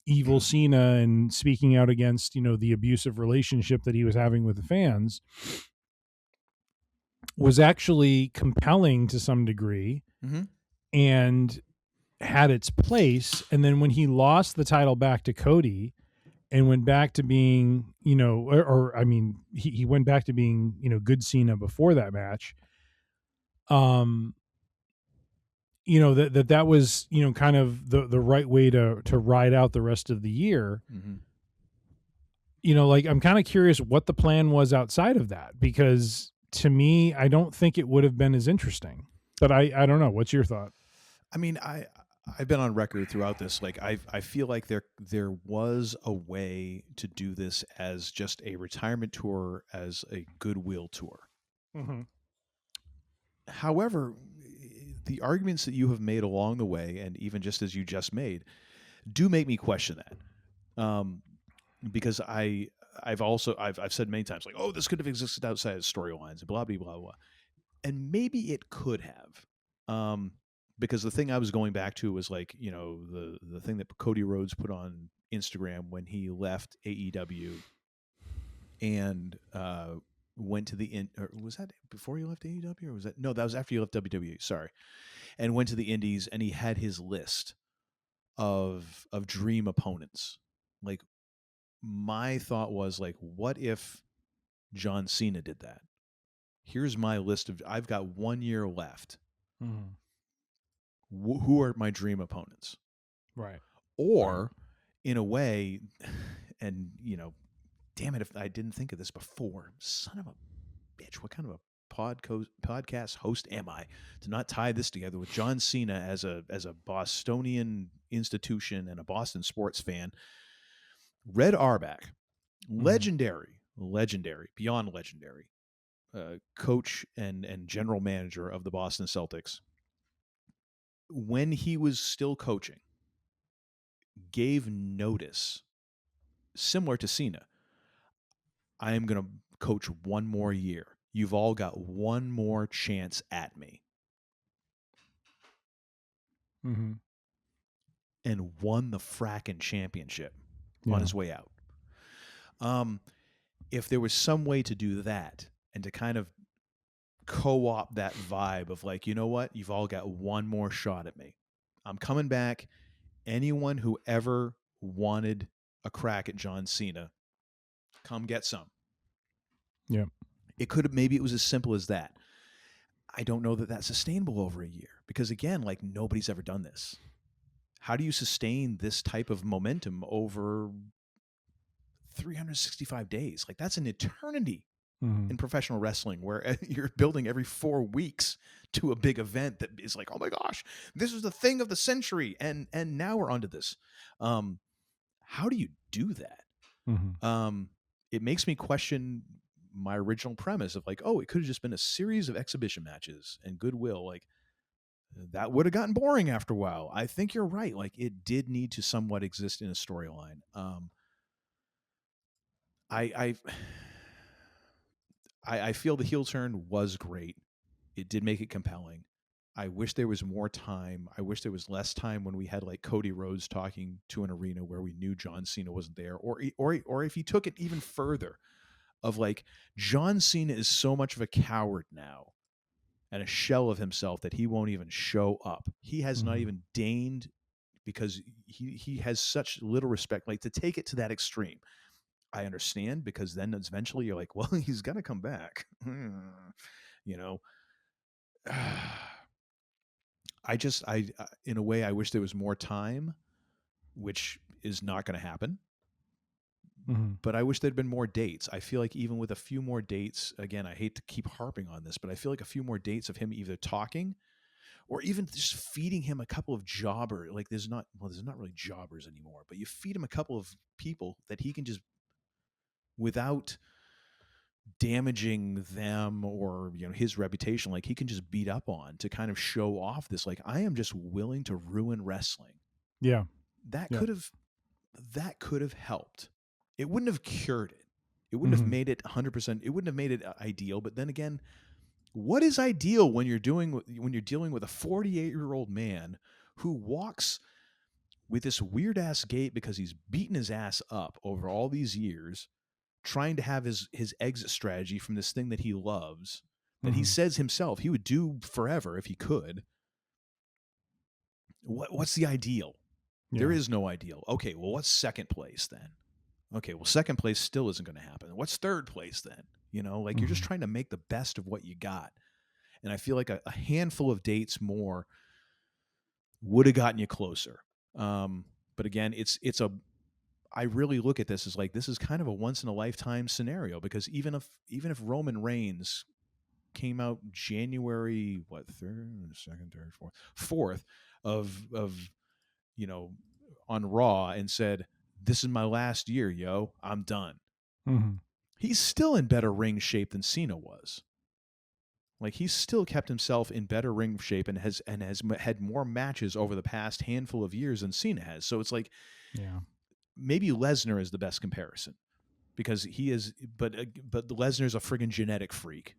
evil Cena and speaking out against, the abusive relationship that he was having with the fans, was actually compelling to some degree, and had its place. And then when he lost the title back to Cody and went back to being, he went back to being, good Cena before that match. That was, kind of the right way to ride out the rest of the year. I'm kind of curious what the plan was outside of that, because to me, I don't think it would have been as interesting, but I don't know. What's your thought? I mean, I've been on record throughout this. I feel like there was a way to do this as just a retirement tour, as a goodwill tour. Mm-hmm. However, the arguments that you have made along the way, and even just as you just made, do make me question that. Because I've said many times, this could have existed outside of storylines and blah, blah, blah, blah. And maybe it could have. Because the thing I was going back to was the thing that Cody Rhodes put on Instagram when he left AEW and went to or was that before he left AEW, or was that, no, that was after he left WWE, sorry, and went to the Indies, and he had his list of dream opponents. My thought was what if John Cena did that? Here's my list I've got 1 year left. Mm-hmm. Who are my dream opponents? Right. Or in a way, and damn it, if I didn't think of this before, son of a bitch, what kind of a podcast host am I to not tie this together with John Cena as a Bostonian institution and a Boston sports fan? Red Auerbach, legendary, beyond legendary, coach and general manager of the Boston Celtics. When he was still coaching, gave notice, similar to Cena, I am going to coach 1 more year. You've all got 1 more chance at me. Mm-hmm. And won the fracking championship on his way out. If there was some way to do that and to kind of co-opt that vibe of you know what, you've all got 1 more shot at me. I'm coming back. Anyone who ever wanted a crack at John Cena, come get some. Yeah. Maybe it was as simple as that. I don't know that that's sustainable over a year, because again, nobody's ever done this. how do you sustain this type of momentum over 365 days? Like, that's an eternity in professional wrestling, where you're building every 4 weeks to a big event that is like, oh my gosh, this is the thing of the century, and now we're onto this. How do you do that? It makes me question my original premise of like, oh, it could have just been a series of exhibition matches and goodwill. Like, that would have gotten boring after a while. I think you're right. Like, it did need to somewhat exist in a storyline. I feel the heel turn was great. It did make it compelling. I wish there was more time. I wish there was less time when we had like Cody Rhodes talking to an arena where we knew John Cena wasn't there, or if he took it even further, of like, John Cena is so much of a coward now and a shell of himself that he won't even show up. He has not even deigned, because he has such little respect. Like, to take it to that extreme, I understand, because then eventually you're like, well, he's gonna come back. You know, I in a way, I wish there was more time, which is not going to happen. But I wish there'd been more dates. I feel like even with a few more dates, again, I hate to keep harping on this, but I feel like a few more dates of him either talking or even just feeding him a couple of jobbers. Like, there's not really jobbers anymore, but you feed him a couple of people that he can just, without damaging them or, you know, his reputation, like, he can just beat up on, to kind of show off this, like, I am just willing to ruin wrestling. Yeah. That could have helped. It wouldn't have cured it. It wouldn't have made it 100%. It wouldn't have made it ideal. But then again, what is ideal when you're dealing with a 48-year-old man who walks with this weird ass gait because he's beaten his ass up over all these years, trying to have his exit strategy from this thing that he loves, that he says himself he would do forever if he could. What's the ideal? Yeah. There is no ideal. Okay, well, what's second place then? Okay, well, second place still isn't going to happen. What's third place then? You know, like, you're just trying to make the best of what you got. And I feel like a handful of dates more would have gotten you closer. But again, I really look at this as like, this is kind of a once in a lifetime scenario, because even if Roman Reigns came out January 4th of you know, on Raw, and said, this is my last year, yo, I'm done. He's still in better ring shape than Cena was. Like, he's still kept himself in better ring shape and has had more matches over the past handful of years than Cena has. So it's like, maybe Lesnar is the best comparison, because he is, but Lesnar's a friggin' genetic freak.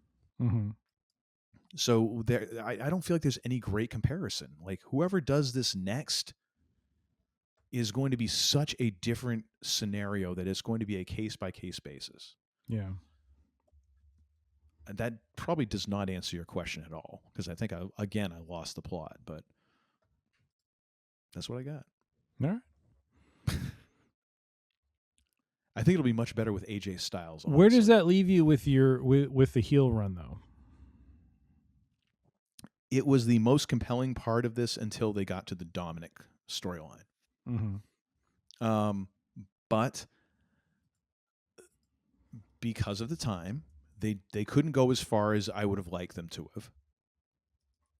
So I don't feel like there's any great comparison. Like, whoever does this next is going to be such a different scenario that it's going to be a case-by-case basis. Yeah. And that probably does not answer your question at all, because I think, I lost the plot, but that's what I got. All right. I think it'll be much better with AJ Styles. Honestly. Where does that leave you with with the heel run, though? It was the most compelling part of this until they got to the Dominic storyline. But because of the time, they couldn't go as far as I would have liked them to have.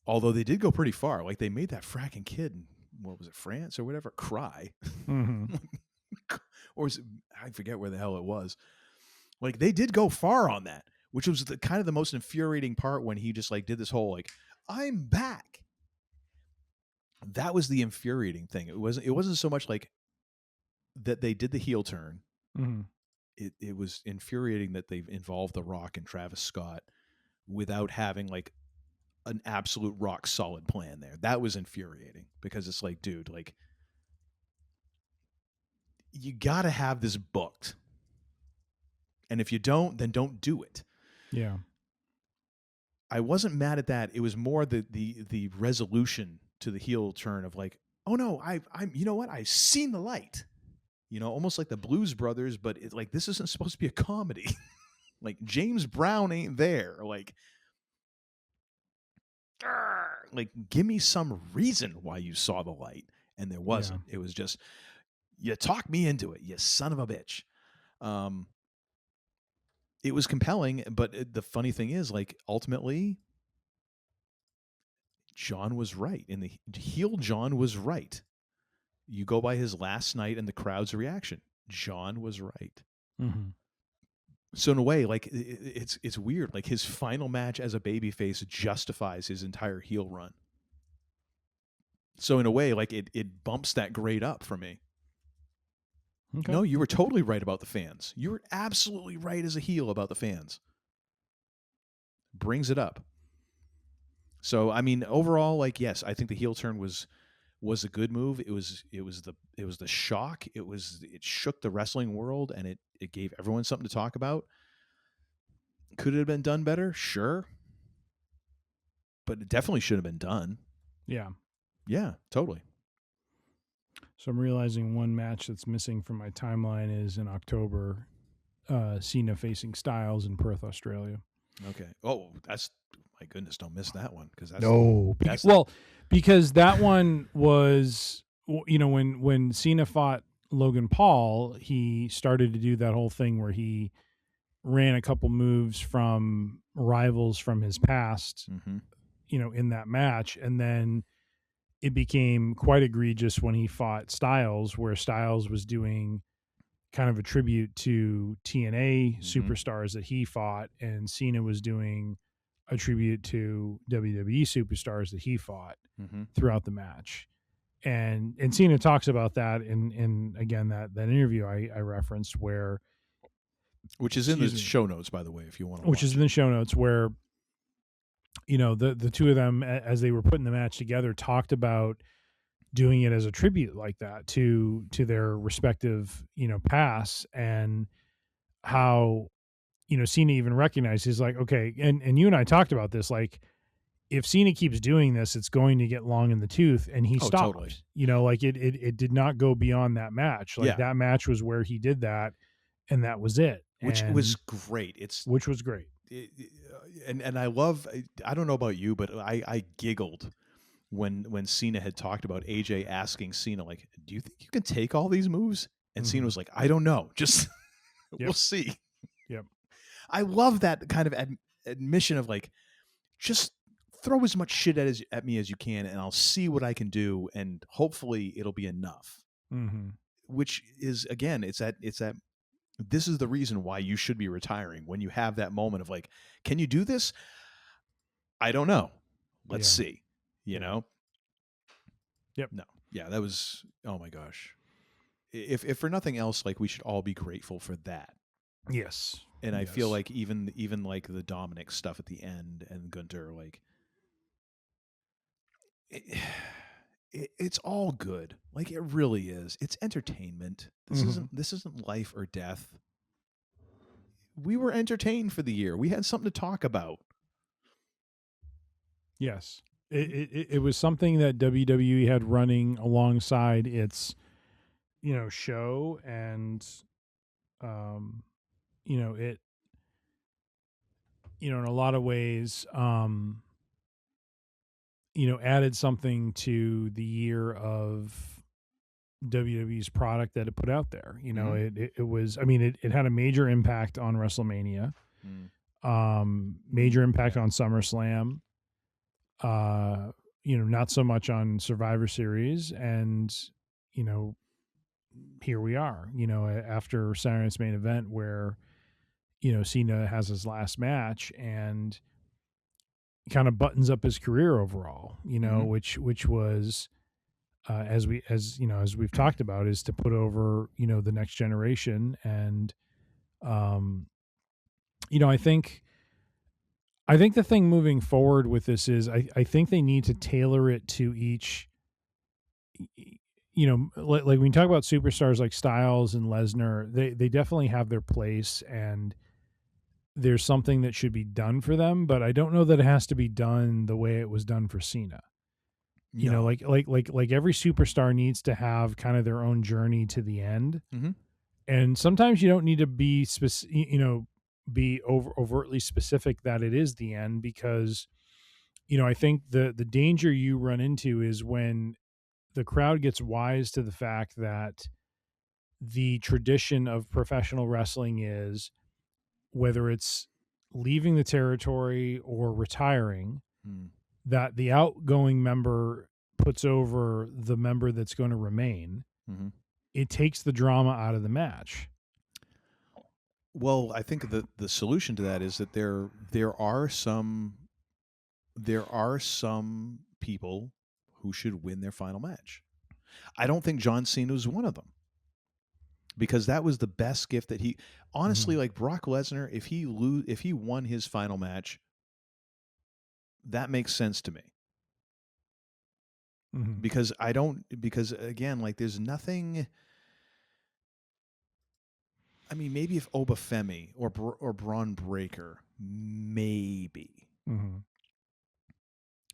Although they did go pretty far. Like, they made that fracking kid in, what was it, France or whatever, cry. Or was it, I forget where the hell it was. Like, they did go far on that, which was kind of the most infuriating part, when he just like did this whole like, I'm back. That was the infuriating thing. It wasn't so much like that they did the heel turn. It was infuriating that they've involved The Rock and Travis Scott without having like an absolute rock solid plan there. That was infuriating, because it's like, dude, like, you got to have this booked. And if you don't, then don't do it. Yeah. I wasn't mad at that. It was more the resolution to the heel turn of like, oh no, I'm you know what? I've seen the light. You know, almost like the Blues Brothers, but it's like, this isn't supposed to be a comedy. Like, James Brown ain't there. Like, give me some reason why you saw the light. and there wasn't. It was just, you talked me into it, you son of a bitch. It was compelling, but the funny thing is, like, ultimately, John was right. In the heel, John was right. You go by his last night and the crowd's reaction. John was right. Mm-hmm. So in a way, like, it's weird. Like, his final match as a babyface justifies his entire heel run. So in a way, like, it bumps that grade up for me. Okay. No, you were totally right about the fans. You were absolutely right as a heel about the fans. Brings it up. So I mean, overall, like, yes, I think the heel turn was a good move. It was the shock. It shook the wrestling world, and it gave everyone something to talk about. Could it have been done better? Sure. But it definitely should have been done. Yeah. Yeah, totally. So I'm realizing one match that's missing from my timeline is in October, Cena facing Styles in Perth, Australia. Okay. Oh, that's, my goodness, don't miss that one, because that's because that one was, you know, when Cena fought Logan Paul, he started to do that whole thing where he ran a couple moves from rivals from his past, you know, in that match, and then it became quite egregious when he fought Styles, where Styles was doing kind of a tribute to TNA superstars that he fought, and Cena was doing a tribute to WWE superstars that he fought throughout the match. And Cena talks about that in again, that interview I referenced, which is in the show notes, by the way, if you want to which is in the show notes, where, you know, the two of them, as they were putting the match together, talked about doing it as a tribute like that to their respective, you know, pasts, and how, you know, Cena even recognized, he's like, okay, and you and I talked about this, like, if Cena keeps doing this, it's going to get long in the tooth, and he stopped. Totally. You know, like, it did not go beyond that match. Like, that match was where he did that, and that was it. Which was great. Which was great. And I love, I don't know about you, but I giggled when Cena had talked about AJ asking Cena, like, do you think you can take all these moves? And Cena was like, I don't know. Just, we'll see. Yep. I love that kind of admission of, like, just throw as much shit at me as you can, and I'll see what I can do, and hopefully it'll be enough. Which is, again, it's that this is the reason why you should be retiring, when you have that moment of, like, can you do this? I don't know. Let's see. You know? Yep. No. Yeah, that was, oh my gosh. If for nothing else, like, we should all be grateful for that. Yes. And I feel like even like the Dominic stuff at the end and Gunter, like, it's all good. Like, it really is. It's entertainment. This isn't life or death. We were entertained for the year. We had something to talk about. Yes. It was something that WWE had running alongside its, you know, show, and you know, it, you know, in a lot of ways, you know, added something to the year of WWE's product that it put out there. You know, it was, I mean, it had a major impact on WrestleMania, major impact on SummerSlam, you know, not so much on Survivor Series. And, you know, here we are, you know, after Saturday Night's Main Event, where, you know, Cena has his last match and kind of buttons up his career overall, you know, which was, as we've talked about, is to put over, you know, the next generation. And, you know, I think the thing moving forward with this is, I think they need to tailor it to each, you know, like when you talk about superstars like Styles and Lesnar, they definitely have their place, and there's something that should be done for them, but I don't know that it has to be done the way it was done for Cena. You know, like every superstar needs to have kind of their own journey to the end. And sometimes you don't need to be overtly specific that it is the end, because, you know, I think the danger you run into is when the crowd gets wise to the fact that the tradition of professional wrestling is, whether it's leaving the territory or retiring, that the outgoing member puts over the member that's going to remain. Mm-hmm. It takes the drama out of the match. Well, I think the solution to that is that there are some people who should win their final match. I don't think John Cena was one of them, because that was the best gift that he honestly, like Brock Lesnar, if he won his final match, that makes sense to me. Because again, like, there's nothing. I mean, maybe if Obafemi or Braun Breaker, maybe.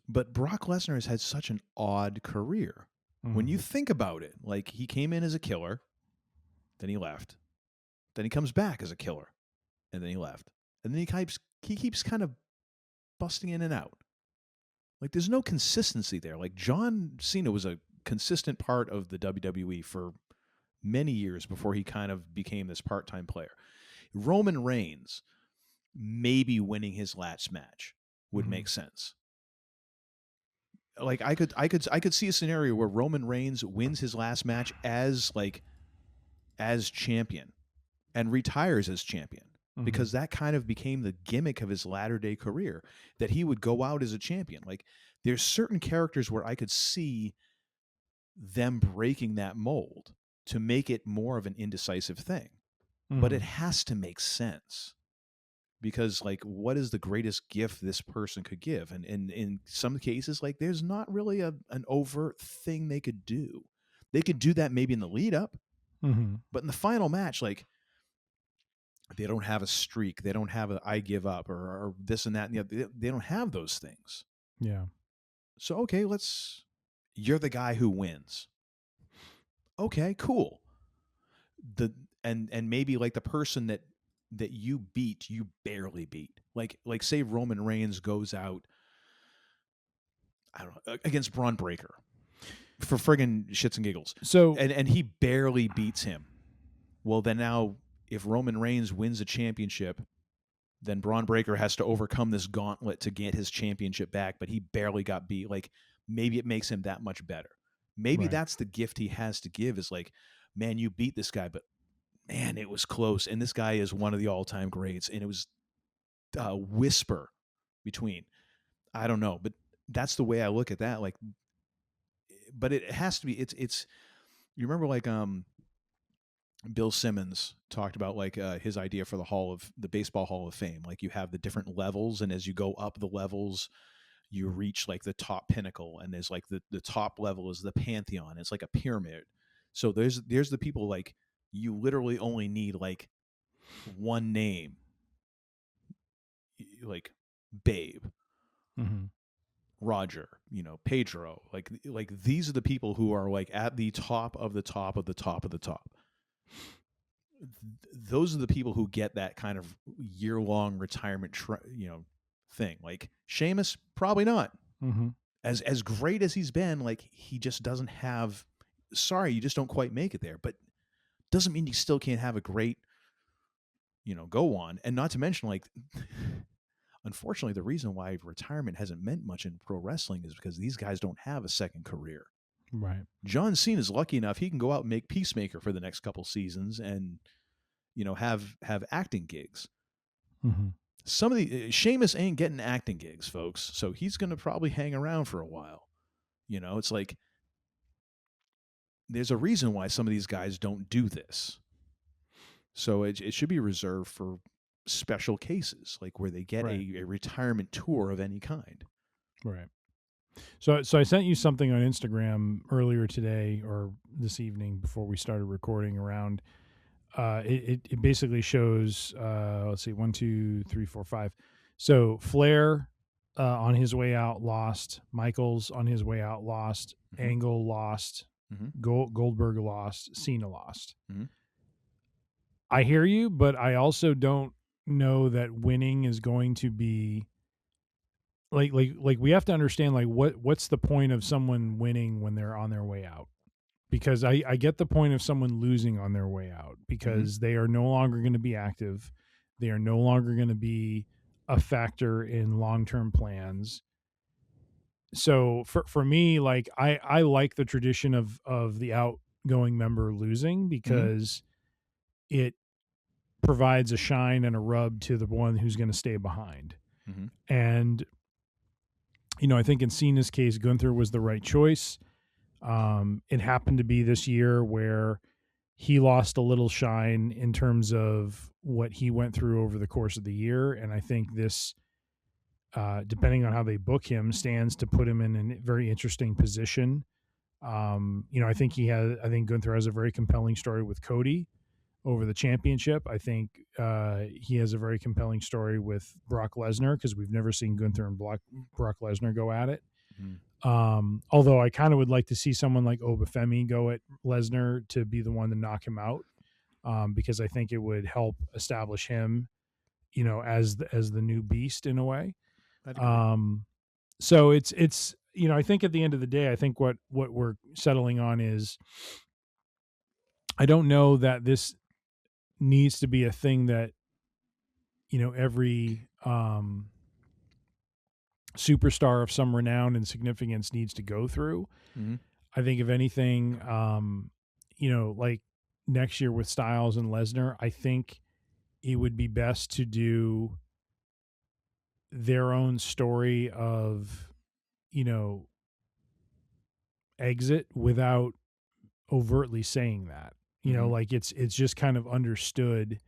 But Brock Lesnar has had such an odd career. When you think about it, like, he came in as a killer, then he left, then he comes back as a killer, and then he left, and then he keeps kind of busting in and out. Like, there's no consistency there. Like, John Cena was a consistent part of the WWE for many years before he kind of became this part-time player. Roman Reigns, maybe winning his last match would make sense. Like, I could see a scenario where Roman Reigns wins his last match as champion and retires as champion, because that kind of became the gimmick of his latter-day career, that he would go out as a champion. Like, there's certain characters where I could see them breaking that mold to make it more of an indecisive thing. But it has to make sense, because, like, what is the greatest gift this person could give? And in some cases, like, there's not really an overt thing they could do. They could do that maybe in the lead up, but in the final match, like, they don't have a streak. They don't have a I give up or this and that and the other. They don't have those things. Yeah. So, okay, you're the guy who wins. Okay, cool. And maybe, like, the person that you beat, you barely beat. Like say Roman Reigns goes out, I don't know, against Braun Breaker for friggin' shits and giggles. So and he barely beats him. Well, then now, if Roman Reigns wins a championship, then Braun Breaker has to overcome this gauntlet to get his championship back, but he barely got beat. Like, maybe it makes him that much better. Maybe that's the gift he has to give, is like, man, you beat this guy, but man, it was close. And this guy is one of the all-time greats. And it was a whisper between. I don't know, but that's the way I look at that. Like, but it has to be, it's, you remember, like, Bill Simmons talked about, like, his idea for the Baseball Hall of Fame. Like, you have the different levels, and as you go up the levels, you reach, like, the top pinnacle, and there's, like, the top level is the pantheon. It's like a pyramid. So there's the people, like, you literally only need, like, one name, like Babe, Roger, Pedro. Like these are the people who are, like, at the top of the top of the top of the top. Those are the people who get that kind of year-long retirement thing. Like, Sheamus, probably not. As great as he's been, like, he just doesn't have. Sorry, you just don't quite make it there. But doesn't mean you still can't have a great, go on. And not to mention, like, unfortunately, the reason why retirement hasn't meant much in pro wrestling is because these guys don't have a second career. Right. John Cena is lucky enough he can go out and make Peacemaker for the next couple seasons and, have acting gigs. Some of the Sheamus ain't getting acting gigs, folks. So he's going to probably hang around for a while. It's like, there's a reason why some of these guys don't do this. So it should be reserved for special cases, like where they get a retirement tour of any kind. Right. So I sent you something on Instagram earlier today or this evening before we started recording around. It basically shows, let's see, 1, 2, 3, 4, 5. So Flair on his way out lost. Michaels on his way out lost. Angle lost. Goldberg lost. Cena lost. I hear you, but I also don't know that winning is going to be like we have to understand like what's the point of someone winning when they're on their way out? Because I get the point of someone losing on their way out because they are no longer going to be active. They are no longer going to be a factor in long-term plans. So for me, like I like the tradition of the outgoing member losing because it provides a shine and a rub to the one who's going to stay behind. And I think in Cena's case, Gunther was the right choice. It happened to be this year where he lost a little shine in terms of what he went through over the course of the year. And I think this, depending on how they book him, stands to put him in a very interesting position. I think Gunther has a very compelling story with Cody over the championship. I think he has a very compelling story with Brock Lesnar because we've never seen Gunther and Brock Lesnar go at it. Although I kind of would like to see someone like Obafemi go at Lesnar to be the one to knock him out, because I think it would help establish him, as the new beast in a way. So it's I think at the end of the day, I think what we're settling on is I don't know that this needs to be a thing that every superstar of some renown and significance needs to go through. I think if anything, like next year with Styles and Lesnar, I think it would be best to do their own story of, exit without overtly saying that, like it's just kind of understood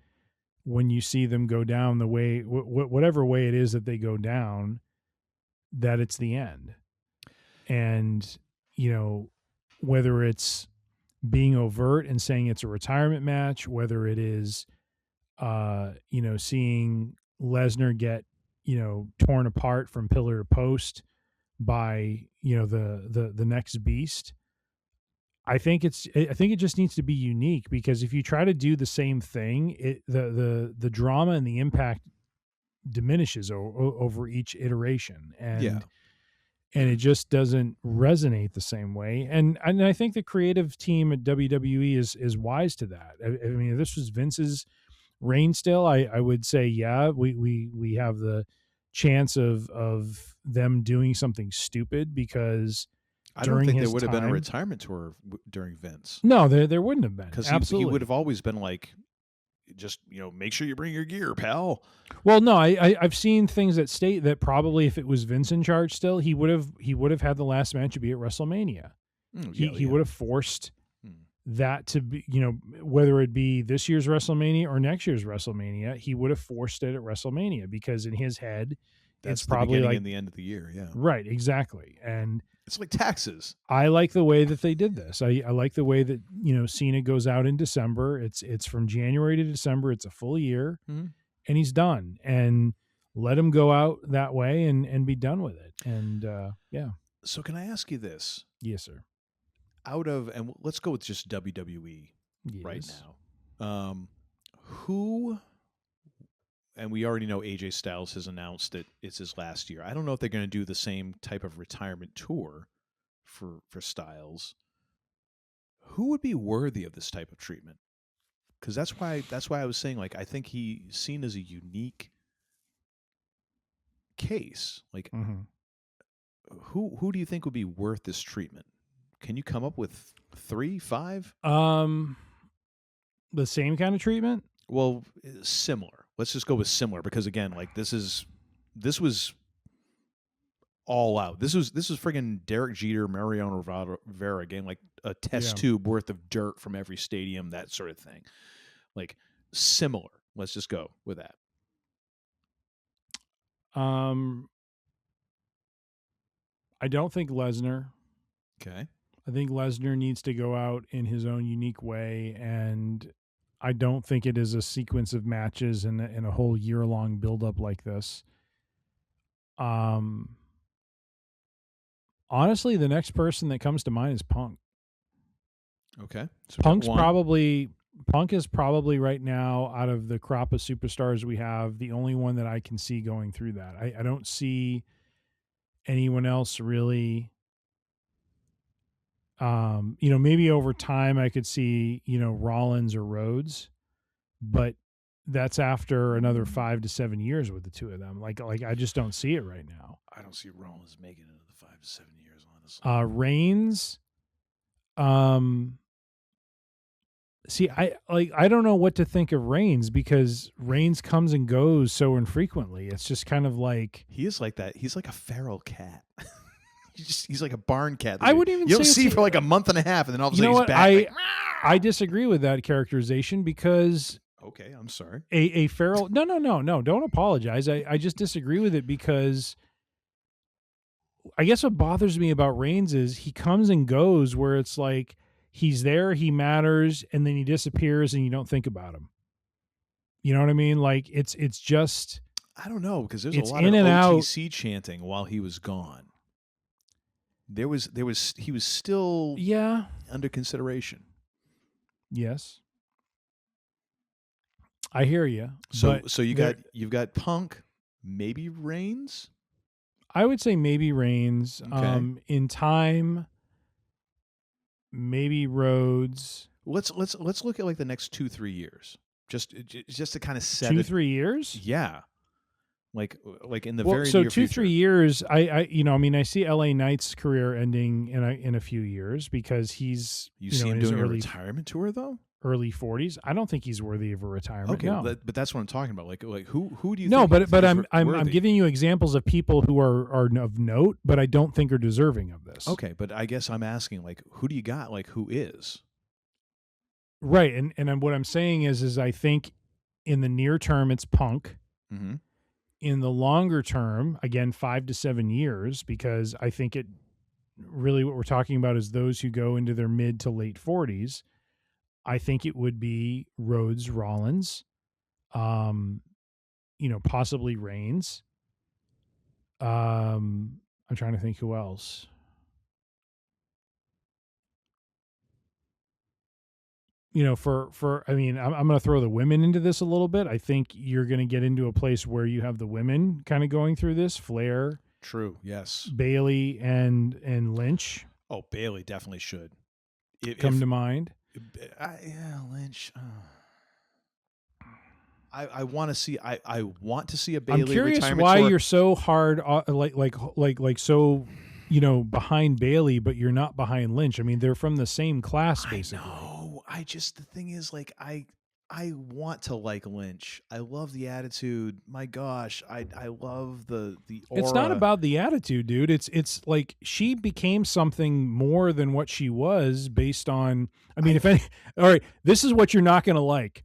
when you see them go down the way, whatever way it is that they go down, that it's the end. And, whether it's being overt and saying it's a retirement match, whether it is, seeing Lesnar get, torn apart from pillar to post by, the next beast. I think it just needs to be unique, because if you try to do the same thing, the drama and the impact diminishes over each iteration, and it just doesn't resonate the same way. And I think the creative team at WWE is wise to that. I mean, if this was Vince's reign still, I would say, we have the chance of them doing something stupid, because I don't think there would have been a retirement tour during Vince. No, there wouldn't have been, because absolutely. He would have always been like, just make sure you bring your gear, pal. Well, no, I've seen things that state that probably if it was Vince in charge still, he would have had the last match be at WrestleMania. He would have forced that to be, whether it be this year's WrestleMania or next year's WrestleMania, he would have forced it at WrestleMania, because in his head, that's it's probably the like and the end of the year. Yeah, right, exactly. And it's like taxes. I like the way that they did this. I like the way that, Cena goes out in December. It's from January to December. It's a full year, and he's done. And let him go out that way and be done with it. And yeah. So can I ask you this? Yes, sir. And let's go with just WWE right now. Who? And we already know AJ Styles has announced that it's his last year. I don't know if they're going to do the same type of retirement tour for Styles. Who would be worthy of this type of treatment? Because that's why I was saying, like, I think he's seen as a unique case. Like, who do you think would be worth this treatment? Can you come up with 3, 5? The same kind of treatment? Well, similar. Let's just go with similar, because again, like this was all out. This was friggin' Derek Jeter, Mariano Rivera game, like a test tube worth of dirt from every stadium, that sort of thing. Like similar. Let's just go with that. I don't think Lesnar. Okay. I think Lesnar needs to go out in his own unique way, and I don't think it is a sequence of matches and a whole year-long build-up like this. Honestly, the next person that comes to mind is Punk. Okay. So Punk is probably right now, out of the crop of superstars we have, the only one that I can see going through that. I don't see anyone else really. Maybe over time I could see, Rollins or Rhodes, but that's after another 5 to 7 years with the two of them. Like I just don't see it right now. I don't see Rollins making it another 5 to 7 years, honestly. Reigns, see, I don't know what to think of Reigns because Reigns comes and goes so infrequently. It's just kind of like he is like that. He's like a feral cat. He's like a barn cat. I wouldn't even you don't say see for like a month and a half, and then all of a you sudden know he's what? back. I disagree with that characterization because Okay, I'm sorry. a feral no, don't apologize. I just disagree with it because I guess what bothers me about Reigns is he comes and goes where it's like he's there, he matters, and then he disappears and you don't think about him. You know what I mean? Like it's just I don't know because there's a it's lot in of and out. OTC chanting while he was gone. He was still under consideration. Yes. I hear you. So you've got Punk, maybe Reigns. I would say maybe Reigns. Okay. In time, maybe Rhodes. Let's look at like the next 2-3 years, just to kind of set 2-3 years. Yeah, like in the very so near 2-3 future. years. I see LA Knight's career ending in a few years because he's You see him doing a retirement tour though. Early 40s. I don't think he's worthy of a retirement. Okay, no. but that's what I'm talking about. Like who do you? No, think but is I'm worthy? giving you examples of people who are of note, but I don't think are deserving of this. Okay, but I guess I'm asking like who do you got? Like who is? Right, and what I'm saying is I think in the near term it's Punk. Mm-hmm. In the longer term, again 5 to 7 years, because I think it really what we're talking about is those who go into their mid to late 40s. I think it would be Rhodes, Rollins, possibly Reigns. I'm trying to think who else. I'm going to throw the women into this a little bit. I think you're going to get into a place where you have the women kind of going through this. Flair. True. Yes. Bailey and Lynch. Oh, Bailey definitely should come to mind. Lynch. I want to see. I want to see a Bailey. I'm curious retirement why tour. you're so hard, so, behind Bailey, but you're not behind Lynch. I mean, they're from the same class, basically. No, the thing is, like, I want to like Lynch. I love the attitude. My gosh, I love the aura. It's not about the attitude, dude. It's like she became something more than what she was based on. I mean, all right, this is what you're not going to like.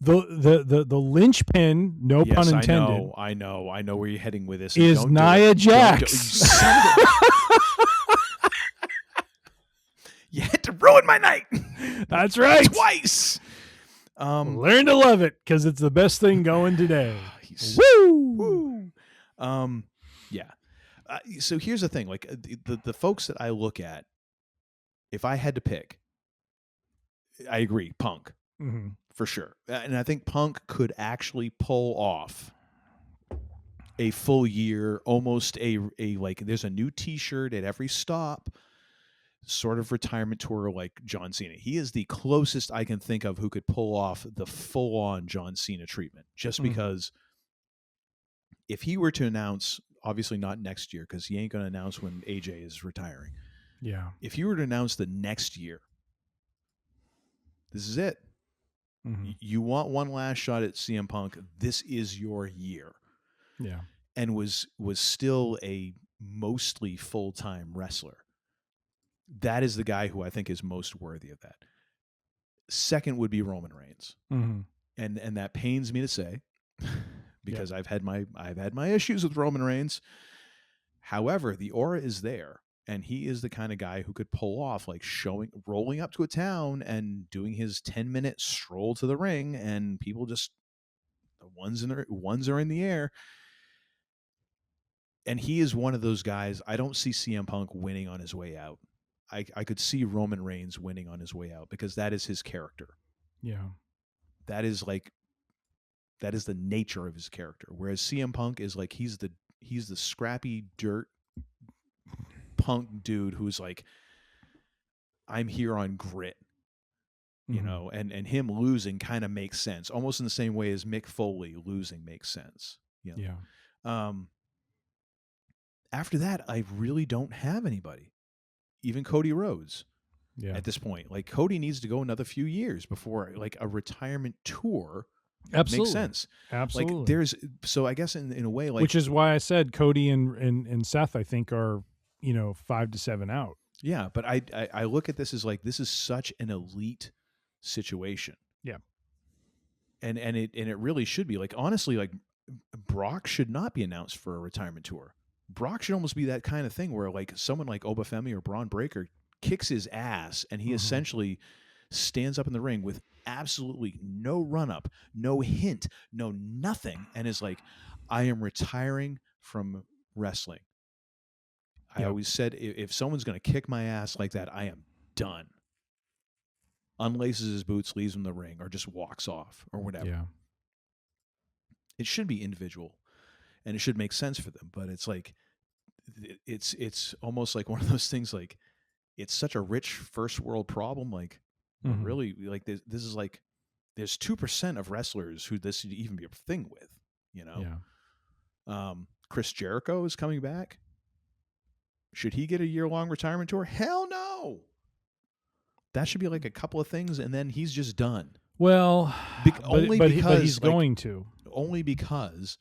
The linchpin, no yes, pun intended. I know where you're heading with this. Is Nia Jax? You had to ruin my night. That's right. Twice. Learn to love it because it's the best thing going today. Woo! Yeah. So here's the thing: like the folks that I look at, if I had to pick, I agree, Punk for sure, and I think Punk could actually pull off a full year, almost a like. There's a new T-shirt at every stop. Sort of retirement tour like John Cena. He is the closest I can think of who could pull off the full-on John Cena treatment. Just because if he were to announce, obviously not next year, because he ain't going to announce when AJ is retiring. Yeah. If you were to announce the next year, this is it. You want one last shot at CM Punk. This is your year. Yeah. And was still a mostly full-time wrestler. That is the guy who I think is most worthy of that. Second would be Roman Reigns, and that pains me to say, because I've had my issues with Roman Reigns. However, the aura is there, and he is the kind of guy who could pull off like rolling up to a town and doing his 10-minute stroll to the ring, and people just the ones are in the air. And he is one of those guys. I don't see CM Punk winning on his way out. I could see Roman Reigns winning on his way out because that is his character. Yeah. That is the nature of his character. Whereas CM Punk is like he's the scrappy dirt punk dude who's like, I'm here on grit, you know, and him losing kind of makes sense, almost in the same way as Mick Foley losing makes sense. You know? Yeah. After that, I really don't have anybody, even Cody Rhodes. Yeah. At this point, like Cody needs to go another few years before like a retirement tour Absolutely. makes sense. Absolutely. Like there's, so I guess in a way, like, which is why I said Cody and Seth, I think are, 5 to 7 out. yeah, but I look at this as like, this is such an elite situation. Yeah. And it really should be, like, honestly, like Brock should not be announced for a retirement tour. Brock should almost be that kind of thing where like someone like Obafemi or Braun Breaker kicks his ass and he essentially stands up in the ring with absolutely no run up, no hint, no nothing, and is like, I am retiring from wrestling. I always said, if someone's going to kick my ass like that, I am done. Unlaces his boots, leaves him in the ring, or just walks off or whatever. Yeah. It should be individual and it should make sense for them, but it's like, it's almost like one of those things, like, it's such a rich first world problem. Like, really, like this is like, there's 2% of wrestlers who this should even be a thing with, you know? Yeah. Chris Jericho is coming back. Should he get a year-long retirement tour? Hell no. That should be like a couple of things, and then he's just done. Well, only but because he's going to. Only because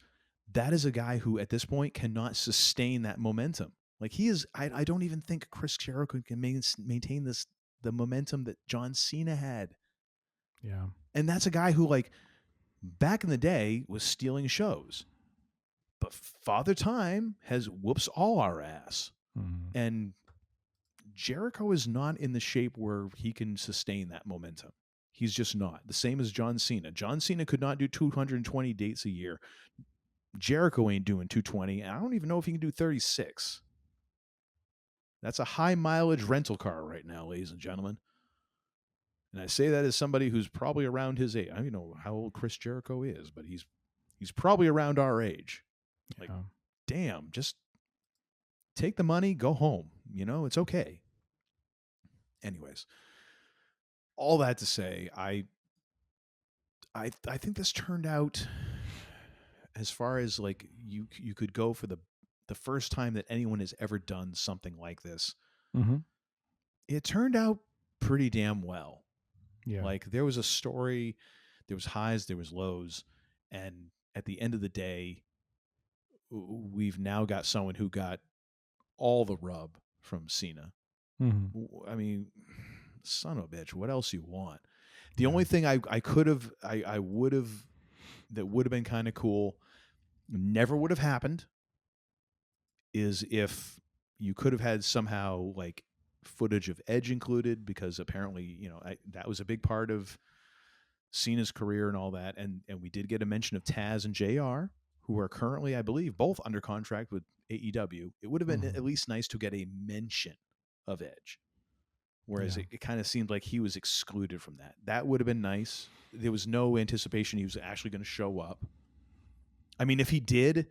that is a guy who at this point cannot sustain that momentum. Like he is, I don't even think Chris Jericho can maintain the momentum that John Cena had. Yeah. And that's a guy who, like, back in the day was stealing shows. But Father Time has whoops all our ass. And Jericho is not in the shape where he can sustain that momentum. He's just not. The same as John Cena. John Cena could not do 220 dates a year. Jericho ain't doing 220. And I don't even know if he can do 36. That's a high mileage rental car right now, ladies and gentlemen. And I say that as somebody who's probably around his age. I don't know how old Chris Jericho is, but he's probably around our age. Like, damn, just take the money, go home. You know, it's okay. Anyways, all that to say, I think this turned out, as far as like you could go for the first time that anyone has ever done something like this. It turned out pretty damn well. Yeah. Like there was a story, there was highs, there was lows, and at the end of the day, we've now got someone who got all the rub from Cena. I mean, son of a bitch, what else you want? The only thing I would have, that would have been kind of cool, never would have happened, is if you could have had somehow like footage of Edge included, because apparently, you know, that was a big part of Cena's career and all that. And we did get a mention of Taz and JR, who are currently, I believe, both under contract with AEW. It would have been at least nice to get a mention of Edge. Whereas it kind of seemed like he was excluded from that. That would have been nice. There was no anticipation he was actually going to show up. I mean, if he did,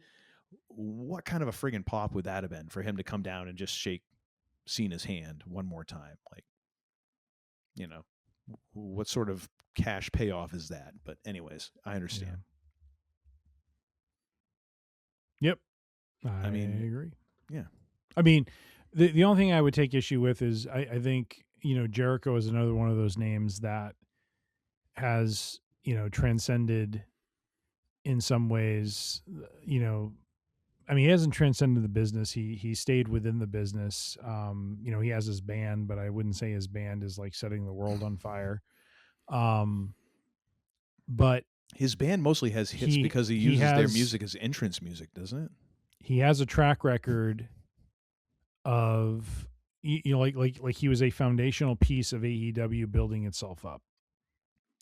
what kind of a friggin' pop would that have been for him to come down and just shake Cena's hand one more time? Like, you know, what sort of cash payoff is that? But anyways, I understand. Yep. I agree. Yeah. I mean, the only thing I would take issue with is I think, you know, Jericho is another one of those names that has, you know, transcended in some ways, you know, I mean, he hasn't transcended the business. He stayed within the business. You know, he has his band, but I wouldn't say his band is like setting the world on fire. But his band mostly has hits because he uses their music as entrance music, doesn't it? He has a track record of, you know, like he was a foundational piece of AEW building itself up.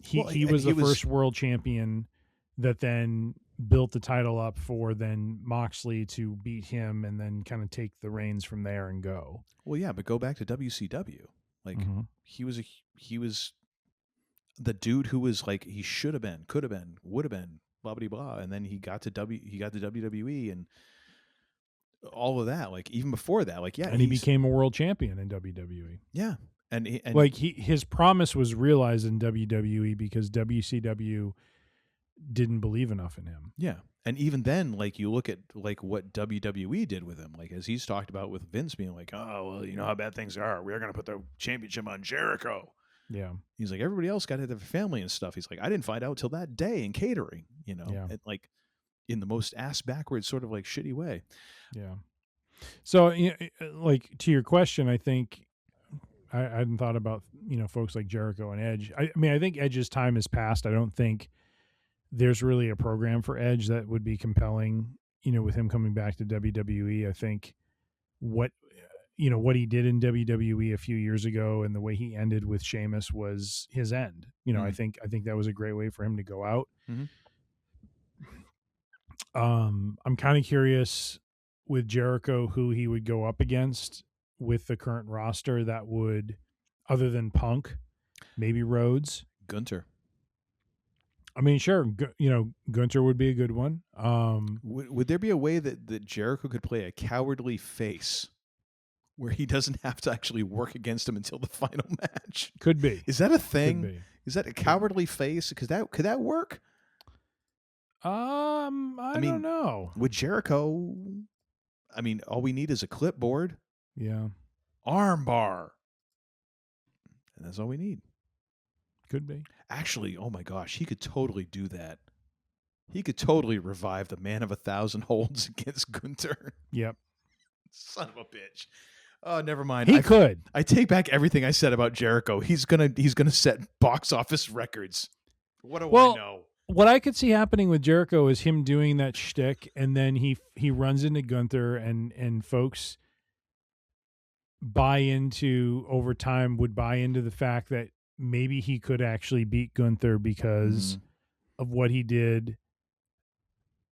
He was the first world champion that then built the title up for then Moxley to beat him and then kind of take the reins from there and go. Well, yeah, but go back to WCW. Like he was the dude who was like, he should have been, could have been, would have been, blah blah blah, and then he got to WWE, and all of that. Like even before that, like yeah, and he became a world champion in WWE. Yeah, and his promise was realized in WWE because WCW didn't believe enough in him. Yeah. And even then, like you look at like what WWE did with him, like as he's talked about with Vince being like, oh, well, you know how bad things are. We're going to put the championship on Jericho. Yeah. He's like, everybody else got to have a family and stuff. He's like, I didn't find out till that day in catering, you know, and like in the most ass backwards sort of like shitty way. Yeah. So, like to your question, I think I hadn't thought about, folks like Jericho and Edge. I mean, I think Edge's time has passed. I don't think there's really a program for Edge that would be compelling, with him coming back to WWE. I think what he did in WWE a few years ago and the way he ended with Sheamus was his end. I think that was a great way for him to go out. I'm kind of curious with Jericho who he would go up against with the current roster that would, other than Punk, maybe Rhodes. Gunther. I mean, sure, Gunther would be a good one. Would there be a way that Jericho could play a cowardly face where he doesn't have to actually work against him until the final match? Could be. Is that a thing? Could be. Is that a cowardly face? Because could that work? I don't know. With Jericho, I mean, all we need is a clipboard. Yeah. Arm bar. And that's all we need. Could be. Actually, oh my gosh, he could totally do that. He could totally revive the Man of 1,000 Holds against Gunther. Yep. Son of a bitch. Oh, never mind. He could. I take back everything I said about Jericho. He's gonna set box office records. What do I know? What I could see happening with Jericho is him doing that shtick, and then he runs into Gunther, and folks over time would buy into the fact that maybe he could actually beat Gunther because of what he did,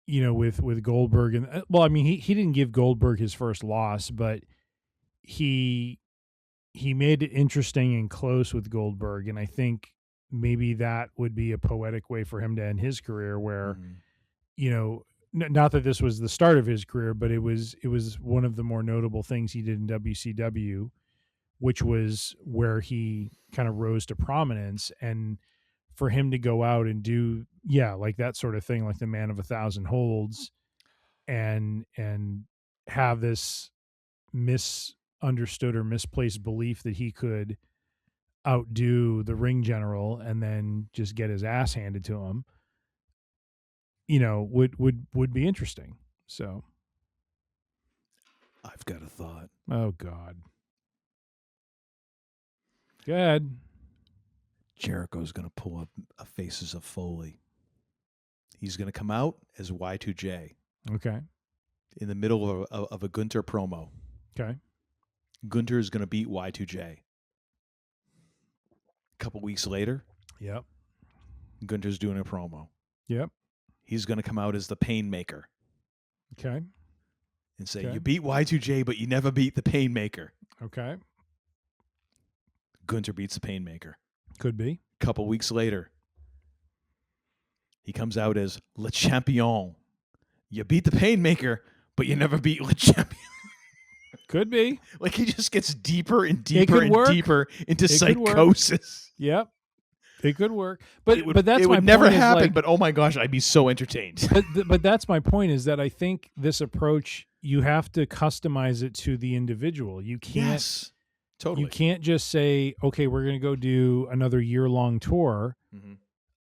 with Goldberg. And well, I mean, he didn't give Goldberg his first loss, but he made it interesting and close with Goldberg. And I think maybe that would be a poetic way for him to end his career where, not that this was the start of his career, but it was one of the more notable things he did in WCW, which was where he kind of rose to prominence. And for him to go out and do, like that sort of thing, like the Man of 1,000 Holds, and have this misunderstood or misplaced belief that he could outdo the ring general and then just get his ass handed to him, would be interesting. So I've got a thought. Oh God. Go ahead. Jericho's going to pull up a Faces of Foley. He's going to come out as Y2J. Okay. In the middle of a Gunther promo. Okay. Gunther is going to beat Y2J. A couple weeks later. Yep. Gunther's doing a promo. Yep. He's going to come out as the Painmaker. Okay. And say, you beat Y2J, but you never beat the Painmaker. Okay. Gunther beats the Painmaker. Could be. A couple weeks later, he comes out as Le Champion. You beat the Painmaker, but you never beat Le Champion. Could be. Like he just gets deeper and deeper and deeper into psychosis. Yep. It could work. But that's it my would never point happen, like, but oh my gosh, I'd be so entertained. But that's my point is that I think this approach, you have to customize it to the individual. You can't. Yes. Totally. You can't just say, okay, we're going to go do another year-long tour.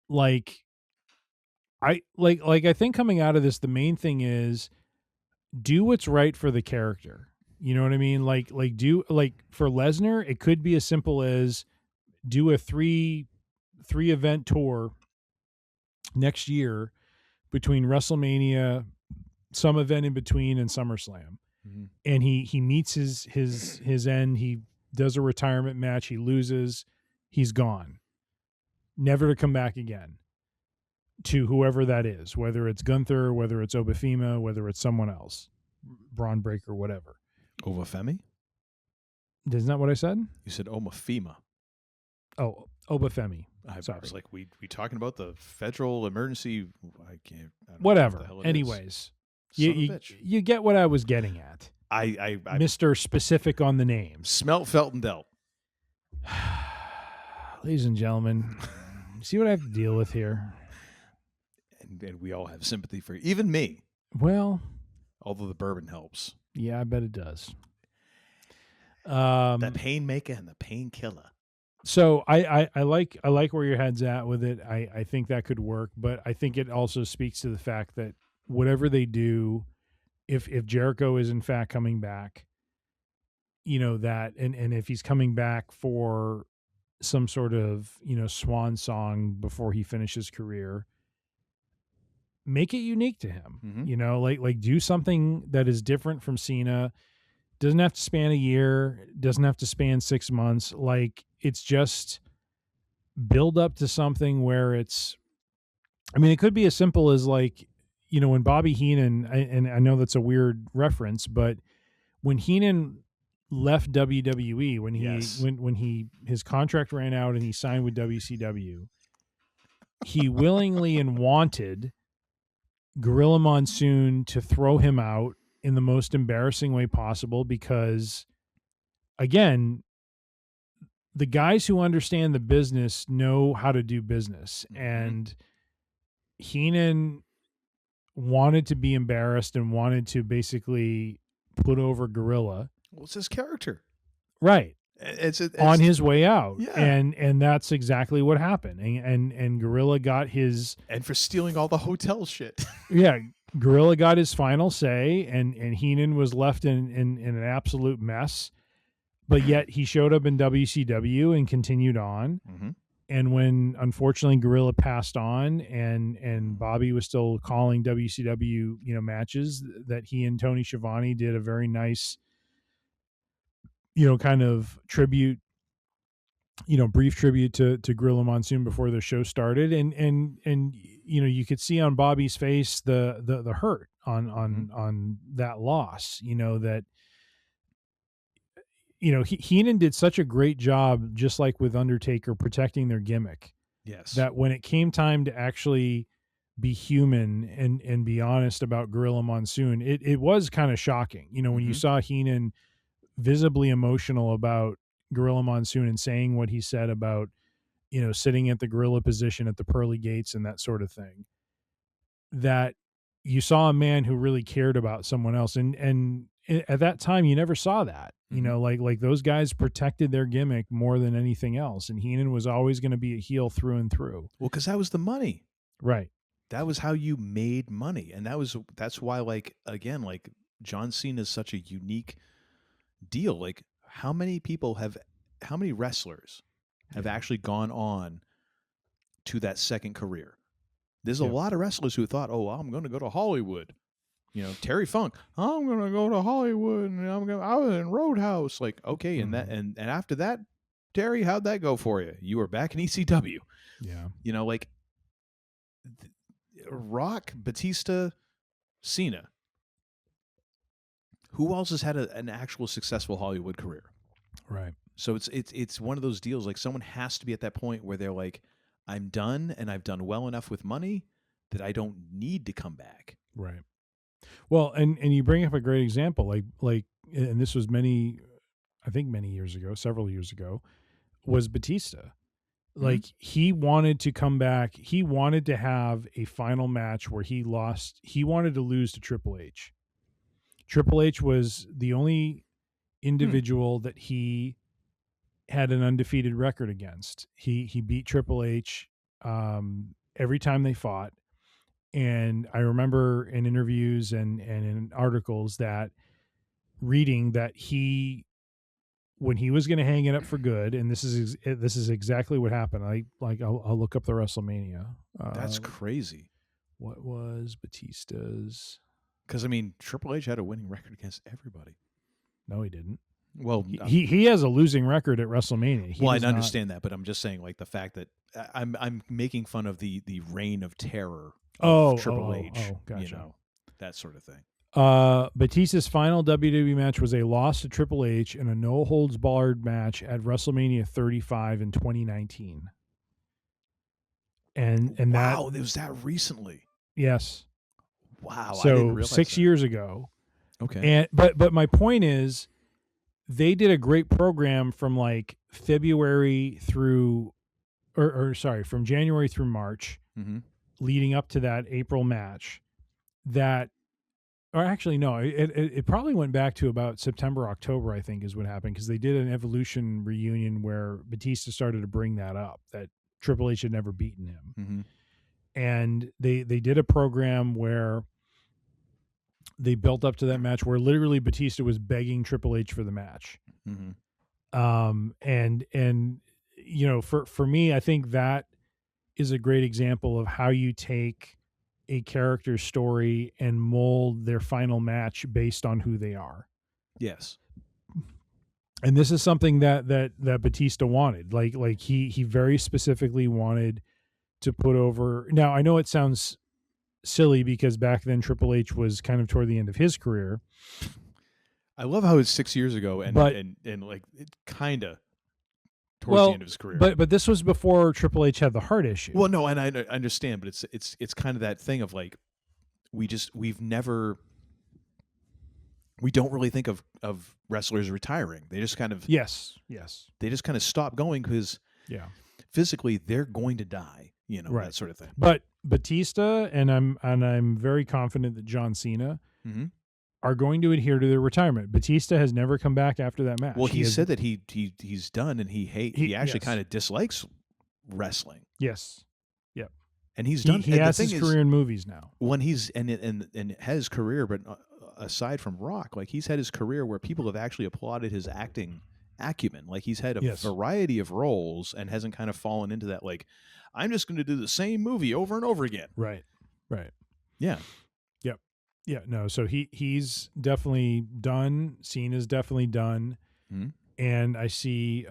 Like I think coming out of this, the main thing is do what's right for the character. You know what I mean? Like for Lesnar, it could be as simple as do a three event tour next year between WrestleMania, some event in between, and SummerSlam. And he meets his end. He does a retirement match. He loses. He's gone. Never to come back again to whoever that is, whether it's Gunther, whether it's Obafemi, whether it's someone else, Braun Breaker, whatever. Obafemi? Isn't that what I said? You said Omafema. Oh, Obafemi. I was like, we talking about the federal emergency? I can't. Whatever. Anyways. You get what I was getting at. I Mr. Specific on the names. Smelt, felt, and dealt. Ladies and gentlemen, see what I have to deal with here? And we all have sympathy for you. Even me. Well, although the bourbon helps. Yeah, I bet it does. The pain maker and the painkiller. So I like where your head's at with it. I think that could work, but I think it also speaks to the fact that whatever they do, if Jericho is in fact coming back, that and if he's coming back for some sort of swan song before he finishes career, make it unique to him. Mm-hmm. Like do something that is different from Cena. Doesn't have to span a year, doesn't have to span 6 months. Like, it's just build up to something where it could be as simple as like, when Bobby Heenan, and I know that's a weird reference, but when Heenan left WWE, when his contract ran out and he signed with WCW, he willingly and wanted Gorilla Monsoon to throw him out in the most embarrassing way possible, because again, the guys who understand the business know how to do business. Mm-hmm. And Heenan wanted to be embarrassed and wanted to basically put over Gorilla. Well, it's his character. Right. It's on his way out. Yeah. And that's exactly what happened. And Gorilla got his... And for stealing all the hotel shit. Yeah. Gorilla got his final say, and Heenan was left in an absolute mess. But yet he showed up in WCW and continued on. Mm-hmm. And when, unfortunately, Gorilla passed on and Bobby was still calling WCW, matches, that he and Tony Schiavone did a very nice, kind of tribute, brief tribute to Gorilla Monsoon before the show started. And you could see on Bobby's face the hurt on that loss, that, Heenan did such a great job, just like with Undertaker, protecting their gimmick. Yes. That when it came time to actually be human and be honest about Gorilla Monsoon, it was kind of shocking. When you saw Heenan visibly emotional about Gorilla Monsoon and saying what he said about, sitting at the gorilla position at the pearly gates and that sort of thing, that you saw a man who really cared about someone else. And at that time, you never saw that, like those guys protected their gimmick more than anything else. And Heenan was always going to be a heel through and through. Well, because that was the money. Right. That was how you made money. And that's why, like, again, like John Cena is such a unique deal. Like, how many wrestlers have actually gone on to that second career? There's a lot of wrestlers who thought, oh, I'm going to go to Hollywood. Terry Funk, I'm going to go to Hollywood and I was in Roadhouse. Like, okay. And that, and after that, Terry, how'd that go for you? You were back in ECW. Yeah. Like Rock, Batista, Cena. Who else has had an actual successful Hollywood career? Right. So it's one of those deals. Like, someone has to be at that point where they're like, I'm done and I've done well enough with money that I don't need to come back. Right. Well, and you bring up a great example, like, and this was several years ago, was Batista. Like, he wanted to come back. He wanted to have a final match where he lost. He wanted to lose to Triple H. Triple H was the only individual that he had an undefeated record against. He beat Triple H every time they fought. And I remember in interviews and in articles that reading that when he was going to hang it up for good, and this is exactly what happened. I'll look up the WrestleMania. That's crazy. What was Batista's? Because Triple H had a winning record against everybody. No, he didn't. Well, he has a losing record at WrestleMania. I understand that, but I'm just saying, like, the fact that I'm making fun of the reign of terror of Triple H. Oh, gotcha. That sort of thing. Batista's final WWE match was a loss to Triple H in a no-holds-barred match at WrestleMania 35 in 2019. And wow, it was that recently. Yes. Wow. I didn't So realize 6 that. years ago. Okay. And but my point is, they did a great program from like February through, from January through March, Mm-hmm. leading up to that April match. That, or actually no, it probably went back to about September, October, I think is what happened, because they did an Evolution reunion where Batista started to bring that up, that Triple H had never beaten him. Mm-hmm. And they did a program where they built up to that match where literally Batista was begging Triple H for the match. Mm-hmm. And you know, for me, I think that is a great example of how you take a character's story and mold their final match based on who they are. Yes. And this is something that Batista wanted. Like he very specifically wanted to put over. Now, I know it sounds silly because back then Triple H was kind of toward the end of his career. I love how it's 6 years ago, and like it kind of towards the end of his career. But this was before Triple H had the heart issue. Well, no, and I understand, but it's kind of that thing of like we don't really think of wrestlers retiring. They just kind of yes. They just kind of stop going because physically they're going to die. You know, that sort of thing. But Batista and I'm very confident that John Cena are going to adhere to their retirement. Batista has never come back after that match. Well, he said that he's done, and he actually kind of dislikes wrestling. Yes. Yep. And he's done. He has his career in movies now. When he's and has career, but aside from Rock, like he's had his career where people have actually applauded his acting acumen. Like he's had a variety of roles and hasn't kind of fallen into that like, I'm just going to do the same movie over and over again. Right. Yeah. Yep. Yeah. No. So he's definitely done. Cena's definitely done. Mm-hmm. And I see,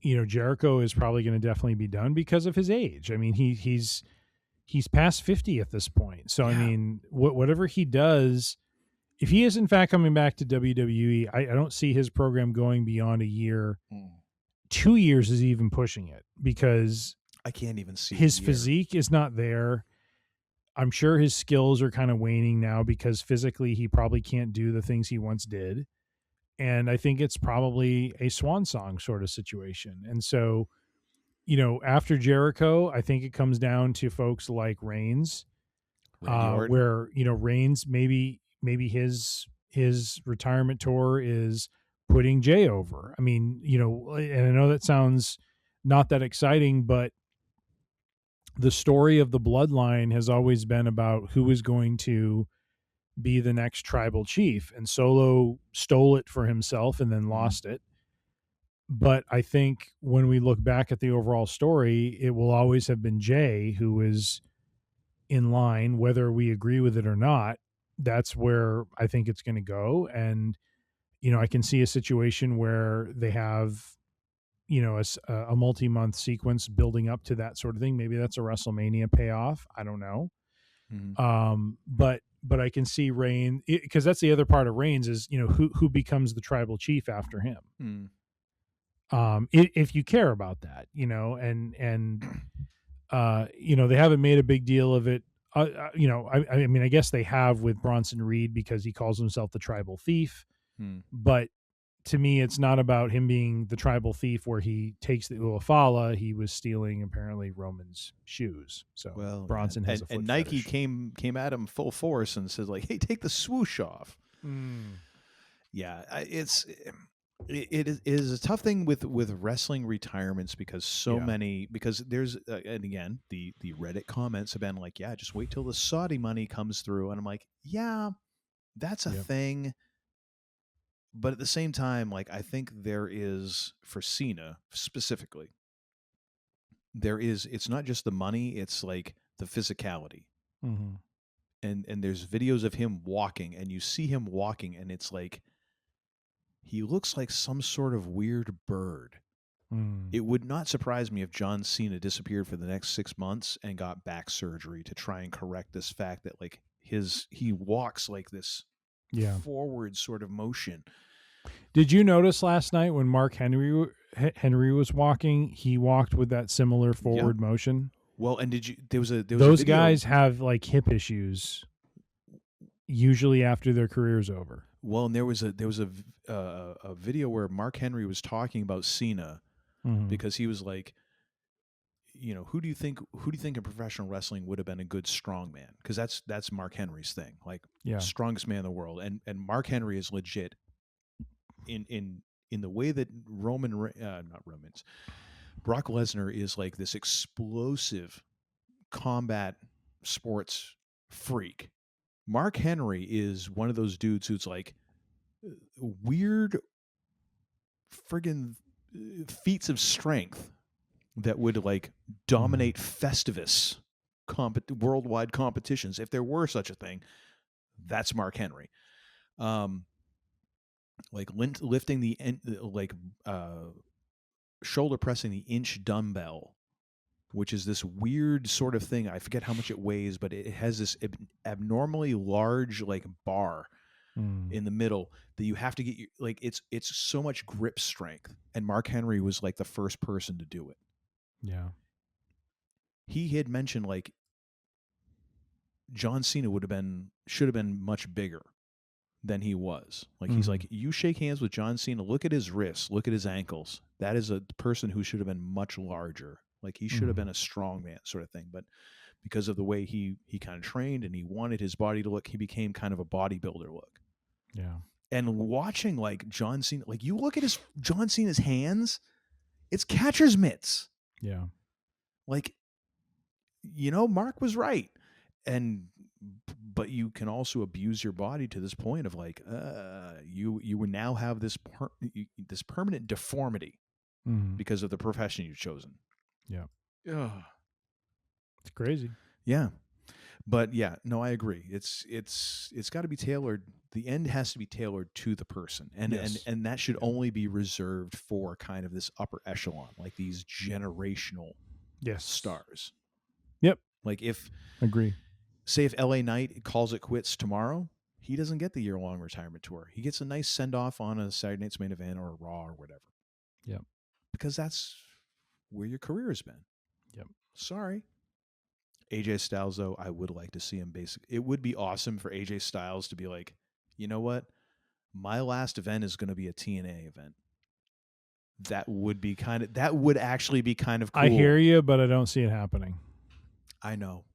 Jericho is probably going to definitely be done because of his age. I mean, he's past 50 at this point. So, I mean, whatever he does, if he is in fact coming back to WWE, I don't see his program going beyond a year. 2 years is even pushing it because I can't even see his physique is not there. I'm sure his skills are kind of waning now because physically he probably can't do the things he once did. And I think it's probably a swan song sort of situation. And so, after Jericho, I think it comes down to folks like Reigns, where, Reigns, maybe his retirement tour is putting Jay over. I mean, and I know that sounds not that exciting, but the story of the bloodline has always been about who is going to be the next tribal chief. And Solo stole it for himself and then lost it. But I think when we look back at the overall story, it will always have been Jay who is in line, whether we agree with it or not. That's where I think it's going to go. And, I can see a situation where they have, a multi-month sequence building up to that sort of thing. Maybe that's a WrestleMania payoff. I don't know. But I can see Reigns, because that's the other part of Reigns is, who becomes the tribal chief after him. If you care about that, they haven't made a big deal of it. I mean, I guess they have with Bronson Reed because he calls himself the tribal thief. But to me, it's not about him being the tribal thief where he takes the Uafala. He was stealing apparently Roman's shoes. So Bronson has a foot and Nike fetish. came at him full force and says like, "Hey, take the swoosh off." Yeah, it is a tough thing with wrestling retirements because because there's and again the Reddit comments have been like, yeah, just wait till the Saudi money comes through, and I'm like, yeah, that's a thing. But at the same time, like I think there is for Cena specifically, it's not just the money, it's like the physicality. And there's videos of him walking, and you see him walking, and it's like he looks like some sort of weird bird. It would not surprise me if John Cena disappeared for the next 6 months and got back surgery to try and correct this fact that like he walks like this forward sort of motion. Did you notice last night when Mark Henry was walking, he walked with that similar forward motion? Well, and did you? There was a those video. guys have like hip issues usually after their career's over. Well, and there was a video where Mark Henry was talking about Cena because he was like, you know, who do you think in professional wrestling would have been a good strongman? Because that's Mark Henry's thing, like strongest man in the world, and Mark Henry is legit in the way that Brock Lesnar is like this explosive combat sports freak. Mark Henry is one of those dudes who's like weird friggin' feats of strength that would like dominate Festivus worldwide competitions. If there were such a thing, that's Mark Henry. Like lifting the shoulder pressing the inch dumbbell, which is this weird sort of thing. I forget how much it weighs, but it has this abnormally large like bar in the middle that you have to get like it's so much grip strength. And Mark Henry was like the first person to do it. Yeah. He had mentioned like John Cena should have been much bigger than he was. Like he's like, you shake hands with John Cena, look at his wrists, look at his ankles. That is a person who should have been much larger. Like he should have been a strong man sort of thing. But because of the way he kind of trained and he wanted his body to look, he became kind of a bodybuilder look. Yeah. And watching like John Cena, like you look at John Cena's hands, it's catcher's mitts. Yeah. Like, you know, Mark was right. But you can also abuse your body to this point of like, you would now have this permanent deformity because of the profession you've chosen. Yeah. It's crazy. Yeah. But yeah, no, I agree. It's got to be tailored. The end has to be tailored to the person. And and that should only be reserved for kind of this upper echelon, like these generational stars. Yep. Like agree. Say if LA Knight calls it quits tomorrow, he doesn't get the year-long retirement tour. He gets a nice send-off on a Saturday Night's Main Event or a Raw or whatever. Yep. Because that's where your career has been. Yep. Sorry. AJ Styles, though, I would like to see him it would be awesome for AJ Styles to be like, you know what? My last event is going to be a TNA event. That would actually be kind of cool. I hear you, but I don't see it happening. I know.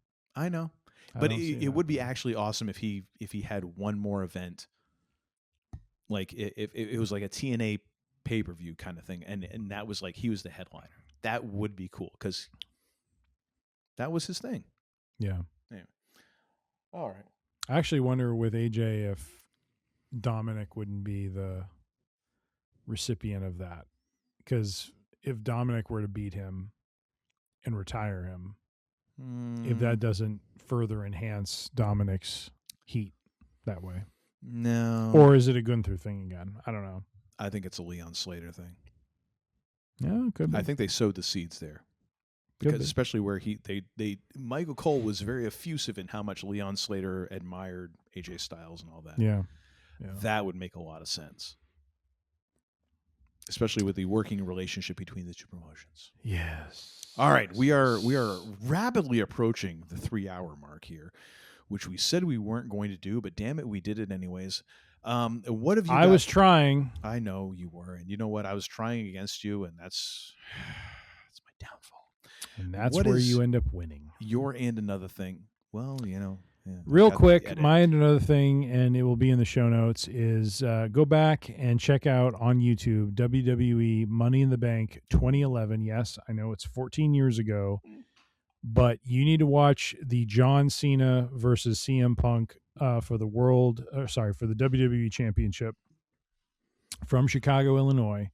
But it would be actually awesome if he had one more event, like if it was like a TNA pay-per-view kind of thing, and that was like he was the headliner. That would be cool because that was his thing. Yeah. Anyway. All right. I actually wonder with AJ if Dominic wouldn't be the recipient of that, because if Dominic were to beat him and retire him, if that doesn't further enhance Dominic's heat that way. No. Or is it a Gunther thing again? I don't know. I think it's a Leon Slater thing. Yeah, could be. I think they sowed the seeds there. Because especially where Michael Cole was very effusive in how much Leon Slater admired AJ Styles and all that. Yeah. That would make a lot of sense. Especially with the working relationship between the two promotions. Yes. All right, we are rapidly approaching the 3-hour mark here, which we said we weren't going to do, but damn it, we did it anyways. What have you? I was trying. I know you were, and you know what? I was trying against you, and that's my downfall. And that's where you end up winning. Your and another thing. Well, you know. Yeah, real quick, my and another thing, and it will be in the show notes, is go back and check out on YouTube WWE Money in the Bank 2011. Yes, I know it's 14 years ago, but you need to watch the John Cena versus CM Punk for the WWE Championship from Chicago, Illinois.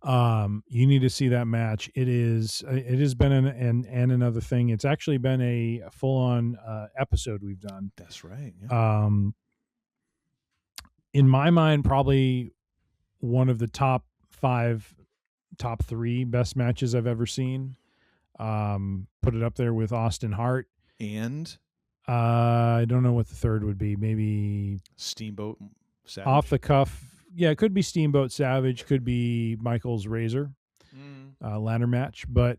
You need to see that match. It has been an another thing. It's actually been a full-on episode we've done. That's right. Yeah. In my mind, probably one of the top 3 best matches I've ever seen. Put it up there with Austin Hart. And I don't know what the third would be. Maybe Steamboat Savage. Off the cuff. Yeah, it could be Steamboat Savage, could be Michael's Razor ladder match. But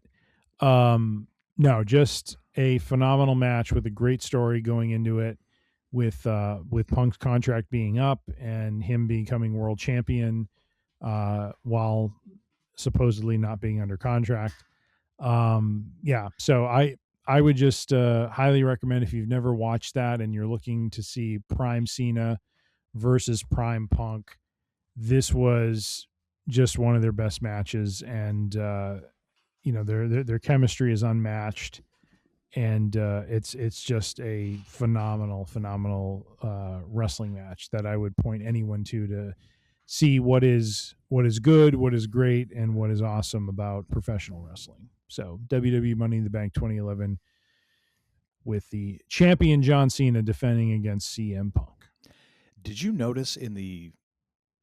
No, just a phenomenal match with a great story going into it, with Punk's contract being up and him becoming world champion while supposedly not being under contract. Yeah, so I would just highly recommend, if you've never watched that and you're looking to see Prime Cena versus Prime Punk, this was just one of their best matches, and their chemistry is unmatched, and it's just a phenomenal wrestling match that I would point anyone to see what is good, what is great, and what is awesome about professional wrestling. So WWE Money in the Bank 2011, with the champion John Cena defending against CM Punk. Did you notice in the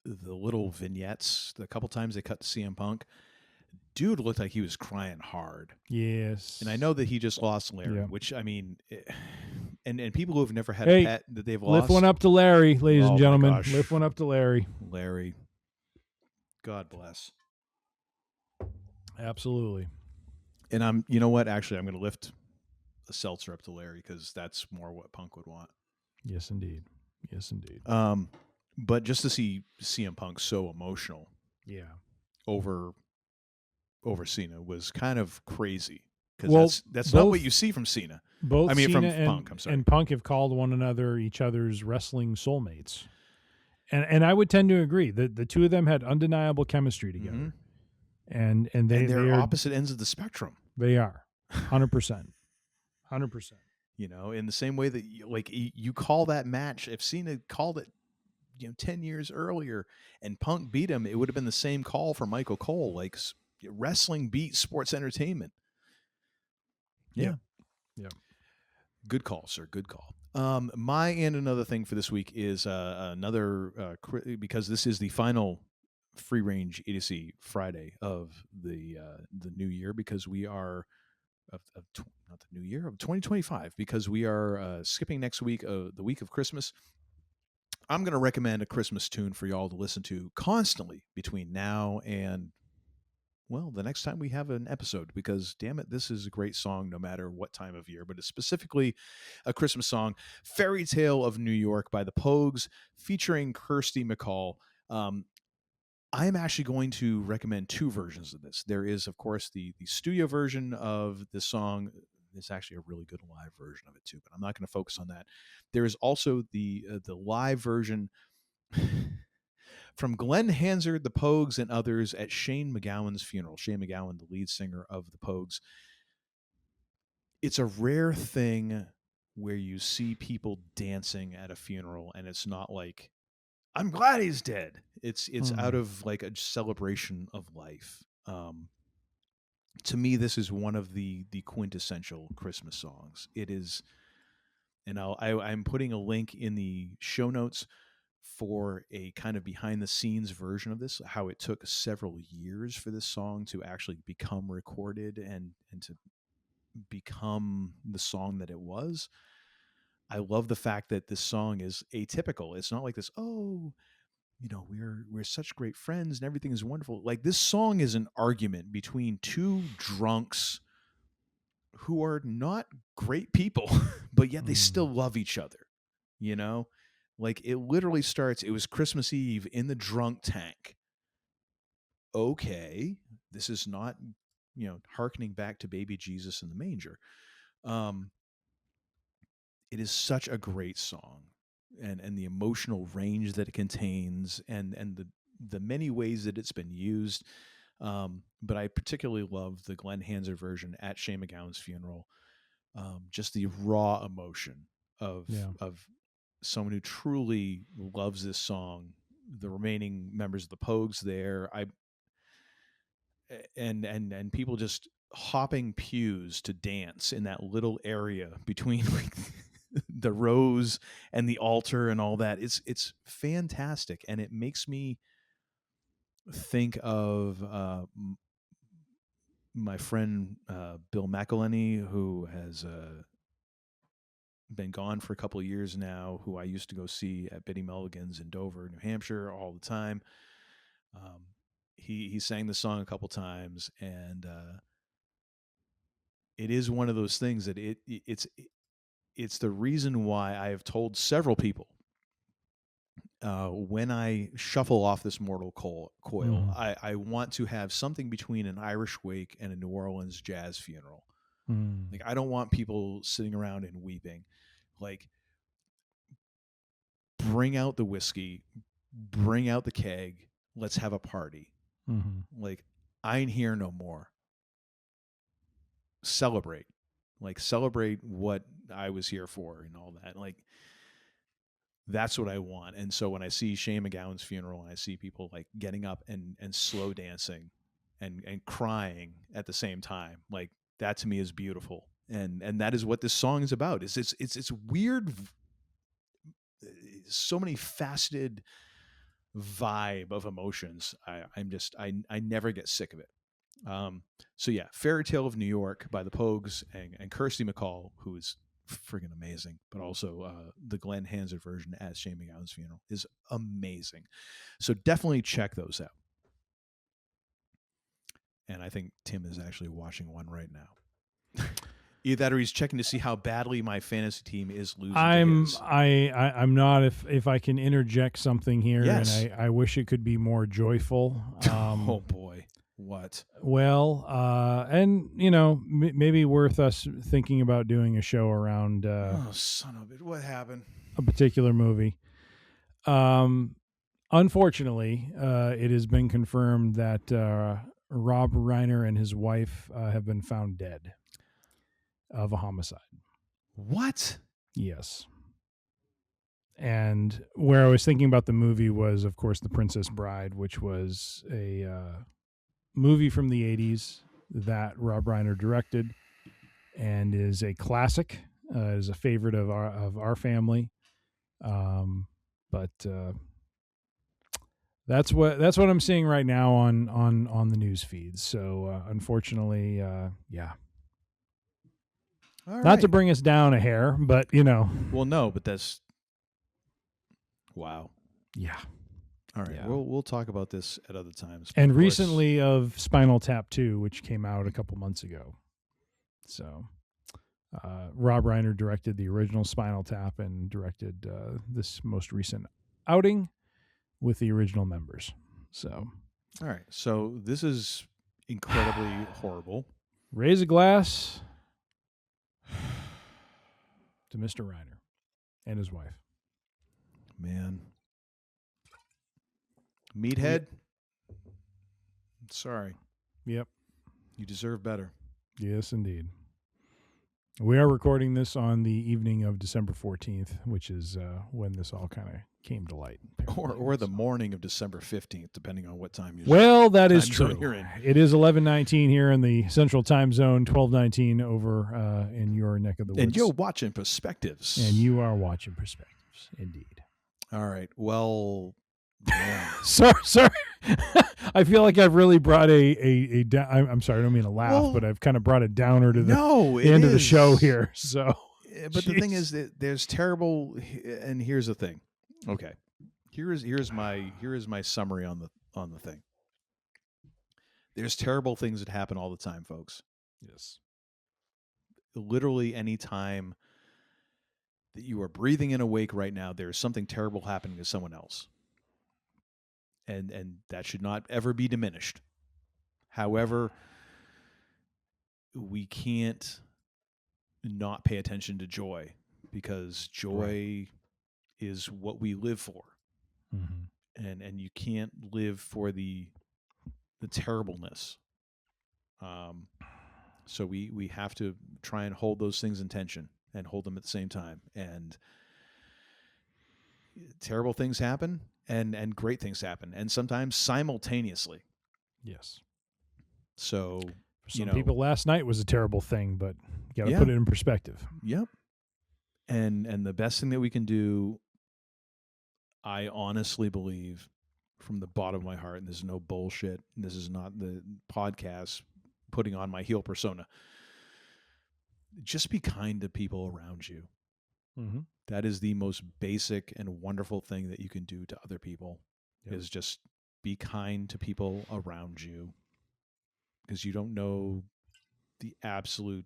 little vignettes, the couple times they cut to CM Punk, dude looked like he was crying hard. Yes. And I know that he just lost Larry, Yeah. which, I mean, and people who have never had Hey, a pet that they've lost. Lift one up to Larry, ladies Oh and my gentlemen. gosh. Lift one up to Larry. Larry. God bless. Absolutely. And you know what? Actually, I'm going to lift a seltzer up to Larry, because that's more what Punk would want. Yes, indeed. Yes, indeed. But just to see CM Punk so emotional, Yeah, over Cena was kind of crazy, because that's not what you see from Cena. Both Cena from and Punk. I'm sorry. And Punk have called one another each other's wrestling soulmates, and I would tend to agree that the two of them had undeniable chemistry together, and they're opposite ends of the spectrum. They are 100%, 100%. You know, in the same way that you call that match, if Cena called it 10 years earlier and Punk beat him, it would have been the same call for Michael Cole. Like, wrestling beats sports entertainment. Yeah. Good call, sir. Good call. My and another thing for this week is another because this is the final Free Range Idiocy Friday of the new year, because we are not the new year of 2025, because we are skipping next week, the week of Christmas. I'm going to recommend a Christmas tune for y'all to listen to constantly between now and, well, the next time we have an episode, because damn it, this is a great song no matter what time of year, but it's specifically a Christmas song, Fairy Tale of New York by the Pogues, featuring Kirsty McCall. I'm actually going to recommend two versions of this. There is, of course, the studio version of the song. There's actually a really good live version of it too, but I'm not going to focus on that. There is also the live version from Glenn Hansard, the Pogues, and others at Shane MacGowan's funeral. Shane MacGowan, the lead singer of the Pogues. It's a rare thing where you see people dancing at a funeral, and it's not like, I'm glad he's dead. It's out of like a celebration of life. To me, this is one of the quintessential Christmas songs. It is, and I'm putting a link in the show notes for a kind of behind the scenes version of this, how it took several years for this song to actually become recorded and to become the song that it was. I love the fact that this song is atypical. It's not like this, oh, we're such great friends and everything is wonderful. Like, this song is an argument between two drunks who are not great people, but yet they still love each other. Like, it literally starts, it was Christmas Eve in the drunk tank. Okay, this is not, hearkening back to baby Jesus in the manger. It is such a great song, and the emotional range that it contains, and the many ways that it's been used. But I particularly love the Glenn Hansard version at Shane MacGowan's funeral. Just the raw emotion of someone who truly loves this song. The remaining members of the Pogues there, and people just hopping pews to dance in that little area between like the rows and the altar and all that. It's fantastic, and it makes me think of my friend Bill McElhenney, who has been gone for a couple of years now, who I used to go see at Biddy Mulligan's in Dover, New Hampshire, all the time. He sang the song a couple times, and it is one of those things that it's the reason why I have told several people when I shuffle off this mortal coil, I want to have something between an Irish wake and a New Orleans jazz funeral. Like, I don't want people sitting around and weeping. Like, bring out the whiskey, bring out the keg, let's have a party. Like, I ain't here no more. Celebrate. Like, celebrate what I was here for and all that. Like, that's what I want. And so when I see Shane MacGowan's funeral and I see people like getting up and slow dancing and crying at the same time, like, that to me is beautiful. And that is what this song is about. It's weird, so many faceted vibe of emotions. I never get sick of it. So yeah, Fairy Tale of New York by the Pogues and Kirsty MacColl, who is friggin' amazing, but also the Glenn Hansard version as Shane MacGowan's funeral is amazing. So definitely check those out. And I think Tim is actually watching one right now. Either that or he's checking to see how badly my fantasy team is losing. I'm not. If I can interject something here, yes. And I wish it could be more joyful. Oh boy, what? Well, and maybe worth us thinking about doing a show around. Oh son of it! What happened? A particular movie. Unfortunately, it has been confirmed that Rob Reiner and his wife have been found dead of a homicide. What? Yes. And where I was thinking about the movie was, of course, The Princess Bride, which was a movie from the 80s that Rob Reiner directed and is a classic, is a favorite of our family. But that's what I'm seeing right now on the news feeds. So unfortunately, yeah. All Not right. to bring us down a hair, but Well, no, but that's wow. Yeah. All right. Yeah. We'll talk about this at other times. And recently of Spinal Tap 2, which came out a couple months ago. So Rob Reiner directed the original Spinal Tap and directed this most recent outing with the original members. So, all right. So this is incredibly horrible. Raise a glass to Mr. Reiner and his wife. Man. Meathead. Sorry. Yep. You deserve better. Yes, indeed. We are recording this on the evening of December 14th, which is when this all kind of came to light. Or the morning of December 15th, depending on what time you're Well, that is true. In. It is 11:19 here in the Central Time Zone, 12:19 over in your neck of the woods. And you're watching Perspectives. And you are watching Perspectives, indeed. All right. Well, man. sorry. I feel like I've really brought a I'm sorry, I don't mean to laugh, but I've kind of brought a downer to the end of the show here. So, but the thing is that there's terrible, and here's the thing. Okay, here's my summary on the thing. There's terrible things that happen all the time, folks. Yes. Literally any time that you are breathing in awake right now, there's something terrible happening to someone else. And that should not ever be diminished. However, we can't not pay attention to joy, because joy is what we live for. Mm-hmm. And you can't live for the terribleness. So we have to try and hold those things in tension and hold them at the same time. And terrible things happen. And great things happen, and sometimes simultaneously. Yes. So, for some people, last night was a terrible thing, but you got to put it in perspective. Yep. And the best thing that we can do, I honestly believe, from the bottom of my heart, and this is no bullshit, and this is not the podcast putting on my heel persona, just be kind to people around you. Mm-hmm. That is the most basic and wonderful thing that you can do to other people, is just be kind to people around you, because you don't know the absolute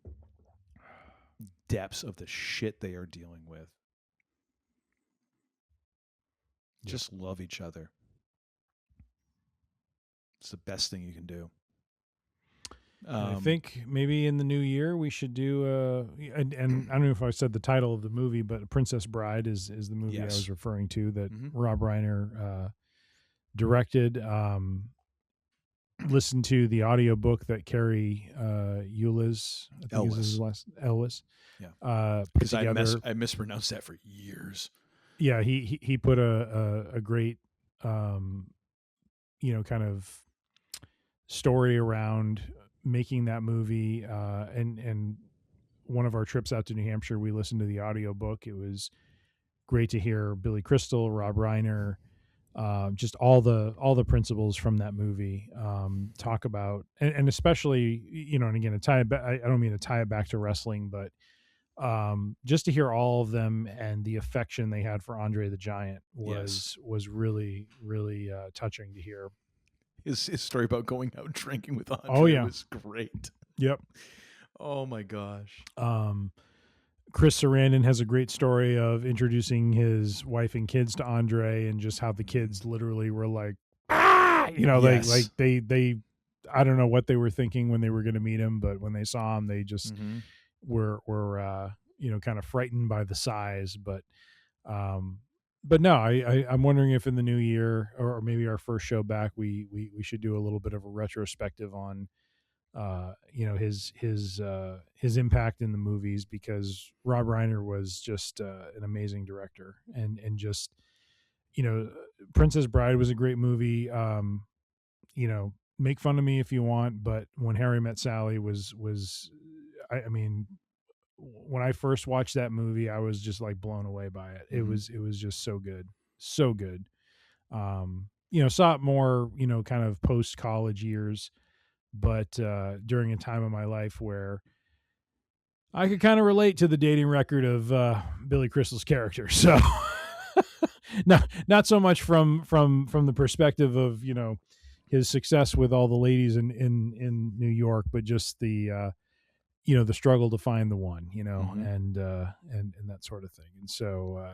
depths of the shit they are dealing with. Just love each other. It's the best thing you can do. I think maybe in the new year we should do and I don't know if I said the title of the movie, but Princess Bride is the movie I was referring to that Rob Reiner directed. Listen to the audiobook that Carrie Ellis, I think is his last Ellis. Yeah. Because I mispronounced that for years. Yeah, he put a great kind of story around making that movie, and one of our trips out to New Hampshire, we listened to the audiobook. It was great to hear Billy Crystal, Rob Reiner, just all the principles from that movie talk about, and especially, and again, I don't mean to tie it back to wrestling, but just to hear all of them and the affection they had for Andre the Giant was really, really touching to hear. His story about going out drinking with Andre was great. Yep. Oh my gosh. Chris Sarandon has a great story of introducing his wife and kids to Andre, and just how the kids literally were like, like they I don't know what they were thinking when they were going to meet him, but when they saw him, they just were kind of frightened by the size, but no, I'm wondering if in the new year, or maybe our first show back, we should do a little bit of a retrospective on his impact in the movies, because Rob Reiner was just an amazing director, and just Princess Bride was a great movie. Make fun of me if you want, but When Harry Met Sally was I mean, when I first watched that movie, I was just like blown away by it. It was just so good. So good. Saw it more, kind of post college years, but during a time of my life where I could kind of relate to the dating record of Billy Crystal's character. So not so much from the perspective of, his success with all the ladies in New York, but just the the struggle to find the one, and that sort of thing. And so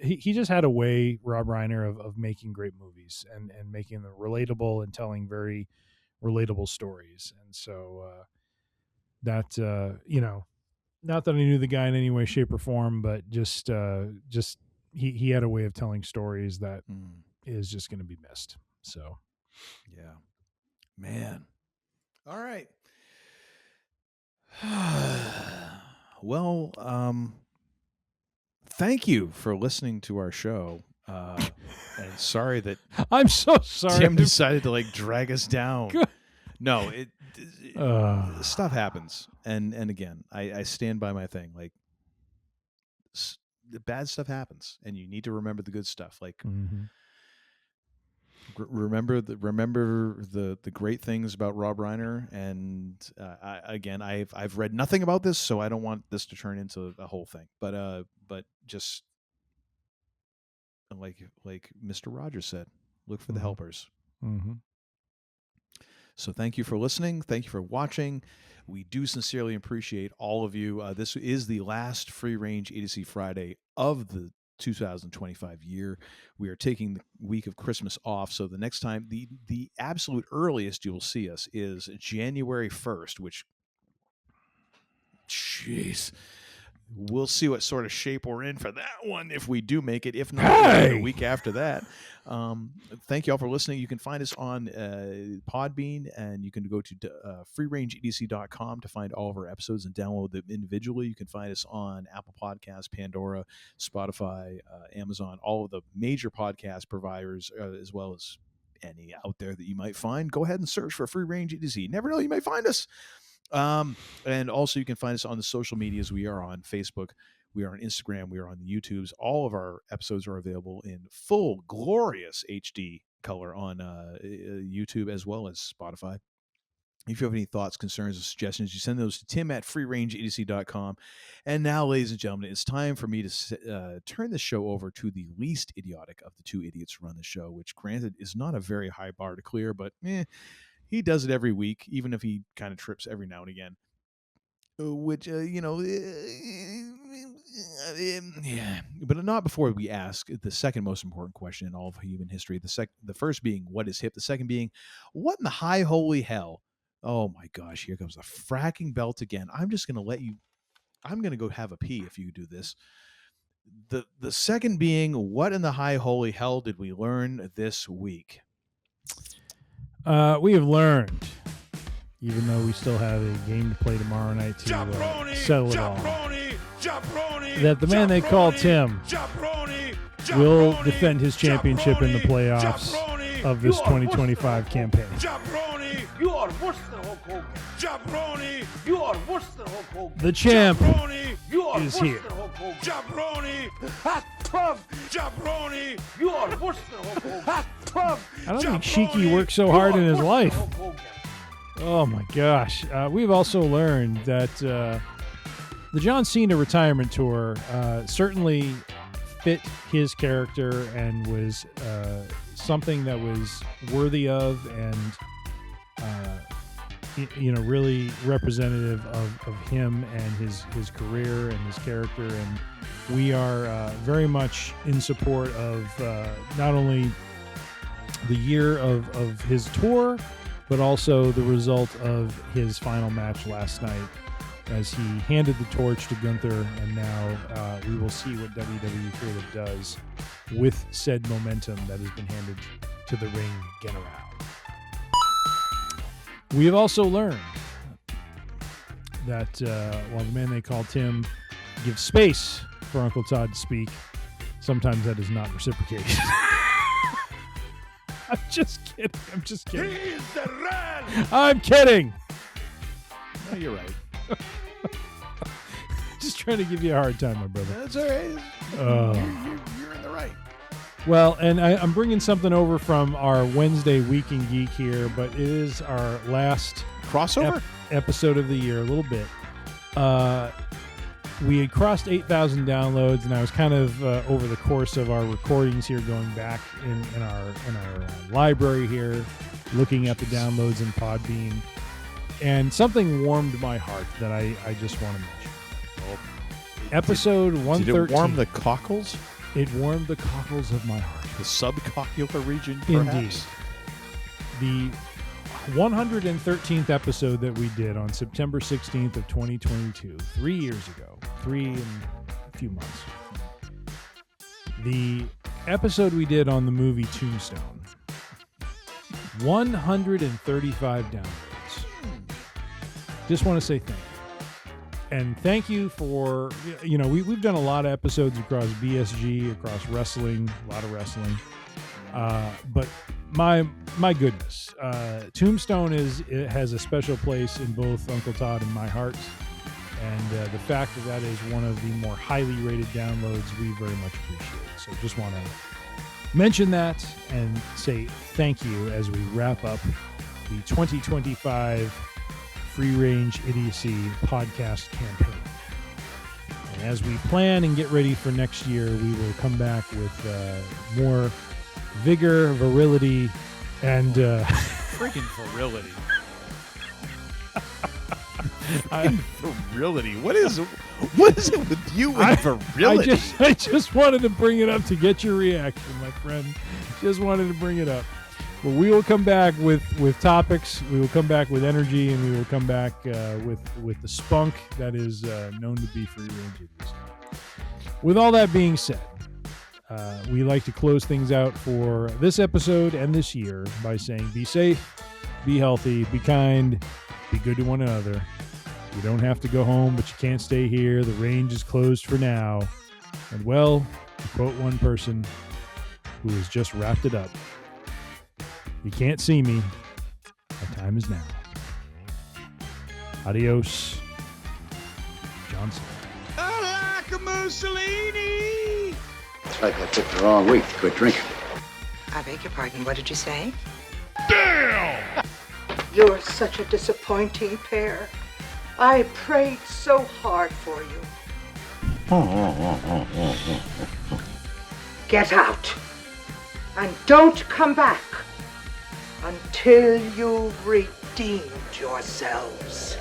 he just had a way, Rob Reiner, of making great movies and making them relatable and telling very relatable stories. And so that not that I knew the guy in any way, shape, or form, but just he had a way of telling stories that is just going to be missed. So yeah, man. All right. Well, thank you for listening to our show. And sorry that I'm so sorry Tim decided to drag us down. No, stuff happens, and again, I stand by my thing. The bad stuff happens, and you need to remember the good stuff. Remember the great things about Rob Reiner, and I've read nothing about this, so I don't want this to turn into a whole thing. But just like Mr. Rogers said, look for the helpers. So thank you for listening. Thank you for watching. We do sincerely appreciate all of you. This is the last Free Range Idiocy Friday of the 2025 year. We are taking the week of Christmas off, so the next time, the absolute earliest you will see us is January 1st, which, jeez, we'll see what sort of shape we're in for that one if we do make it. If not, the week after that. Thank you all for listening. You can find us on Podbean, and you can go to freerangeedc.com to find all of our episodes and download them individually. You can find us on Apple Podcasts, Pandora, Spotify, Amazon, all of the major podcast providers, as well as any out there that you might find. Go ahead and search for Free Range EDC. You never know, you might find us. And also you can find us on the social medias. We are on Facebook, we are on Instagram, we are on the YouTubes. All of our episodes are available in full glorious HD color on YouTube as well as Spotify. If you have any thoughts, concerns, or suggestions, you send those to tim@freerangeedc.com. And now, ladies and gentlemen, it's time for me to turn the show over to the least idiotic of the two idiots who run the show, which granted is not a very high bar to clear, but he does it every week, even if he kind of trips every now and again. which yeah, but not before we ask the second most important question in all of human history. The first being what is hip. The second being what in the high holy hell. Oh my gosh, here comes the fracking belt again. I'm just gonna let you. I'm gonna go have a pee if you do this. The second being what in the high holy hell did we learn this week? We have learned, even though we still have a game to play tomorrow night to settle it all, that the man they call Tim will defend his championship in the playoffs of this 2025 campaign. You are worse than Hulk Hogan. Jabroni, you are worse than Hulk Hogan. The champ you are is worse here. Than Hulk Hogan. Jabroni, hot tub. Jabroni, you are worse than Hulk Hogan. Hot tub. I don't think Sheiky worked so hard in his life. Oh my gosh. We've also learned that the John Cena retirement tour certainly fit his character and was something that was worthy of and really representative of him and his career and his character. And we are very much in support of not only the year of his tour, but also the result of his final match last night as he handed the torch to Gunther. And now we will see what WWE Creative does with said momentum that has been handed to the ring general. We have also learned that while the man they call Tim gives space for Uncle Todd to speak, sometimes that is not reciprocated. I'm just kidding. He's the red. I'm kidding. No, you're right. Just trying to give you a hard time, my brother. That's all right. You're in the right. Well, and I'm bringing something over from our Wednesday Week in Geek here, but it is our last crossover episode of the year, a little bit. We had crossed 8,000 downloads, and I was kind of over the course of our recordings here, going back in our library here, looking at the downloads in Podbean, and something warmed my heart that I just want to mention. Episode 113. Did it warm the cockles? It warmed the cockles of my heart. The subcoccular region, perhaps? Indeed. The 113th episode that we did on September 16th of 2022, 3 years ago, 3 and a few months. The episode we did on the movie Tombstone, 135 downloads. Just want to say thank you. And thank you for, we've done a lot of episodes across BSG, across wrestling, a lot of wrestling. But my goodness, Tombstone has a special place in both Uncle Todd and my hearts. And the fact that is one of the more highly rated downloads, we very much appreciate. So just want to mention that and say thank you as we wrap up the 2025 Free Range Idiocy podcast campaign. And as we plan and get ready for next year, we will come back with more vigor, virility, and freaking virility. Virility. What is it with you and virility? I just wanted to bring it up to get your reaction, my friend. Just wanted to bring it up. Well, we will come back with topics. We will come back with energy, and we will come back with the spunk that is known to be Free Range Idiocy. With all that being said, we like to close things out for this episode and this year by saying be safe, be healthy, be kind, be good to one another. You don't have to go home, but you can't stay here. The range is closed for now. And well, to quote one person who has just wrapped it up, you can't see me. My time is now. Adios, John Cena. I like a Mussolini. It's like I picked the wrong week to quit drinking. I beg your pardon, what did you say? Damn! You're such a disappointing pair. I prayed so hard for you. Get out. And don't come back until you've redeemed yourselves.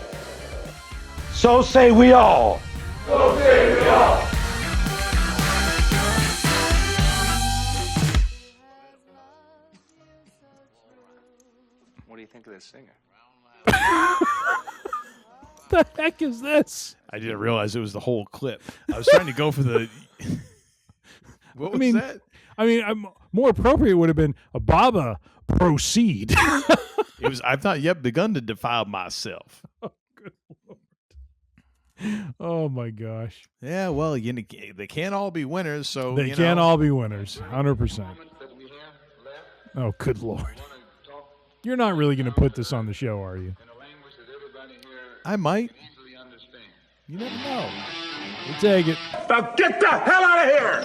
So say we all. So say we all. What do you think of this singer? The heck is this? I didn't realize it was the whole clip. I was trying to go for the. What was that? I mean, more appropriate would have been Baba, proceed. It was. I thought, yep, begun to defile myself. Oh, good Lord. Oh my gosh. Yeah, well, they can't all be winners, so They can't all be winners. 100%. Oh, good Lord. You're not really going to put this on the show, are you? I might. You never know. We'll take it. Now get the hell out of here!